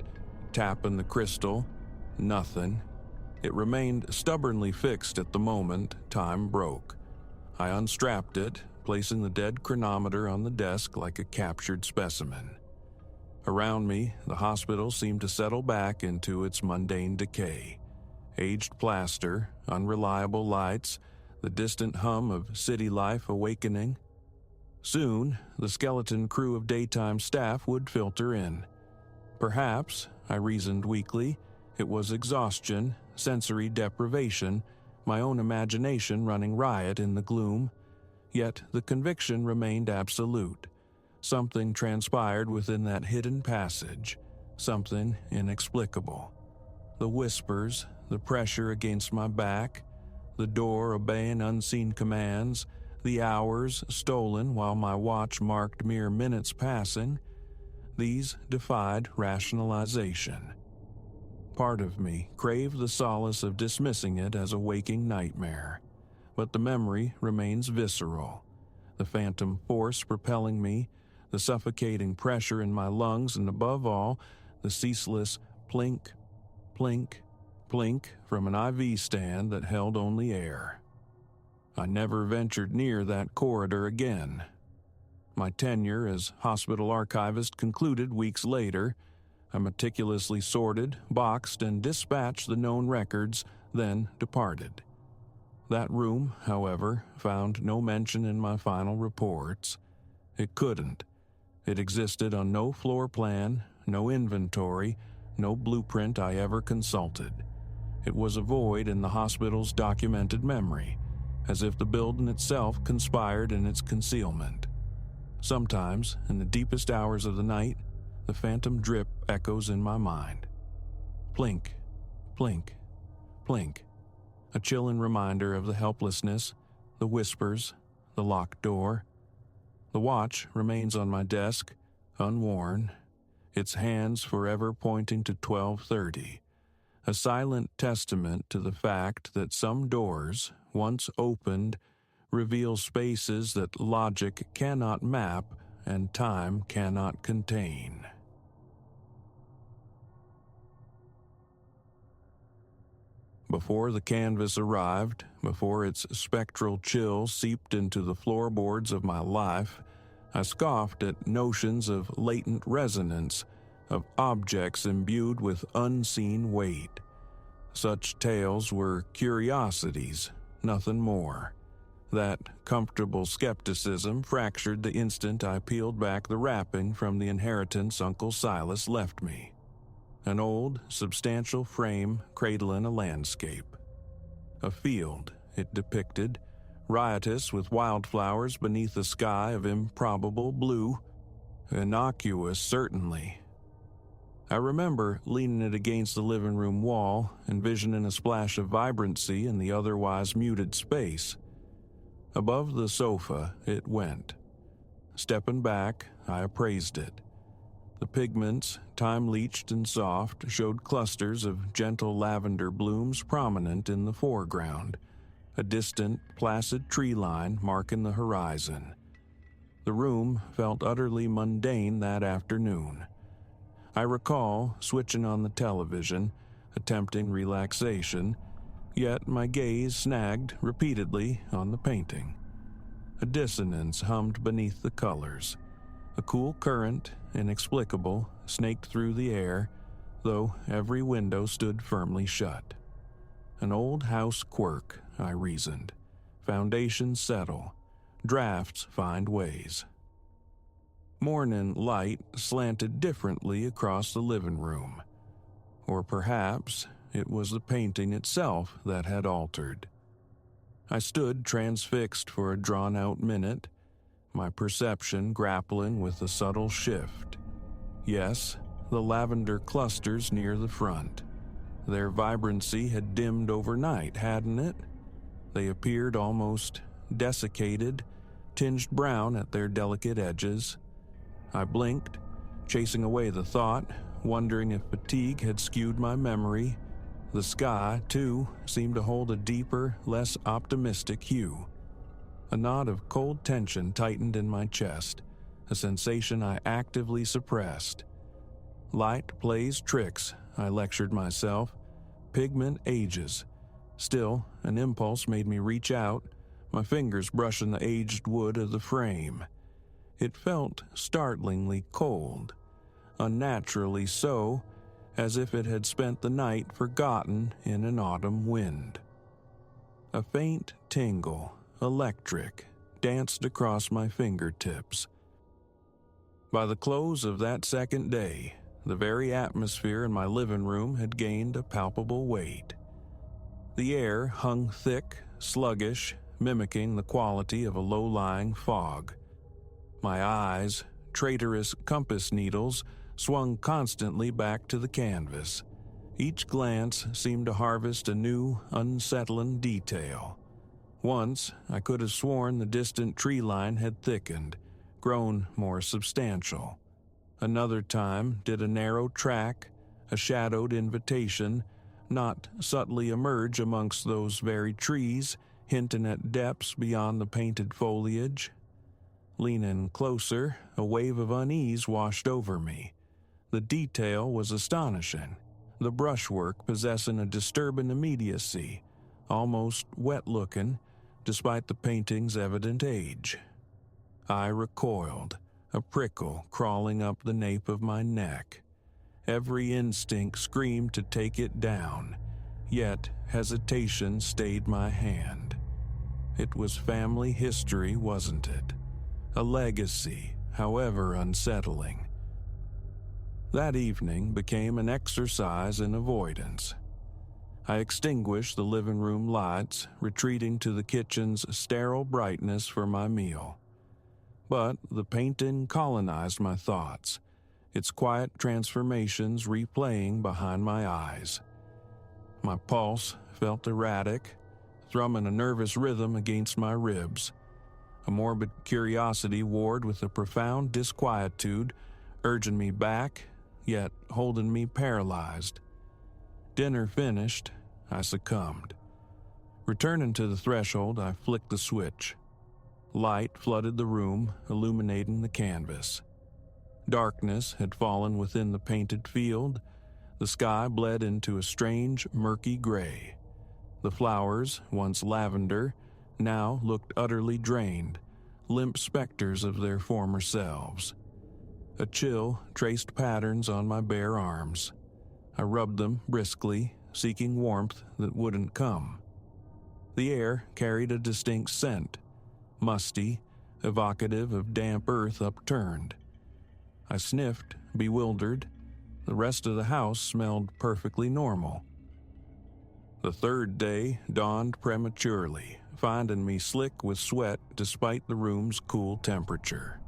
tapping the crystal. Nothing. It remained stubbornly fixed at the moment time broke. I unstrapped it, placing the dead chronometer on the desk like a captured specimen. Around me, the hospital seemed to settle back into its mundane decay. Aged plaster, unreliable lights, the distant hum of city life awakening. Soon, the skeleton crew of daytime staff would filter in. Perhaps, I reasoned weakly, it was exhaustion, sensory deprivation, my own imagination running riot in the gloom. Yet the conviction remained absolute. Something transpired within that hidden passage, something inexplicable. The whispers, the pressure against my back, the door obeying unseen commands, the hours stolen while my watch marked mere minutes passing, these defied rationalization. Part of me craved the solace of dismissing it as a waking nightmare, but the memory remains visceral. The phantom force propelling me, the suffocating pressure in my lungs, and above all, the ceaseless plink, plink, plink from an IV stand that held only air. I never ventured near that corridor again. My tenure as hospital archivist concluded weeks later. I meticulously sorted, boxed, and dispatched the known records, then departed. That room, however, found no mention in my final reports. It couldn't. It existed on no floor plan, no inventory, no blueprint I ever consulted. It was a void in the hospital's documented memory, as if the building itself conspired in its concealment. Sometimes, in the deepest hours of the night, the phantom drip echoes in my mind. Plink, plink, plink. A chilling reminder of the helplessness, the whispers, the locked door. The watch remains on my desk, unworn, its hands forever pointing to 12:30, a silent testament to the fact that some doors, once opened, reveal spaces that logic cannot map and time cannot contain. Before the canvas arrived, before its spectral chill seeped into the floorboards of my life, I scoffed at notions of latent resonance, of objects imbued with unseen weight. Such tales were curiosities, nothing more. That comfortable skepticism fractured the instant I peeled back the wrapping from the inheritance Uncle Silas left me. An old, substantial frame cradling a landscape. A field, it depicted, riotous with wildflowers beneath a sky of improbable blue. Innocuous, certainly. I remember leaning it against the living room wall, envisioning a splash of vibrancy in the otherwise muted space. Above the sofa, it went. Stepping back, I appraised it. The pigments, time-leached and soft, showed clusters of gentle lavender blooms prominent in the foreground, a distant, placid tree line marking the horizon. The room felt utterly mundane that afternoon. I recall switching on the television, attempting relaxation, yet my gaze snagged repeatedly on the painting. A dissonance hummed beneath the colors. A cool current, inexplicable, snaked through the air, though every window stood firmly shut. An old house quirk, I reasoned. Foundations settle. Drafts find ways. Morning light slanted differently across the living room. Or perhaps it was the painting itself that had altered. I stood transfixed for a drawn-out minute, my perception grappling with the subtle shift. Yes, the lavender clusters near the front. Their vibrancy had dimmed overnight, hadn't it? They appeared almost desiccated, tinged brown at their delicate edges. I blinked, chasing away the thought, wondering if fatigue had skewed my memory. The sky, too, seemed to hold a deeper, less optimistic hue. A knot of cold tension tightened in my chest, a sensation I actively suppressed. Light plays tricks, I lectured myself. Pigment ages. Still, an impulse made me reach out, my fingers brushing the aged wood of the frame. It felt startlingly cold, unnaturally so, as if it had spent the night forgotten in an autumn wind. A faint tingle, electric, danced across my fingertips. By the close of that second day, the very atmosphere in my living room had gained a palpable weight. The air hung thick, sluggish, mimicking the quality of a low-lying fog. My eyes, traitorous compass needles, swung constantly back to the canvas. Each glance seemed to harvest a new, unsettling detail. Once, I could have sworn the distant tree line had thickened, grown more substantial. Another time did a narrow track, a shadowed invitation, not subtly emerge amongst those very trees, hinting at depths beyond the painted foliage. Leaning closer, a wave of unease washed over me. The detail was astonishing, the brushwork possessing a disturbing immediacy, almost wet-looking, despite the painting's evident age. I recoiled, a prickle crawling up the nape of my neck. Every instinct screamed to take it down, yet hesitation stayed my hand. It was family history, wasn't it? A legacy, however unsettling. That evening became an exercise in avoidance. I extinguished the living room lights, retreating to the kitchen's sterile brightness for my meal. But the painting colonized my thoughts. its quiet transformations replaying behind my eyes. My pulse felt erratic, thrumming a nervous rhythm against my ribs. A morbid curiosity warred with a profound disquietude, urging me back, yet holding me paralyzed. Dinner finished, I succumbed. Returning to the threshold, I flicked the switch. Light flooded the room, illuminating the canvas. Darkness had fallen within the painted field. The sky bled into a strange, murky gray. The flowers, once lavender, now looked utterly drained, limp specters of their former selves. A chill traced patterns on my bare arms. I rubbed them briskly, seeking warmth that wouldn't come. The air carried a distinct scent, musty, evocative of damp earth upturned. I sniffed, bewildered. The rest of the house smelled perfectly normal. The third day dawned prematurely, finding me slick with sweat despite the room's cool temperature.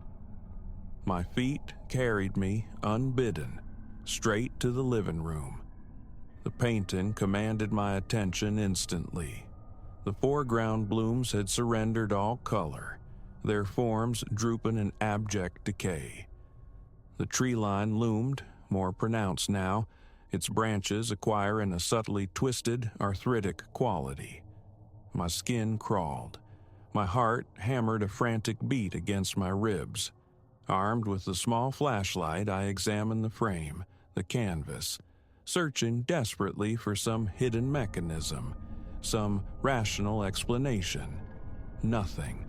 My feet carried me, unbidden, straight to the living room. The painting commanded my attention instantly. The foreground blooms had surrendered all color, their forms drooping in abject decay. The tree line loomed, more pronounced now, its branches acquiring a subtly twisted, arthritic quality. My skin crawled. My heart hammered a frantic beat against my ribs. Armed with the small flashlight, I examined the frame, the canvas, searching desperately for some hidden mechanism, some rational explanation. Nothing.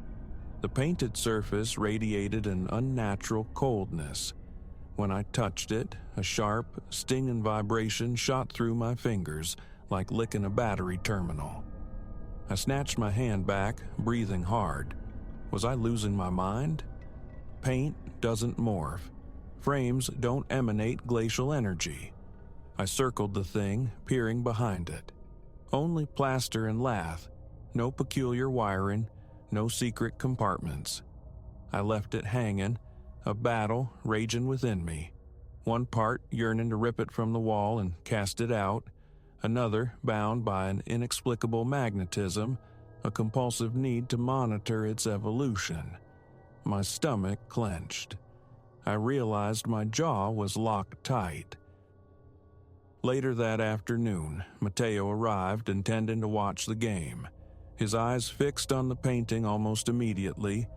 The painted surface radiated an unnatural coldness. When I touched it, a sharp, stinging vibration shot through my fingers like licking a battery terminal. I snatched my hand back, breathing hard. Was I losing my mind? Paint doesn't morph. Frames don't emanate glacial energy. I circled the thing, peering behind it. Only plaster and lath, no peculiar wiring, no secret compartments. I left it hanging, a battle raging within me. One part yearning to rip it from the wall and cast it out, another bound by an inexplicable magnetism, a compulsive need to monitor its evolution. My stomach clenched. I realized my jaw was locked tight. Later that afternoon, Mateo arrived intending to watch the game. His eyes fixed on the painting almost immediately.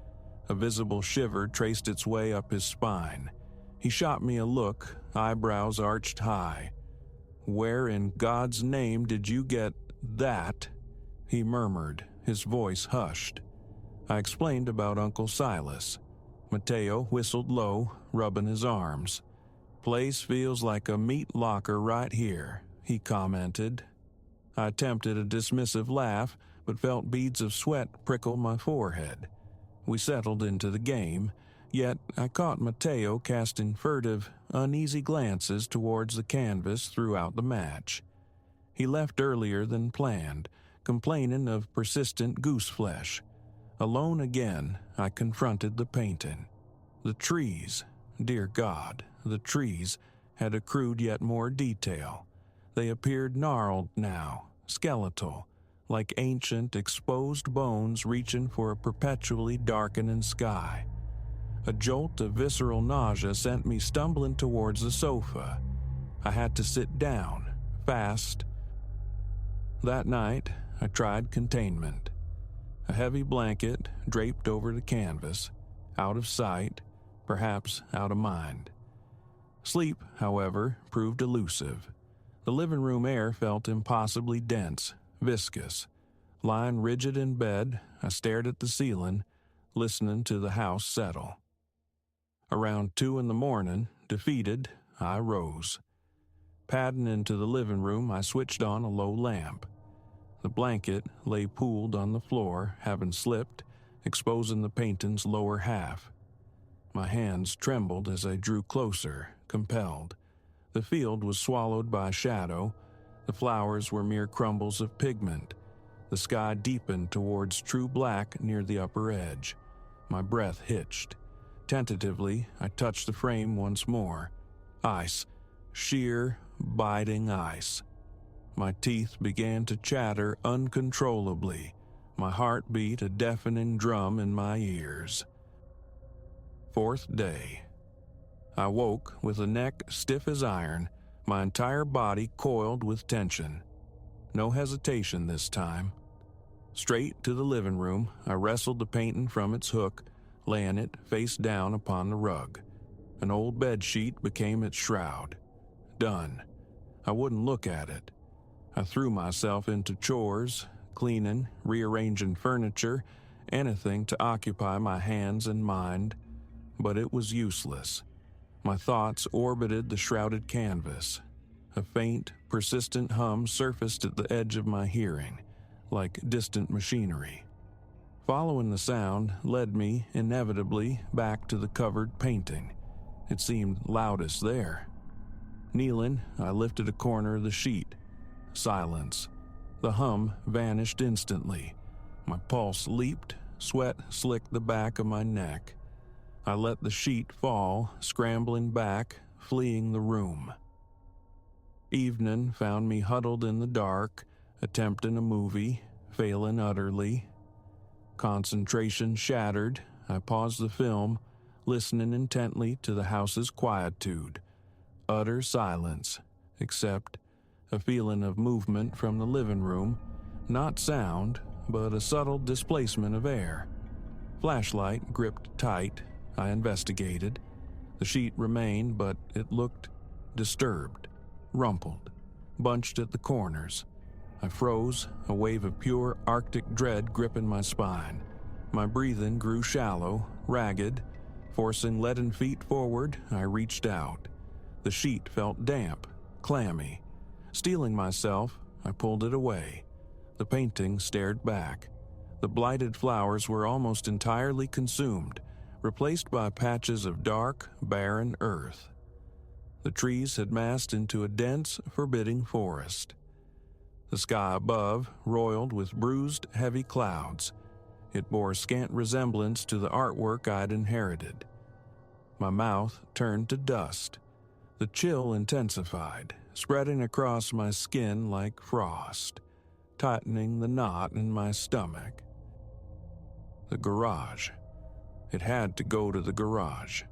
A visible shiver traced its way up his spine. He shot me a look, eyebrows arched high. "Where in God's name did you get that?" he murmured, his voice hushed. I explained about Uncle Silas. Mateo whistled low, rubbing his arms. "Place feels like a meat locker right here," he commented. I attempted a dismissive laugh, but felt beads of sweat prickle my forehead. We settled into the game, yet I caught Mateo casting furtive, uneasy glances towards the canvas throughout the match. He left earlier than planned, complaining of persistent goose flesh. Alone again, I confronted the painting. The trees, dear God, the trees had accrued yet more detail. They appeared gnarled now, skeletal, like ancient, exposed bones reaching for a perpetually darkening sky. A jolt of visceral nausea sent me stumbling towards the sofa. I had to sit down, fast. That night, I tried containment. A heavy blanket draped over the canvas, out of sight, perhaps out of mind. Sleep, however, proved elusive. The living room air felt impossibly dense, viscous. Lying rigid in bed, I stared at the ceiling, listening to the house settle. Around 2 a.m, defeated, I rose. Padding into the living room, I switched on a low lamp. The blanket lay pooled on the floor, having slipped, exposing the painting's lower half. My hands trembled as I drew closer, compelled. The field was swallowed by shadow. The flowers were mere crumbles of pigment. The sky deepened towards true black near the upper edge. My breath hitched. Tentatively, I touched the frame once more. Ice. Sheer, biting ice. My teeth began to chatter uncontrollably. My heart beat a deafening drum in my ears. 4th day. I woke with a neck stiff as iron, my entire body coiled with tension. No hesitation this time. Straight to the living room, I wrestled the painting from its hook, laying it face down upon the rug. An old bed sheet became its shroud. Done. I wouldn't look at it. I threw myself into chores, cleaning, rearranging furniture, anything to occupy my hands and mind, but it was useless. My thoughts orbited the shrouded canvas. A faint, persistent hum surfaced at the edge of my hearing, like distant machinery. Following the sound led me, inevitably, back to the covered painting. It seemed loudest there. Kneeling, I lifted a corner of the sheet. Silence. The hum vanished instantly. My pulse leaped, sweat slicked the back of my neck. I let the sheet fall, scrambling back, fleeing the room. Evening found me huddled in the dark, attempting a movie, failing utterly. Concentration shattered, I paused the film, listening intently to the house's quietude. Utter silence, except a feeling of movement from the living room, not sound, but a subtle displacement of air. Flashlight gripped tight, I investigated. The sheet remained, but it looked disturbed, rumpled, bunched at the corners. I froze, a wave of pure Arctic dread gripping my spine. My breathing grew shallow, ragged. Forcing leaden feet forward, I reached out. The sheet felt damp, clammy. Steeling myself, I pulled it away. The painting stared back. The blighted flowers were almost entirely consumed, replaced by patches of dark, barren earth. The trees had massed into a dense, forbidding forest. The sky above roiled with bruised, heavy clouds. It bore scant resemblance to the artwork I'd inherited. My mouth turned to dust. The chill intensified, spreading across my skin like frost, tightening the knot in my stomach. The garage. It had to go to the garage.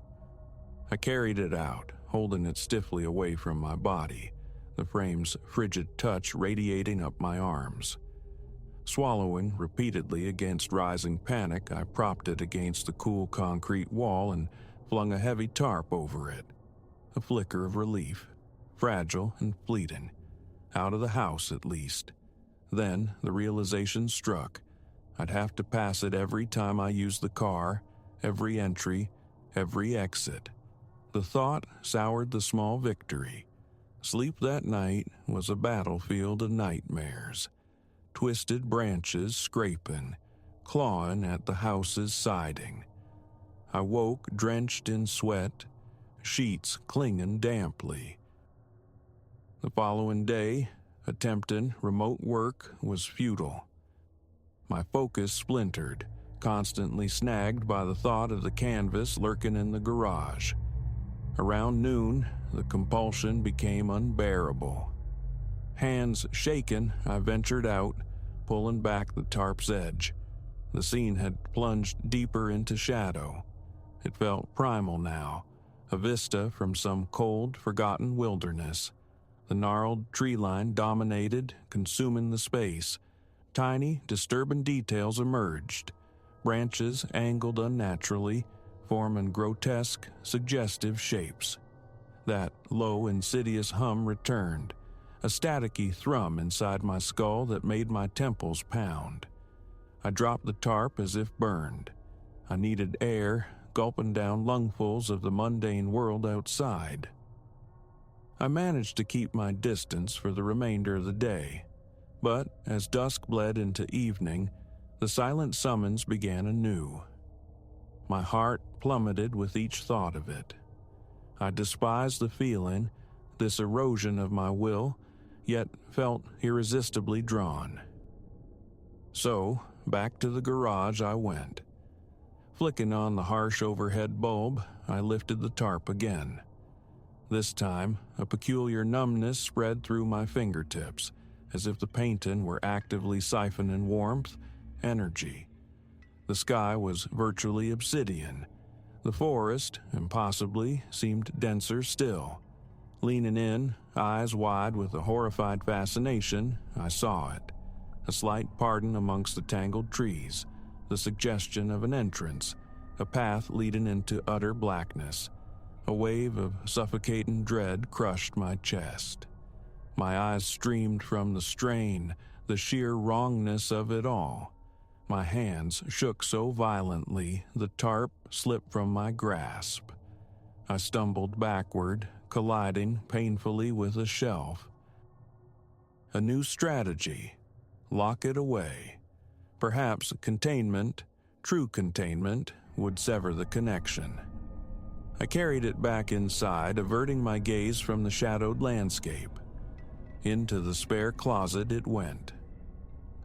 I carried it out, holding it stiffly away from my body, the frame's frigid touch radiating up my arms. Swallowing repeatedly against rising panic, I propped it against the cool concrete wall and flung a heavy tarp over it. A flicker of relief, fragile and fleeting. Out of the house, at least. Then the realization struck. I'd have to pass it every time I used the car, every entry, every exit. The thought soured the small victory. Sleep that night was a battlefield of nightmares. Twisted branches scraping, clawing at the house's siding. I woke drenched in sweat, sheets clinging damply. The following day, attempting remote work was futile. My focus splintered, constantly snagged by the thought of the canvas lurking in the garage. Around noon, the compulsion became unbearable. Hands shaken, I ventured out, pulling back the tarp's edge. The scene had plunged deeper into shadow. It felt primal now, a vista from some cold, forgotten wilderness. The gnarled tree line dominated, consuming the space. Tiny, disturbing details emerged. Branches angled unnaturally, forming grotesque, suggestive shapes. That low, insidious hum returned, a staticky thrum inside my skull that made my temples pound. I dropped the tarp as if burned. I needed air, gulping down lungfuls of the mundane world outside. I managed to keep my distance for the remainder of the day, but as dusk bled into evening, the silent summons began anew. My heart plummeted with each thought of it. I despised the feeling, this erosion of my will, yet felt irresistibly drawn. So, back to the garage I went. Flicking on the harsh overhead bulb, I lifted the tarp again. This time, a peculiar numbness spread through my fingertips, as if the painting were actively siphoning warmth, energy. The sky was virtually obsidian. The forest, impossibly, seemed denser still. Leaning in, eyes wide with a horrified fascination, I saw it. A slight pardon amongst the tangled trees, the suggestion of an entrance, a path leading into utter blackness. A wave of suffocating dread crushed my chest. My eyes streamed from the strain, the sheer wrongness of it all. My hands shook so violently the tarp slipped from my grasp. I stumbled backward, colliding painfully with a shelf. A new strategy. Lock it away. Perhaps containment, true containment, would sever the connection. I carried it back inside, averting my gaze from the shadowed landscape. Into the spare closet it went.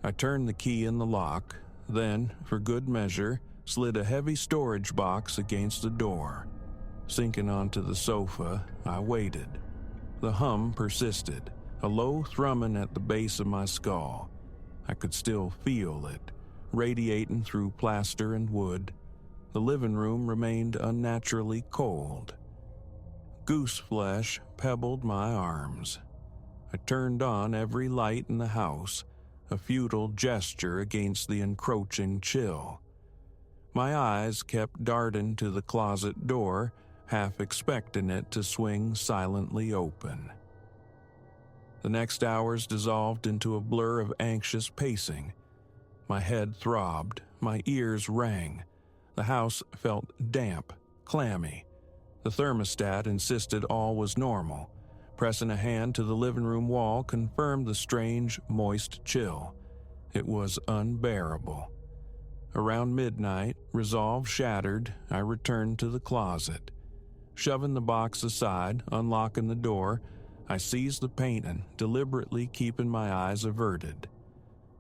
I turned the key in the lock, then, for good measure, slid a heavy storage box against the door. Sinking onto the sofa, I waited. The hum persisted, a low thrumming at the base of my skull. I could still feel it, radiating through plaster and wood. The living room remained unnaturally cold. Goose flesh pebbled my arms. I turned on every light in the house, a futile gesture against the encroaching chill. My eyes kept darting to the closet door, half expecting it to swing silently open. The next hours dissolved into a blur of anxious pacing. My head throbbed, my ears rang. The house felt damp, clammy. The thermostat insisted all was normal. Pressing a hand to the living room wall confirmed the strange, moist chill. It was unbearable. Around midnight, resolve shattered, I returned to the closet. Shoving the box aside, unlocking the door, I seized the painting, deliberately keeping my eyes averted.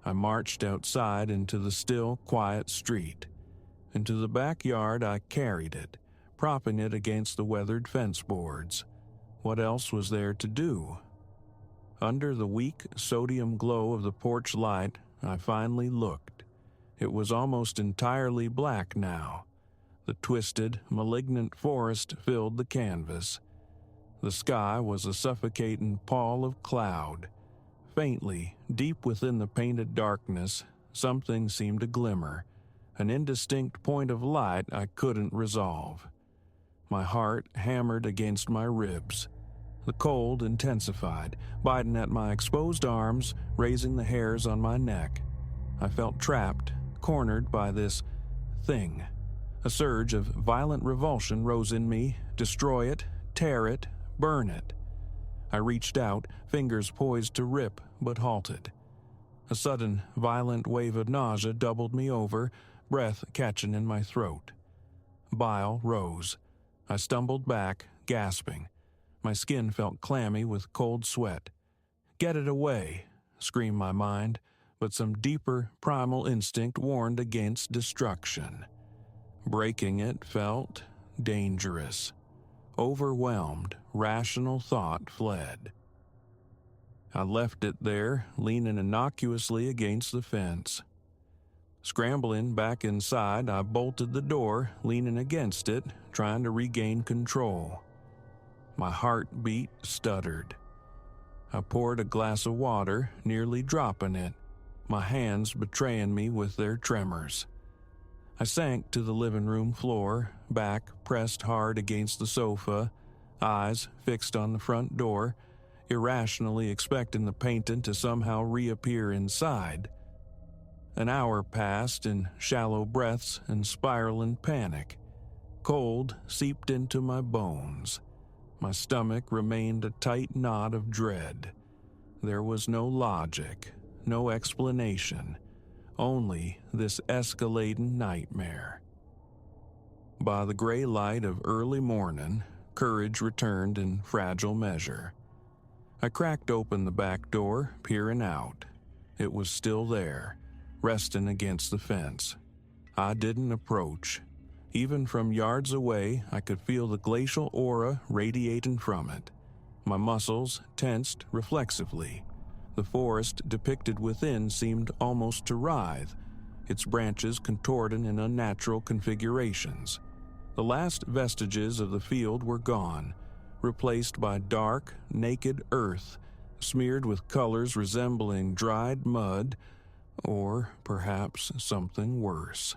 I marched outside into the still, quiet street. Into the backyard I carried it, propping it against the weathered fence boards. What else was there to do? Under the weak sodium glow of the porch light, I finally looked. It was almost entirely black now. The twisted, malignant forest filled the canvas. The sky was a suffocating pall of cloud. Faintly, deep within the painted darkness, something seemed to glimmer, an indistinct point of light I couldn't resolve. My heart hammered against my ribs. The cold intensified, biting at my exposed arms, raising the hairs on my neck. I felt trapped, cornered by this thing. A surge of violent revulsion rose in me. Destroy it, tear it, burn it. I reached out, fingers poised to rip, but halted. A sudden, violent wave of nausea doubled me over, breath catching in my throat. Bile rose. I stumbled back, gasping. My skin felt clammy with cold sweat. Get it away, screamed my mind, but some deeper, primal instinct warned against destruction. Breaking it felt dangerous. Overwhelmed, rational thought fled. I left it there, leaning innocuously against the fence. Scrambling back inside, I bolted the door, leaning against it, trying to regain control. My heartbeat stuttered. I poured a glass of water, nearly dropping it, my hands betraying me with their tremors. I sank to the living room floor, back pressed hard against the sofa, eyes fixed on the front door, irrationally expecting the painting to somehow reappear inside. An hour passed in shallow breaths and spiraling panic. Cold seeped into my bones. My stomach remained a tight knot of dread. There was no logic, no explanation, only this escalating nightmare. By the gray light of early morning, courage returned in fragile measure. I cracked open the back door, peering out. It was still there, resting against the fence. I didn't approach. Even from yards away, I could feel the glacial aura radiating from it. My muscles tensed reflexively. The forest depicted within seemed almost to writhe, its branches contorting in unnatural configurations. The last vestiges of the field were gone, replaced by dark, naked earth, smeared with colors resembling dried mud, or perhaps something worse.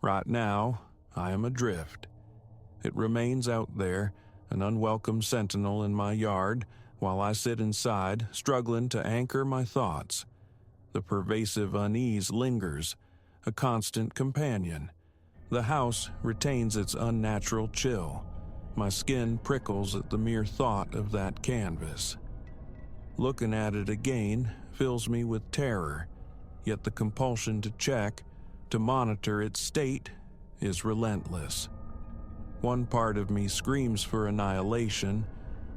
Right now, I am adrift. It remains out there, an unwelcome sentinel in my yard, while I sit inside, struggling to anchor my thoughts. The pervasive unease lingers, a constant companion. The house retains its unnatural chill. My skin prickles at the mere thought of that canvas. Looking at it again fills me with terror, yet the compulsion to check, to monitor its state, is relentless. One part of me screams for annihilation,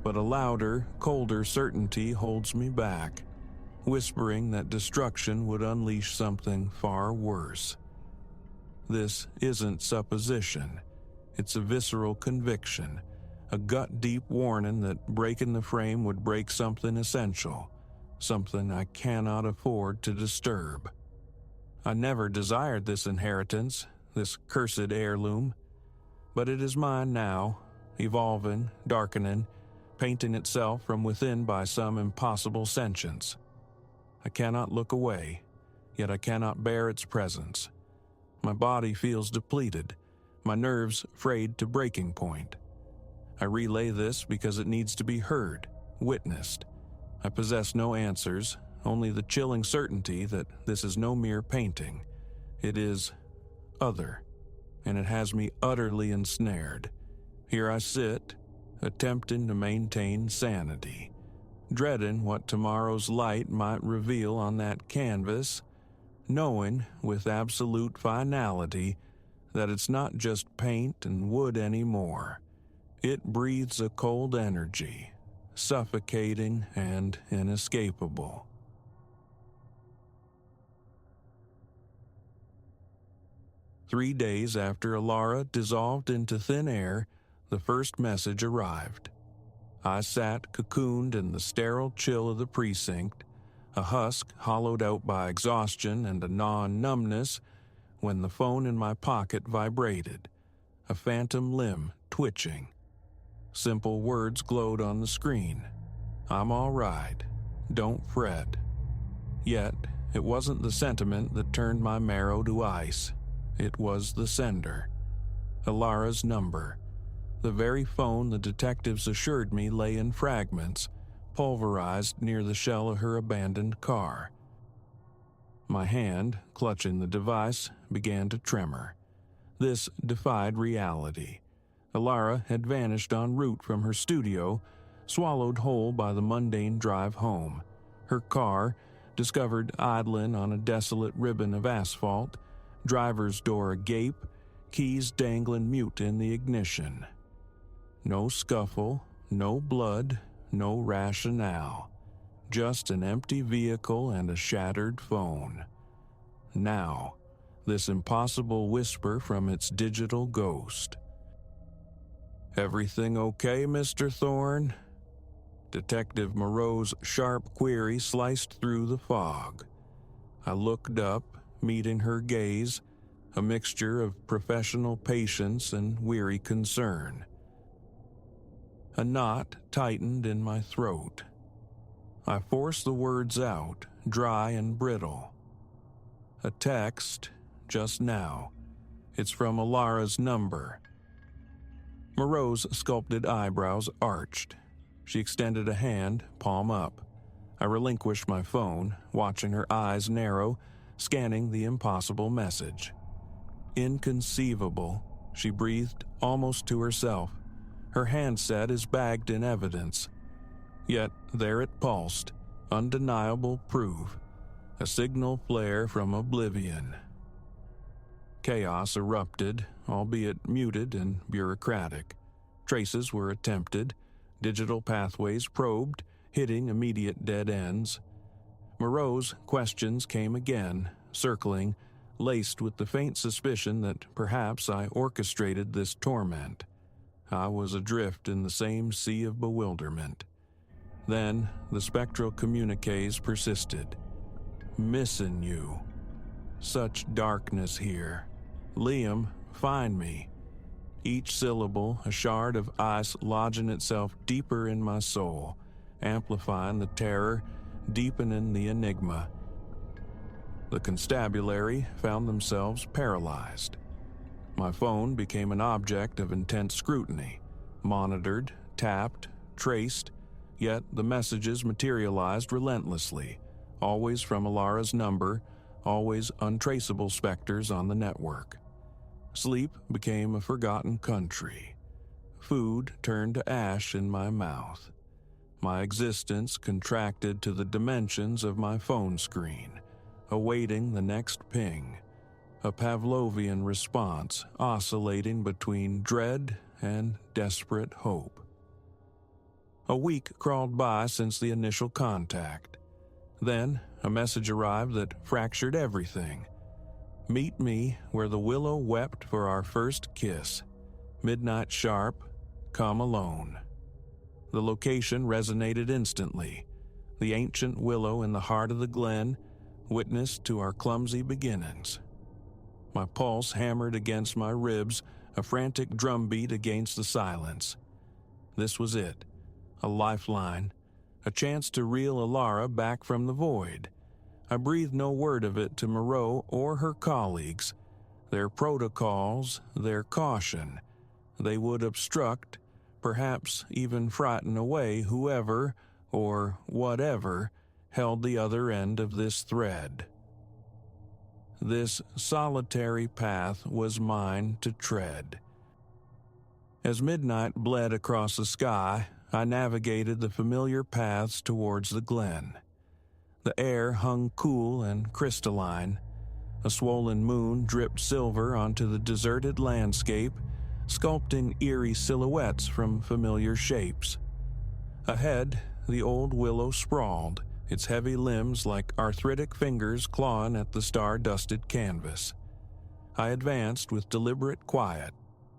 but a louder, colder certainty holds me back, whispering that destruction would unleash something far worse. This isn't supposition. It's a visceral conviction, a gut-deep warning that breaking the frame would break something essential, something I cannot afford to disturb. I never desired this inheritance, this cursed heirloom, but it is mine now, evolving, darkening, painting itself from within by some impossible sentience. I cannot look away, yet I cannot bear its presence. My body feels depleted, my nerves frayed to breaking point. I relay this because it needs to be heard, witnessed. I possess no answers, only the chilling certainty that this is no mere painting. It is other, and it has me utterly ensnared. Here I sit, attempting to maintain sanity, dreading what tomorrow's light might reveal on that canvas, knowing with absolute finality that it's not just paint and wood anymore. It breathes a cold energy, suffocating and inescapable. Three days after Alara dissolved into thin air, the first message arrived. I sat cocooned in the sterile chill of the precinct, a husk hollowed out by exhaustion and a gnawing numbness, when the phone in my pocket vibrated, a phantom limb twitching. Simple words glowed on the screen. I'm all right. Don't fret. Yet, it wasn't the sentiment that turned my marrow to ice. It was the sender. Alara's number. The very phone the detectives assured me lay in fragments, pulverized near the shell of her abandoned car. My hand, clutching the device, began to tremor. This defied reality. Alara had vanished en route from her studio, swallowed whole by the mundane drive home. Her car, discovered idling on a desolate ribbon of asphalt, driver's door agape, keys dangling mute in the ignition. No scuffle, no blood, no rationale. Just an empty vehicle and a shattered phone. Now, this impossible whisper from its digital ghost. "Everything okay, Mr. Thorne?" Detective Moreau's sharp query sliced through the fog. I looked up, meeting her gaze, a mixture of professional patience and weary concern. A knot tightened in my throat. I forced the words out, dry and brittle. "A text, just now. It's from Alara's number." Moreau's sculpted eyebrows arched. She extended a hand, palm up. I relinquished my phone, watching her eyes narrow, scanning the impossible message. "Inconceivable," she breathed almost to herself. Her handset is bagged in evidence. Yet there it pulsed, undeniable proof, a signal flare from oblivion. Chaos erupted, albeit muted and bureaucratic. Traces were attempted, digital pathways probed, hitting immediate dead ends. Moreau's questions came again, circling, laced with the faint suspicion that perhaps I orchestrated this torment. I was adrift in the same sea of bewilderment. Then the spectral communiques persisted. Missin' you. Such darkness here. Liam, find me. Each syllable a shard of ice lodging itself deeper in my soul, amplifying the terror, deepening the enigma. The constabulary found themselves paralyzed. My phone became an object of intense scrutiny, monitored, tapped, traced, yet the messages materialized relentlessly, always from Alara's number, always untraceable specters on the network. Sleep became a forgotten country. Food turned to ash in my mouth. My existence contracted to the dimensions of my phone screen, awaiting the next ping, a Pavlovian response oscillating between dread and desperate hope. A week crawled by since the initial contact. Then a message arrived that fractured everything. Meet me where the willow wept for our first kiss. Midnight sharp, come alone. The location resonated instantly. The ancient willow in the heart of the glen, witness to our clumsy beginnings. My pulse hammered against my ribs, a frantic drumbeat against the silence. This was it, a lifeline, a chance to reel Alara back from the void. I breathed no word of it to Moreau or her colleagues. Their protocols, their caution. They would obstruct, perhaps even frighten away whoever, or whatever, held the other end of this thread. This solitary path was mine to tread. As midnight bled across the sky, I navigated the familiar paths towards the glen. The air hung cool and crystalline. A swollen moon dripped silver onto the deserted landscape, sculpting eerie silhouettes from familiar shapes. Ahead, the old willow sprawled, its heavy limbs like arthritic fingers clawing at the star-dusted canvas. I advanced with deliberate quiet,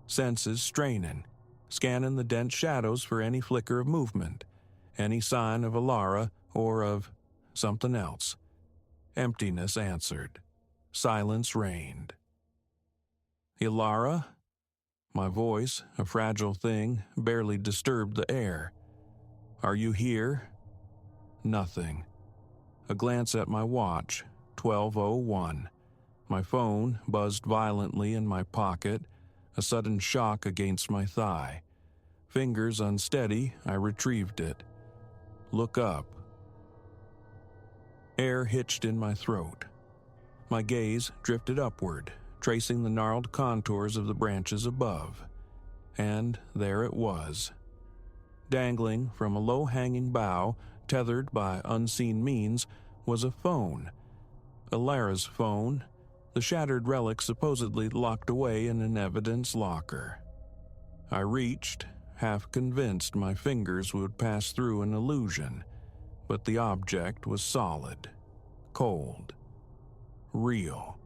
senses straining, scanning the dense shadows for any flicker of movement, any sign of Alara or of something else. Emptiness answered. Silence reigned. Alara? My voice, a fragile thing, barely disturbed the air. Are you here? Nothing. A glance at my watch, 12:01. My phone buzzed violently in my pocket, a sudden shock against my thigh. Fingers unsteady, I retrieved it. Look up. Air hitched in my throat. My gaze drifted upward, tracing the gnarled contours of the branches above. And there it was. Dangling from a low-hanging bough, tethered by unseen means, was a phone. Alara's phone, the shattered relic supposedly locked away in an evidence locker. I reached, half convinced my fingers would pass through an illusion, but the object was solid, cold, real.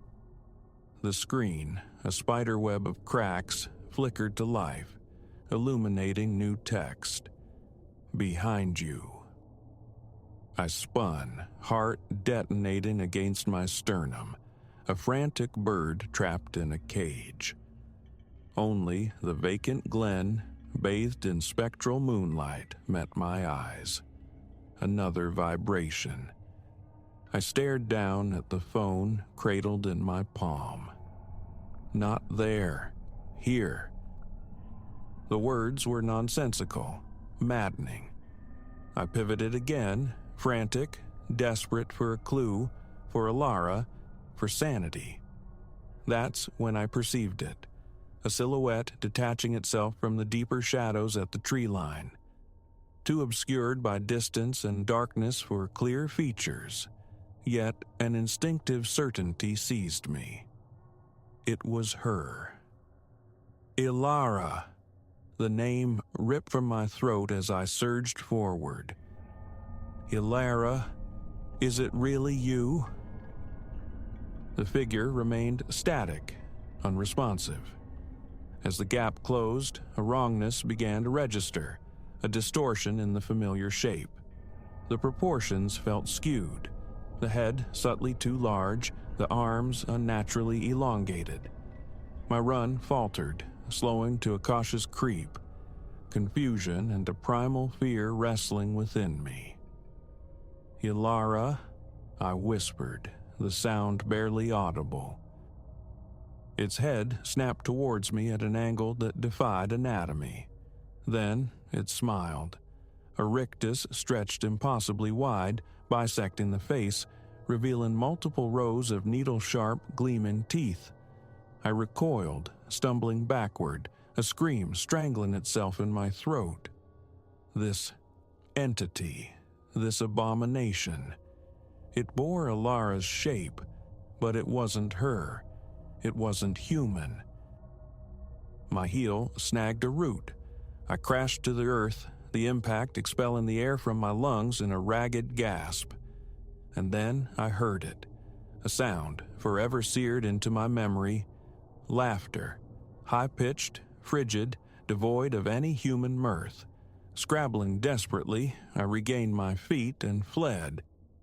The screen, a spiderweb of cracks, flickered to life, illuminating new text. Behind you. I spun, heart detonating against my sternum, a frantic bird trapped in a cage. Only the vacant glen, bathed in spectral moonlight, met my eyes. Another vibration. I stared down at the phone cradled in my palm. Not there. Here. The words were nonsensical, maddening. I pivoted again, frantic, desperate for a clue, for Alara, for sanity. That's when I perceived it, a silhouette detaching itself from the deeper shadows at the tree line. Too obscured by distance and darkness for clear features, yet an instinctive certainty seized me. It was her. Alara. The name ripped from my throat as I surged forward. Alara, is it really you? The figure remained static, unresponsive. As the gap closed, a wrongness began to register, a distortion in the familiar shape. The proportions felt skewed, the head subtly too large, the arms unnaturally elongated. My run faltered, slowing to a cautious creep, confusion and a primal fear wrestling within me. "Ilara," I whispered, the sound barely audible. Its head snapped towards me at an angle that defied anatomy. Then it smiled. A rictus stretched impossibly wide, bisecting the face, revealing multiple rows of needle-sharp, gleaming teeth. I recoiled, stumbling backward, a scream strangling itself in my throat. This entity, this abomination. It bore Ilara's shape, but it wasn't her. It wasn't human. My heel snagged a root. I crashed to the earth, the impact expelling the air from my lungs in a ragged gasp. And then I heard it, a sound forever seared into my memory: laughter, high-pitched, frigid, devoid of any human mirth. Scrabbling desperately, I regained my feet and fled,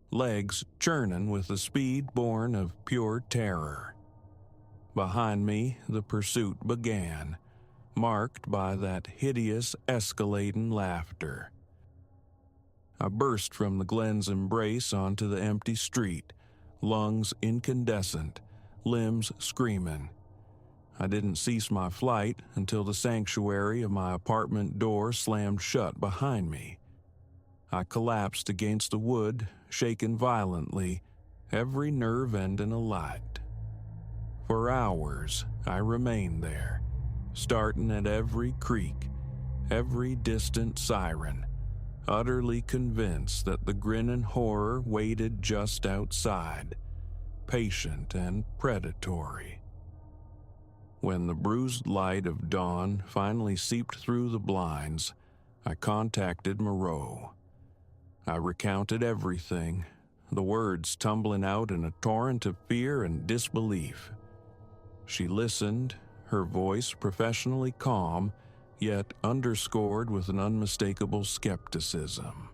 legs churning with the speed born of pure terror. Behind me, the pursuit began, marked by that hideous, escalating laughter. I burst from the Glen's embrace onto the empty street, lungs incandescent, limbs screaming. I didn't cease my flight until the sanctuary of my apartment door slammed shut behind me. I collapsed against the wood, shaken violently, every nerve ending alight. For hours, I remained there, starting at every creak, every distant siren, utterly convinced that the grinning horror waited just outside, patient and predatory. When the bruised light of dawn finally seeped through the blinds, I contacted Moreau. I recounted everything, the words tumbling out in a torrent of fear and disbelief. She listened, her voice professionally calm, yet underscored with an unmistakable skepticism.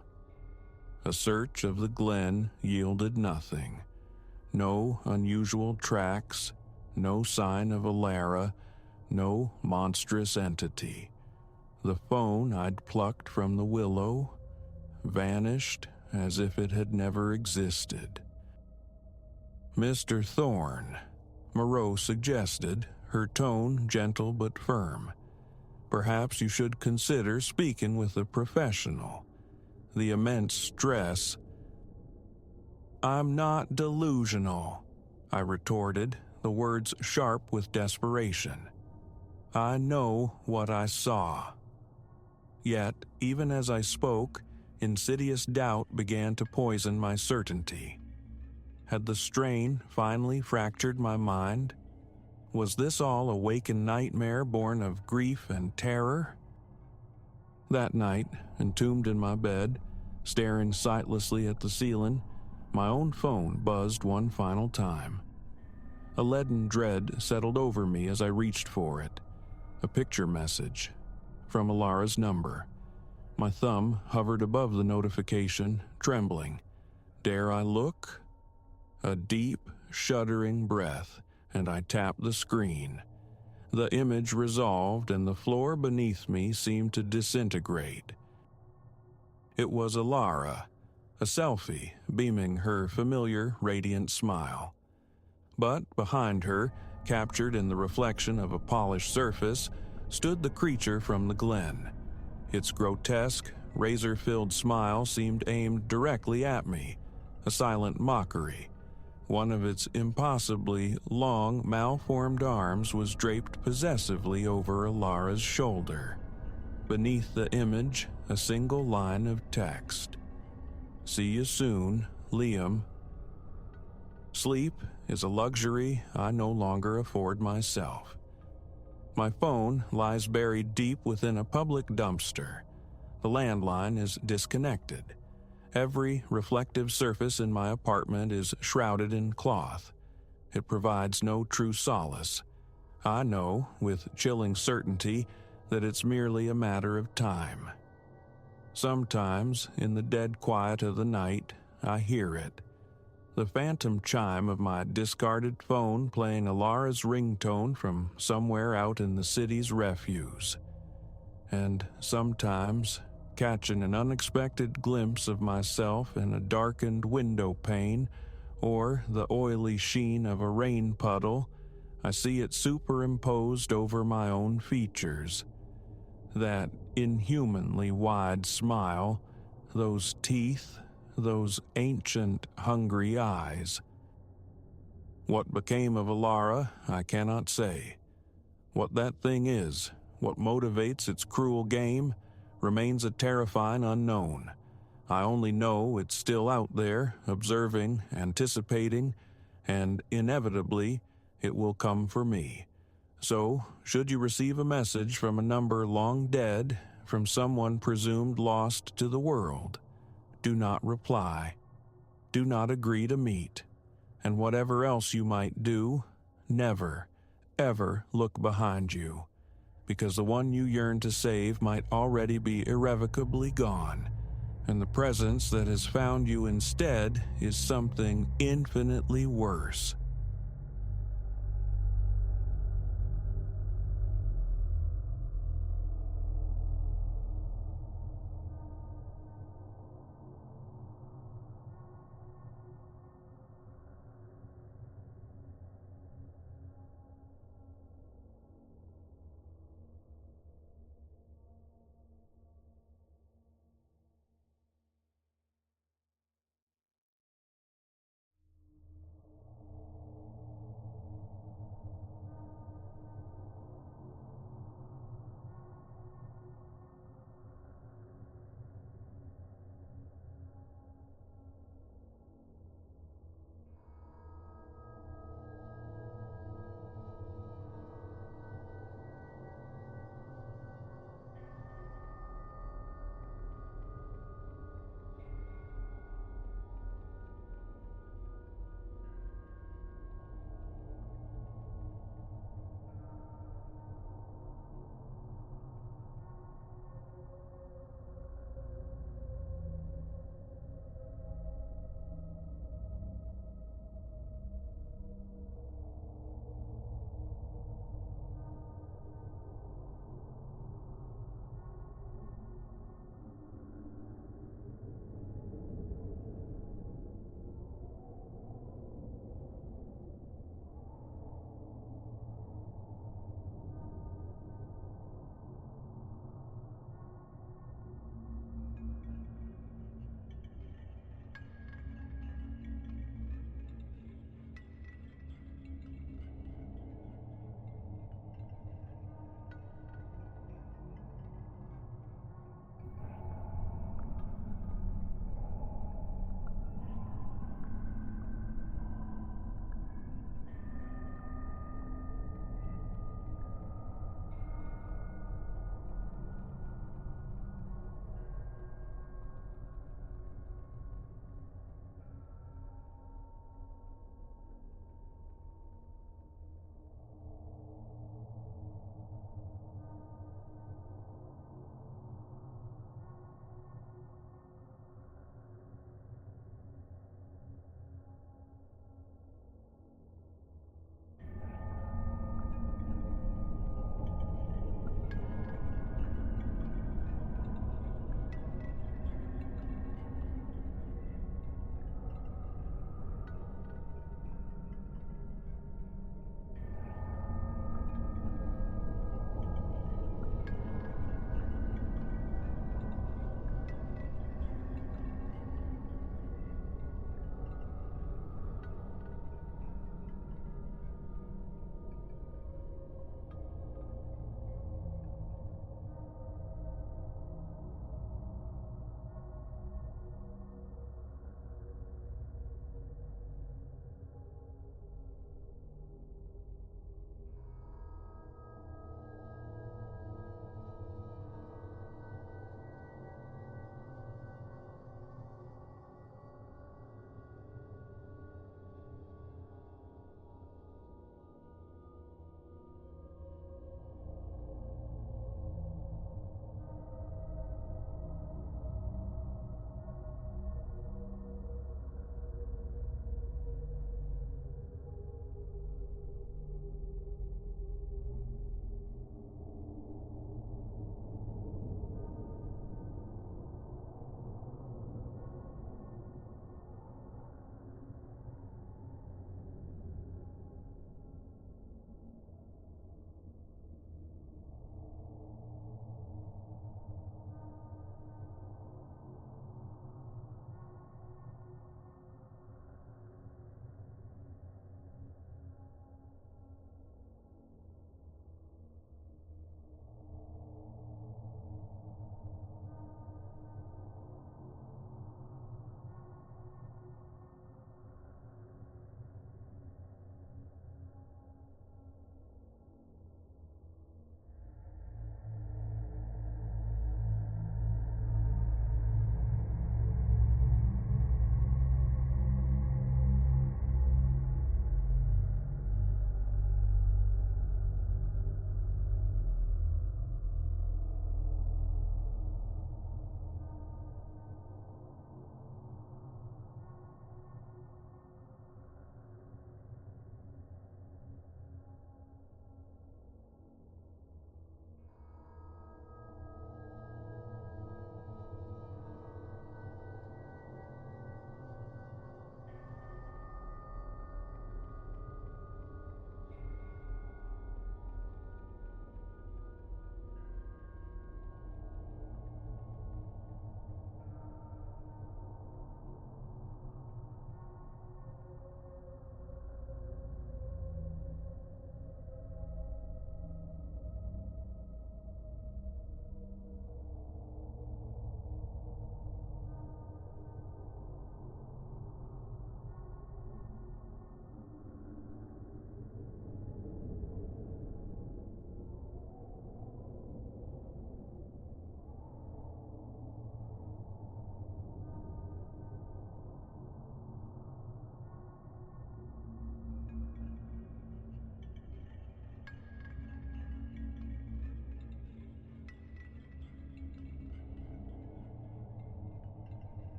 A search of the Glen yielded nothing. No unusual tracks, no sign of Ilara, no monstrous entity. The phone I'd plucked from the willow vanished as if it had never existed. "Mr. Thorne," Moreau suggested, her tone gentle but firm. "Perhaps you should consider speaking with a professional. The immense stress—" "I'm not delusional," I retorted, the words sharp with desperation. "I know what I saw." Yet, even as I spoke, insidious doubt began to poison my certainty. Had the strain finally fractured my mind? Was this all a wakened nightmare born of grief and terror? That night, entombed in my bed, staring sightlessly at the ceiling, my own phone buzzed one final time. A leaden dread settled over me as I reached for it. A picture message from Ilara's number. My thumb hovered above the notification, trembling. Dare I look? A deep, shuddering breath, and I tapped the screen. The image resolved, and the floor beneath me seemed to disintegrate. It was Ilara, a selfie, beaming her familiar, radiant smile. But behind her, captured in the reflection of a polished surface, stood the creature from the Glen. Its grotesque, razor-filled smile seemed aimed directly at me, a silent mockery. One of its impossibly long, malformed arms was draped possessively over Ilara's shoulder. Beneath the image, a single line of text. "See you soon, Liam." Sleep is a luxury I no longer afford myself. My phone lies buried deep within a public dumpster. The landline is disconnected. Every reflective surface in my apartment is shrouded in cloth. It provides no true solace. I know, with chilling certainty, that it's merely a matter of time. Sometimes, in the dead quiet of the night, I hear it. The phantom chime of my discarded phone playing Alara's ringtone from somewhere out in the city's refuse. And sometimes, catching an unexpected glimpse of myself in a darkened window pane or the oily sheen of a rain puddle, I see it superimposed over my own features. That inhumanly wide smile, those teeth, those ancient, hungry eyes. What became of Alara, I cannot say. What that thing is, what motivates its cruel game, remains a terrifying unknown. I only know it's still out there, observing, anticipating, and inevitably, it will come for me. So, should you receive a message from a number long dead, from someone presumed lost to the world, do not reply. Do not agree to meet. And whatever else you might do, never, ever look behind you, because the one you yearn to save might already be irrevocably gone, and the presence that has found you instead is something infinitely worse.